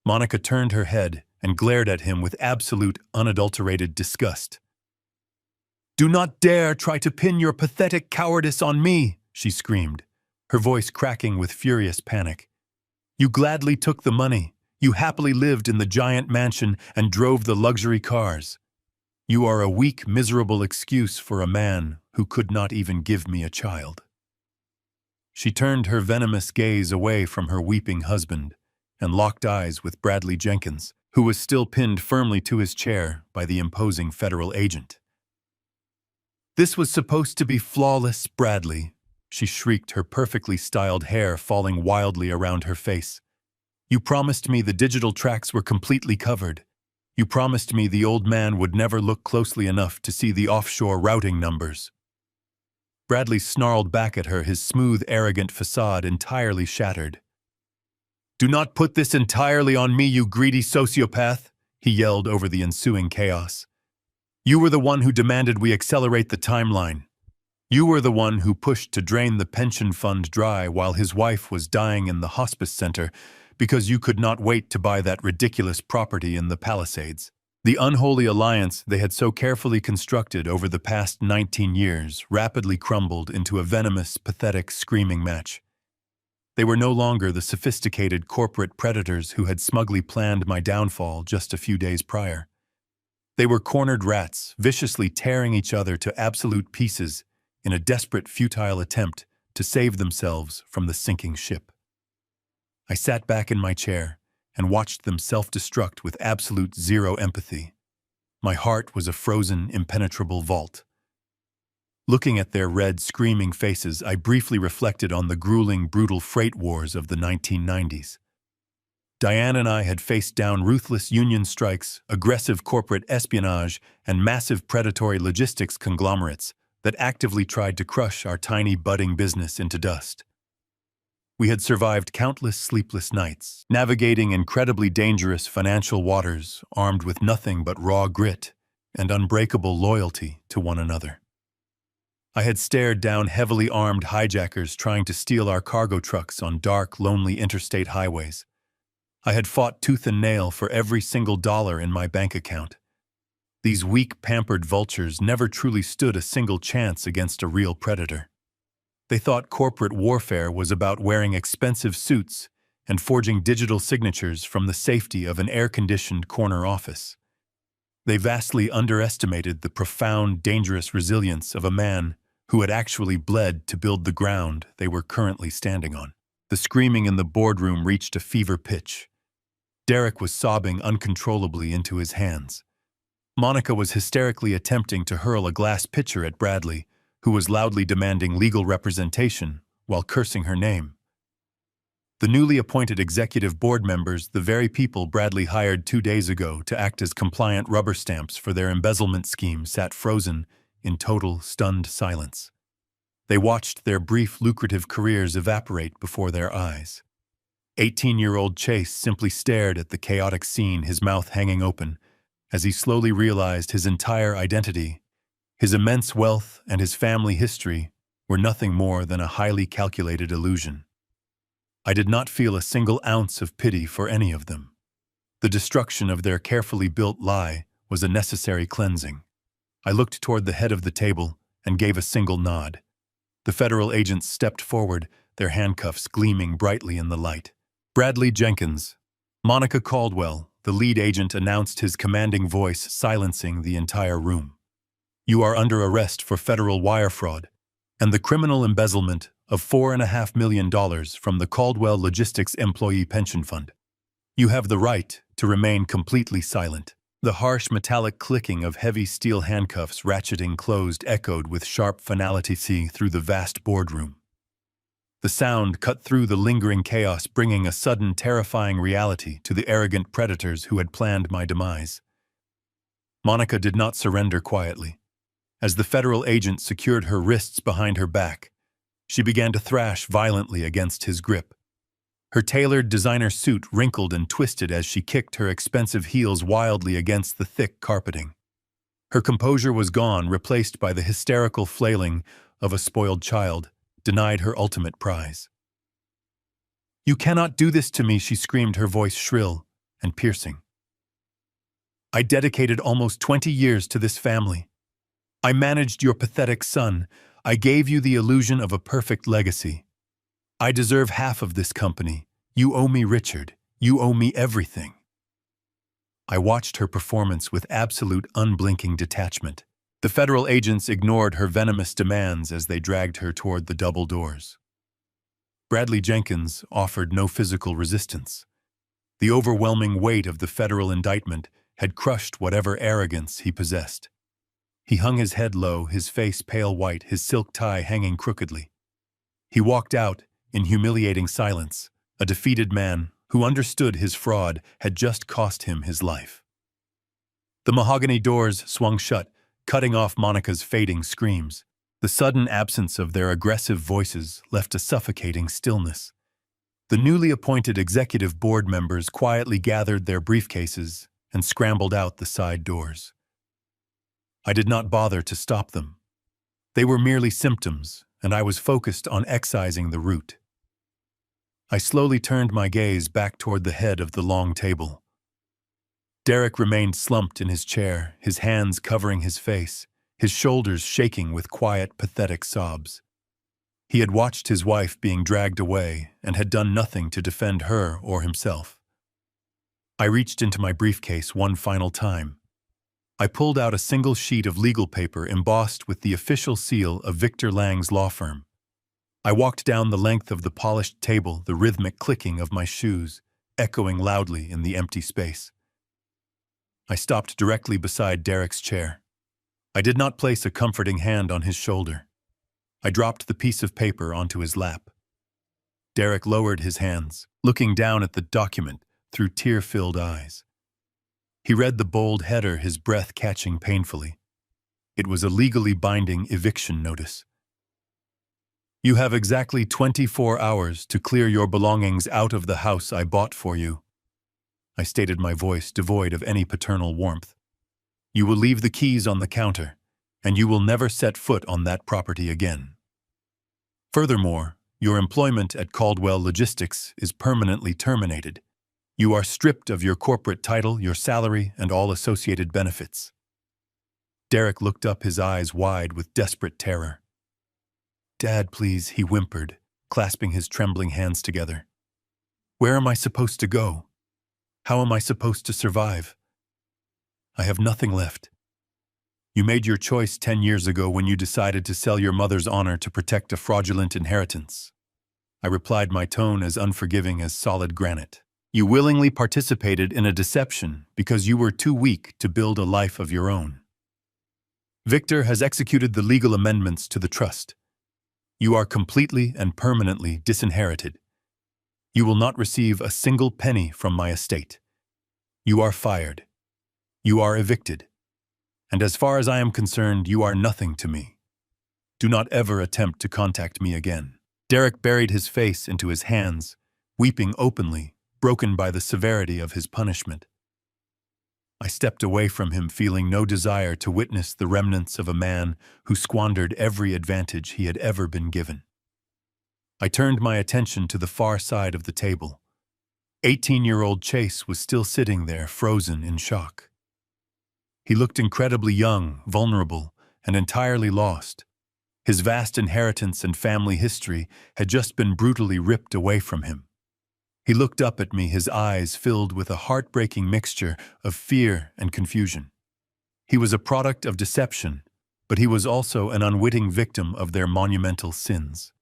Monica turned her head and glared at him with absolute, unadulterated disgust. "Do not dare try to pin your pathetic cowardice on me," she screamed, her voice cracking with furious panic. "You gladly took the money. You happily lived in the giant mansion and drove the luxury cars. You are a weak, miserable excuse for a man who could not even give me a child." She turned her venomous gaze away from her weeping husband and locked eyes with Bradley Jenkins, who was still pinned firmly to his chair by the imposing federal agent. "This was supposed to be flawless, Bradley," she shrieked, her perfectly styled hair falling wildly around her face. "You promised me the digital tracks were completely covered. You promised me the old man would never look closely enough to see the offshore routing numbers." Bradley snarled back at her, his smooth, arrogant facade entirely shattered. "Do not put this entirely on me, you greedy sociopath," he yelled over the ensuing chaos. "You were the one who demanded we accelerate the timeline. You were the one who pushed to drain the pension fund dry while his wife was dying in the hospice center because you could not wait to buy that ridiculous property in the Palisades." The unholy alliance they had so carefully constructed over the past 19 years rapidly crumbled into a venomous, pathetic screaming match. They were no longer the sophisticated corporate predators who had smugly planned my downfall just a few days prior. They were cornered rats, viciously tearing each other to absolute pieces in a desperate, futile attempt to save themselves from the sinking ship. I sat back in my chair and watched them self-destruct with absolute zero empathy. My heart was a frozen, impenetrable vault. Looking at their red, screaming faces, I briefly reflected on the grueling, brutal freight wars of the 1990s. Diane and I had faced down ruthless union strikes, aggressive corporate espionage, and massive predatory logistics conglomerates that actively tried to crush our tiny, budding business into dust. We had survived countless sleepless nights, navigating incredibly dangerous financial waters, armed with nothing but raw grit and unbreakable loyalty to one another. I had stared down heavily armed hijackers trying to steal our cargo trucks on dark, lonely interstate highways. I had fought tooth and nail for every single dollar in my bank account. These weak, pampered vultures never truly stood a single chance against a real predator. They thought corporate warfare was about wearing expensive suits and forging digital signatures from the safety of an air-conditioned corner office. They vastly underestimated the profound, dangerous resilience of a man who had actually bled to build the ground they were currently standing on. The screaming in the boardroom reached a fever pitch. Derek was sobbing uncontrollably into his hands. Monica was hysterically attempting to hurl a glass pitcher at Bradley, who was loudly demanding legal representation while cursing her name. The newly appointed executive board members, the very people Bradley hired 2 days ago to act as compliant rubber stamps for their embezzlement scheme, sat frozen in total, stunned silence. They watched their brief, lucrative careers evaporate before their eyes. 18-year-old Chase simply stared at the chaotic scene, his mouth hanging open, as he slowly realized his entire identity, his immense wealth, and his family history were nothing more than a highly calculated illusion. I did not feel a single ounce of pity for any of them. The destruction of their carefully built lie was a necessary cleansing. I looked toward the head of the table and gave a single nod. The federal agents stepped forward, their handcuffs gleaming brightly in the light. "Bradley Jenkins." Monica Caldwell, the lead agent, announced, his commanding voice silencing the entire room. "You are under arrest for federal wire fraud and the criminal embezzlement of $4.5 million from the Caldwell Logistics Employee Pension Fund. You have the right to remain completely silent." The harsh metallic clicking of heavy steel handcuffs ratcheting closed echoed with sharp finality through the vast boardroom. The sound cut through the lingering chaos, bringing a sudden, terrifying reality to the arrogant predators who had planned my demise. Monica did not surrender quietly. As the federal agent secured her wrists behind her back, she began to thrash violently against his grip. Her tailored designer suit wrinkled and twisted as she kicked her expensive heels wildly against the thick carpeting. Her composure was gone, replaced by the hysterical flailing of a spoiled child, denied her ultimate prize. "You cannot do this to me," she screamed, her voice shrill and piercing. "I dedicated almost 20 years to this family. I managed your pathetic son. I gave you the illusion of a perfect legacy. I deserve half of this company. You owe me, Richard. You owe me everything." I watched her performance with absolute, unblinking detachment. The federal agents ignored her venomous demands as they dragged her toward the double doors. Bradley Jenkins offered no physical resistance. The overwhelming weight of the federal indictment had crushed whatever arrogance he possessed. He hung his head low, his face pale white, his silk tie hanging crookedly. He walked out in humiliating silence, a defeated man who understood his fraud had just cost him his life. The mahogany doors swung shut, cutting off Monica's fading screams. The sudden absence of their aggressive voices left a suffocating stillness. The newly appointed executive board members quietly gathered their briefcases and scrambled out the side doors. I did not bother to stop them. They were merely symptoms, and I was focused on excising the root. I slowly turned my gaze back toward the head of the long table. Derek remained slumped in his chair, his hands covering his face, his shoulders shaking with quiet, pathetic sobs. He had watched his wife being dragged away and had done nothing to defend her or himself. I reached into my briefcase one final time. I pulled out a single sheet of legal paper embossed with the official seal of Victor Lang's law firm. I walked down the length of the polished table, the rhythmic clicking of my shoes echoing loudly in the empty space. I stopped directly beside Derek's chair. I did not place a comforting hand on his shoulder. I dropped the piece of paper onto his lap. Derek lowered his hands, looking down at the document through tear-filled eyes. He read the bold header, his breath catching painfully. It was a legally binding eviction notice. "You have exactly 24 hours to clear your belongings out of the house I bought for you," I stated, my voice devoid of any paternal warmth. "You will leave the keys on the counter, and you will never set foot on that property again. Furthermore, your employment at Caldwell Logistics is permanently terminated. You are stripped of your corporate title, your salary, and all associated benefits." Derek looked up, his eyes wide with desperate terror. "Dad, please," he whimpered, clasping his trembling hands together. "Where am I supposed to go? How am I supposed to survive? I have nothing left. You made your choice 10 years ago when you decided to sell your mother's honor to protect a fraudulent inheritance." I replied, my tone as unforgiving as solid granite. "You willingly participated in a deception because you were too weak to build a life of your own. Victor has executed the legal amendments to the trust. You are completely and permanently disinherited. You will not receive a single penny from my estate. You are fired. You are evicted. And as far as I am concerned, you are nothing to me. Do not ever attempt to contact me again." Derek buried his face into his hands, weeping openly, broken by the severity of his punishment. I stepped away from him, feeling no desire to witness the remnants of a man who squandered every advantage he had ever been given. I turned my attention to the far side of the table. 18-year-old Chase was still sitting there, frozen in shock. He looked incredibly young, vulnerable, and entirely lost. His vast inheritance and family history had just been brutally ripped away from him. He looked up at me, his eyes filled with a heartbreaking mixture of fear and confusion. He was a product of deception, but he was also an unwitting victim of their monumental sins.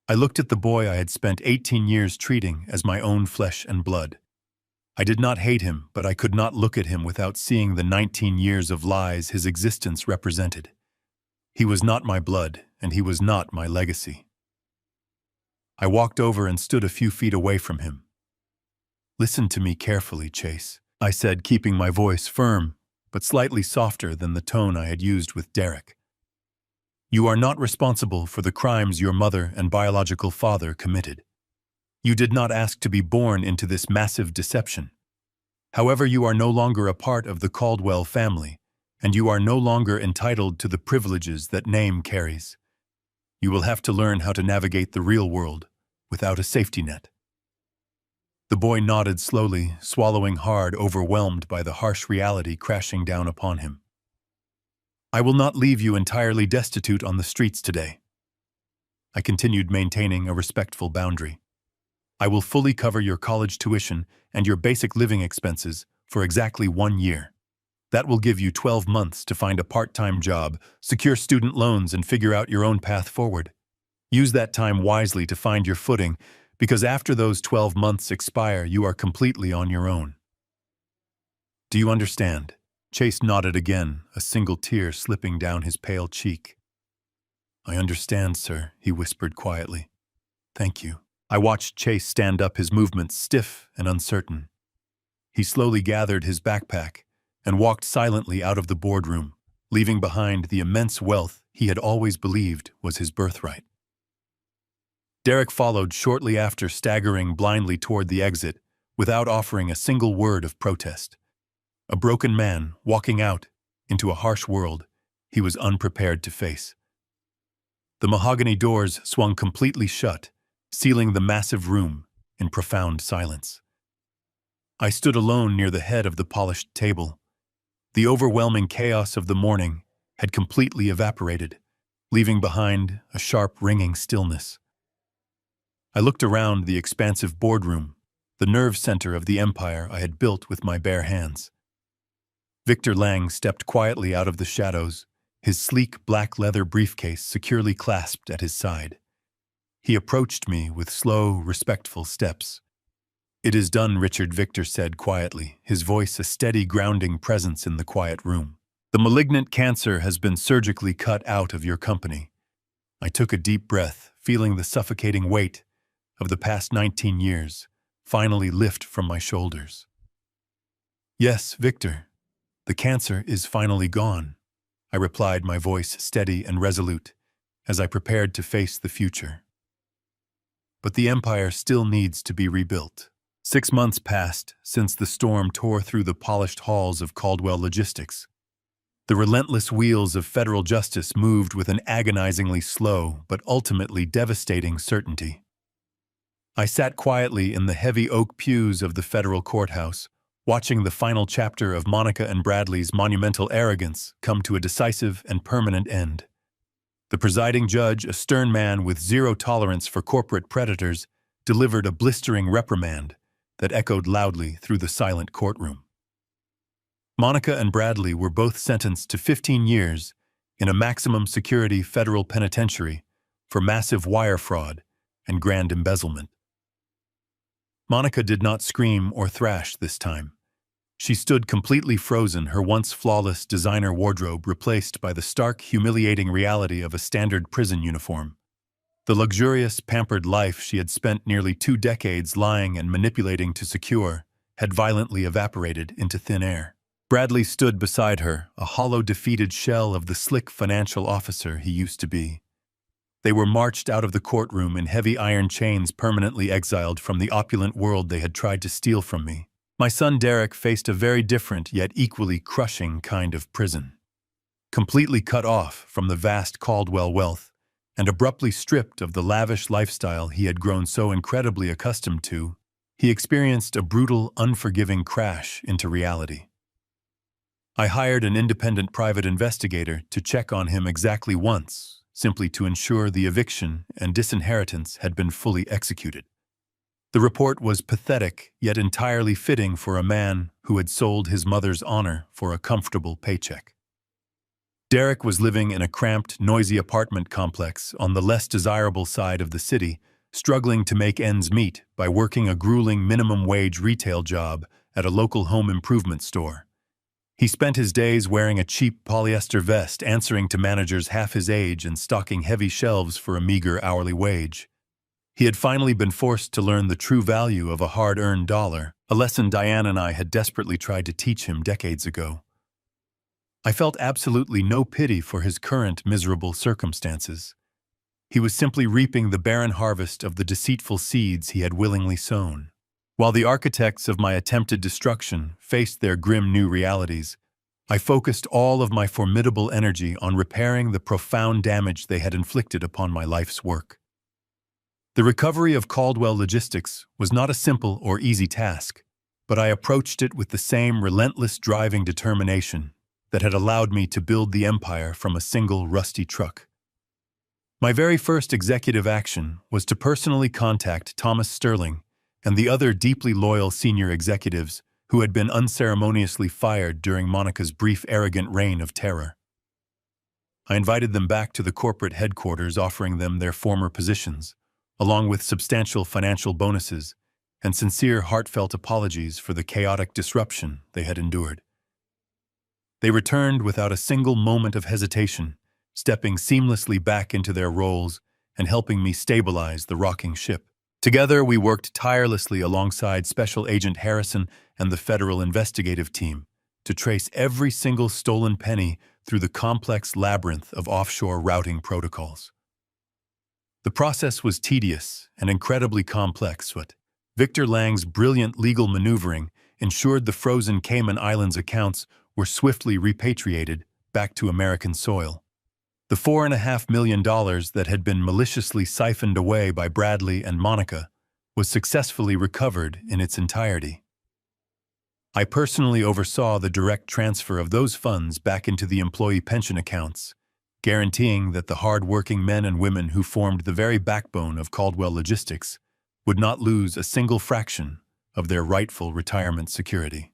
I looked at the boy I had spent 18 years treating as my own flesh and blood. I did not hate him, but I could not look at him without seeing the 19 years of lies his existence represented. He was not my blood, and he was not my legacy. I walked over and stood a few feet away from him. "Listen to me carefully, Chase," I said, keeping my voice firm, but slightly softer than the tone I had used with Derek. "You are not responsible for the crimes your mother and biological father committed. You did not ask to be born into this massive deception. However, you are no longer a part of the Caldwell family, and you are no longer entitled to the privileges that name carries. You will have to learn how to navigate the real world without a safety net." The boy nodded slowly, swallowing hard, overwhelmed by the harsh reality crashing down upon him. "I will not leave you entirely destitute on the streets today." I continued, maintaining a respectful boundary. "I will fully cover your college tuition and your basic living expenses for exactly 1 year. That will give you 12 months to find a part-time job, secure student loans, and figure out your own path forward. Use that time wisely to find your footing, because after those 12 months expire, you are completely on your own. Do you understand?" Chase nodded again, a single tear slipping down his pale cheek. "I understand, sir," he whispered quietly. "Thank you." I watched Chase stand up, his movements stiff and uncertain. He slowly gathered his backpack and walked silently out of the boardroom, leaving behind the immense wealth he had always believed was his birthright. Derek followed shortly after, staggering blindly toward the exit, without offering a single word of protest. A broken man walking out into a harsh world he was unprepared to face. The mahogany doors swung completely shut, sealing the massive room in profound silence. I stood alone near the head of the polished table. The overwhelming chaos of the morning had completely evaporated, leaving behind a sharp, ringing stillness. I looked around the expansive boardroom, the nerve center of the empire I had built with my bare hands. Victor Lang stepped quietly out of the shadows, his sleek black leather briefcase securely clasped at his side. He approached me with slow, respectful steps. "It is done, Richard," Victor said quietly, his voice a steady, grounding presence in the quiet room. "The malignant cancer has been surgically cut out of your company." I took a deep breath, feeling the suffocating weight of the past 19 years finally lift from my shoulders. "Yes, Victor, the cancer is finally gone," I replied, my voice steady and resolute, as I prepared to face the future. "But the empire still needs to be rebuilt." 6 months passed since the storm tore through the polished halls of Caldwell Logistics. The relentless wheels of federal justice moved with an agonizingly slow but ultimately devastating certainty. I sat quietly in the heavy oak pews of the federal courthouse, watching the final chapter of Monica and Bradley's monumental arrogance come to a decisive and permanent end. The presiding judge, a stern man with zero tolerance for corporate predators, delivered a blistering reprimand that echoed loudly through the silent courtroom. Monica and Bradley were both sentenced to 15 years in a maximum security federal penitentiary for massive wire fraud and grand embezzlement. Monica did not scream or thrash this time. She stood completely frozen, her once flawless designer wardrobe replaced by the stark, humiliating reality of a standard prison uniform. The luxurious, pampered life she had spent nearly 2 decades lying and manipulating to secure had violently evaporated into thin air. Bradley stood beside her, a hollow, defeated shell of the slick financial officer he used to be. They were marched out of the courtroom in heavy iron chains, permanently exiled from the opulent world they had tried to steal from me. My son Derek faced a very different yet equally crushing kind of prison. Completely cut off from the vast Caldwell wealth and abruptly stripped of the lavish lifestyle he had grown so incredibly accustomed to, he experienced a brutal, unforgiving crash into reality. I hired an independent private investigator to check on him exactly once, simply to ensure the eviction and disinheritance had been fully executed. The report was pathetic, yet entirely fitting for a man who had sold his mother's honor for a comfortable paycheck. Derek was living in a cramped, noisy apartment complex on the less desirable side of the city, struggling to make ends meet by working a grueling minimum-wage retail job at a local home improvement store. He spent his days wearing a cheap polyester vest, answering to managers half his age and stocking heavy shelves for a meager hourly wage. He had finally been forced to learn the true value of a hard-earned dollar, a lesson Diane and I had desperately tried to teach him decades ago. I felt absolutely no pity for his current miserable circumstances. He was simply reaping the barren harvest of the deceitful seeds he had willingly sown. While the architects of my attempted destruction faced their grim new realities, I focused all of my formidable energy on repairing the profound damage they had inflicted upon my life's work. The recovery of Caldwell Logistics was not a simple or easy task, but I approached it with the same relentless driving determination that had allowed me to build the empire from a single rusty truck. My very first executive action was to personally contact Thomas Sterling and the other deeply loyal senior executives who had been unceremoniously fired during Monica's brief, arrogant reign of terror. I invited them back to the corporate headquarters, offering them their former positions, along with substantial financial bonuses and sincere, heartfelt apologies for the chaotic disruption they had endured. They returned without a single moment of hesitation, stepping seamlessly back into their roles and helping me stabilize the rocking ship. Together, we worked tirelessly alongside Special Agent Harrison and the federal investigative team to trace every single stolen penny through the complex labyrinth of offshore routing protocols. The process was tedious and incredibly complex, but Victor Lang's brilliant legal maneuvering ensured the frozen Cayman Islands accounts were swiftly repatriated back to American soil. The $4.5 million that had been maliciously siphoned away by Bradley and Monica was successfully recovered in its entirety. I personally oversaw the direct transfer of those funds back into the employee pension accounts, guaranteeing that the hard-working men and women who formed the very backbone of Caldwell Logistics would not lose a single fraction of their rightful retirement security.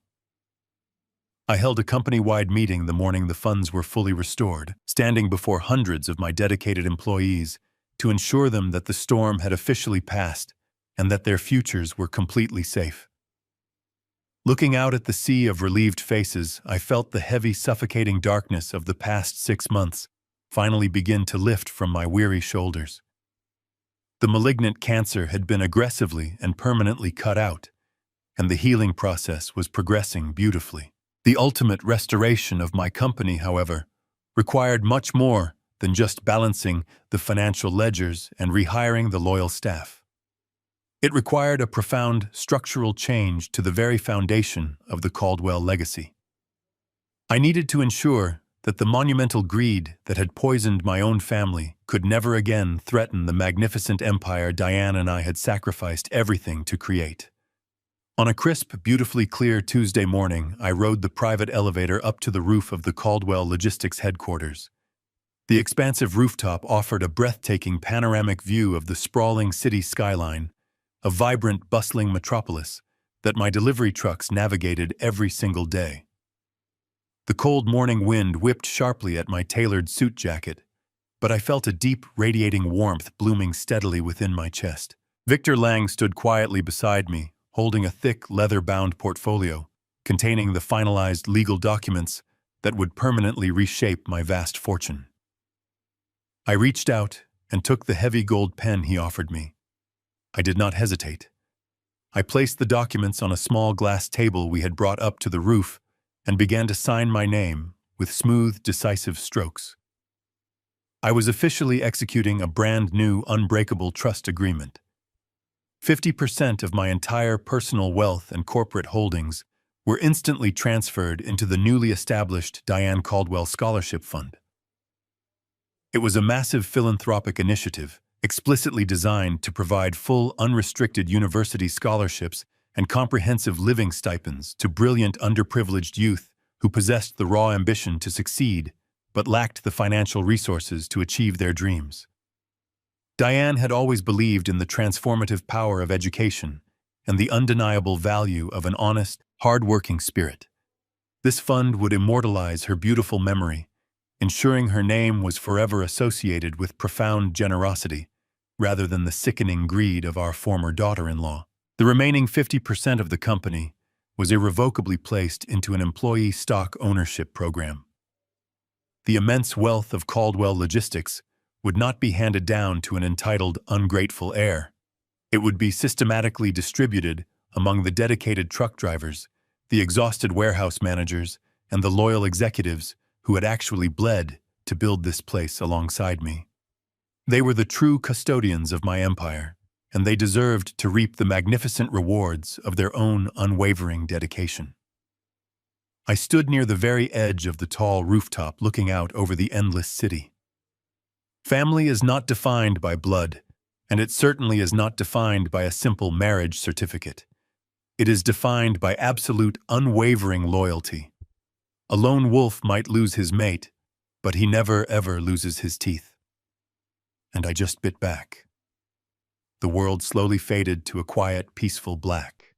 I held a company-wide meeting the morning the funds were fully restored, standing before hundreds of my dedicated employees to ensure them that the storm had officially passed and that their futures were completely safe. Looking out at the sea of relieved faces, I felt the heavy, suffocating darkness of the past 6 months finally begin to lift from my weary shoulders. The malignant cancer had been aggressively and permanently cut out, and the healing process was progressing beautifully. The ultimate restoration of my company, however, required much more than just balancing the financial ledgers and rehiring the loyal staff. It required a profound structural change to the very foundation of the Caldwell legacy. I needed to ensure that the monumental greed that had poisoned my own family could never again threaten the magnificent empire Diane and I had sacrificed everything to create. On a crisp, beautifully clear Tuesday morning, I rode the private elevator up to the roof of the Caldwell Logistics headquarters. The expansive rooftop offered a breathtaking panoramic view of the sprawling city skyline, a vibrant, bustling metropolis that my delivery trucks navigated every single day. The cold morning wind whipped sharply at my tailored suit jacket, but I felt a deep, radiating warmth blooming steadily within my chest. Victor Lang stood quietly beside me, holding a thick, leather-bound portfolio containing the finalized legal documents that would permanently reshape my vast fortune. I reached out and took the heavy gold pen he offered me. I did not hesitate. I placed the documents on a small glass table we had brought up to the roof and began to sign my name with smooth, decisive strokes. I was officially executing a brand new, unbreakable trust agreement. 50% of my entire personal wealth and corporate holdings were instantly transferred into the newly established Diane Caldwell Scholarship Fund. It was a massive philanthropic initiative, explicitly designed to provide full, unrestricted university scholarships and comprehensive living stipends to brilliant, underprivileged youth who possessed the raw ambition to succeed but lacked the financial resources to achieve their dreams. Diane had always believed in the transformative power of education and the undeniable value of an honest, hard-working spirit. This fund would immortalize her beautiful memory, ensuring her name was forever associated with profound generosity, rather than the sickening greed of our former daughter-in-law. The remaining 50% of the company was irrevocably placed into an employee stock ownership program. The immense wealth of Caldwell Logistics would not be handed down to an entitled, ungrateful heir. It would be systematically distributed among the dedicated truck drivers, the exhausted warehouse managers, and the loyal executives who had actually bled to build this place alongside me. They were the true custodians of my empire, and they deserved to reap the magnificent rewards of their own unwavering dedication. I stood near the very edge of the tall rooftop looking out over the endless city. Family is not defined by blood, and it certainly is not defined by a simple marriage certificate. It is defined by absolute, unwavering loyalty. A lone wolf might lose his mate, but he never, ever loses his teeth. And I just bit back. The world slowly faded to a quiet, peaceful black.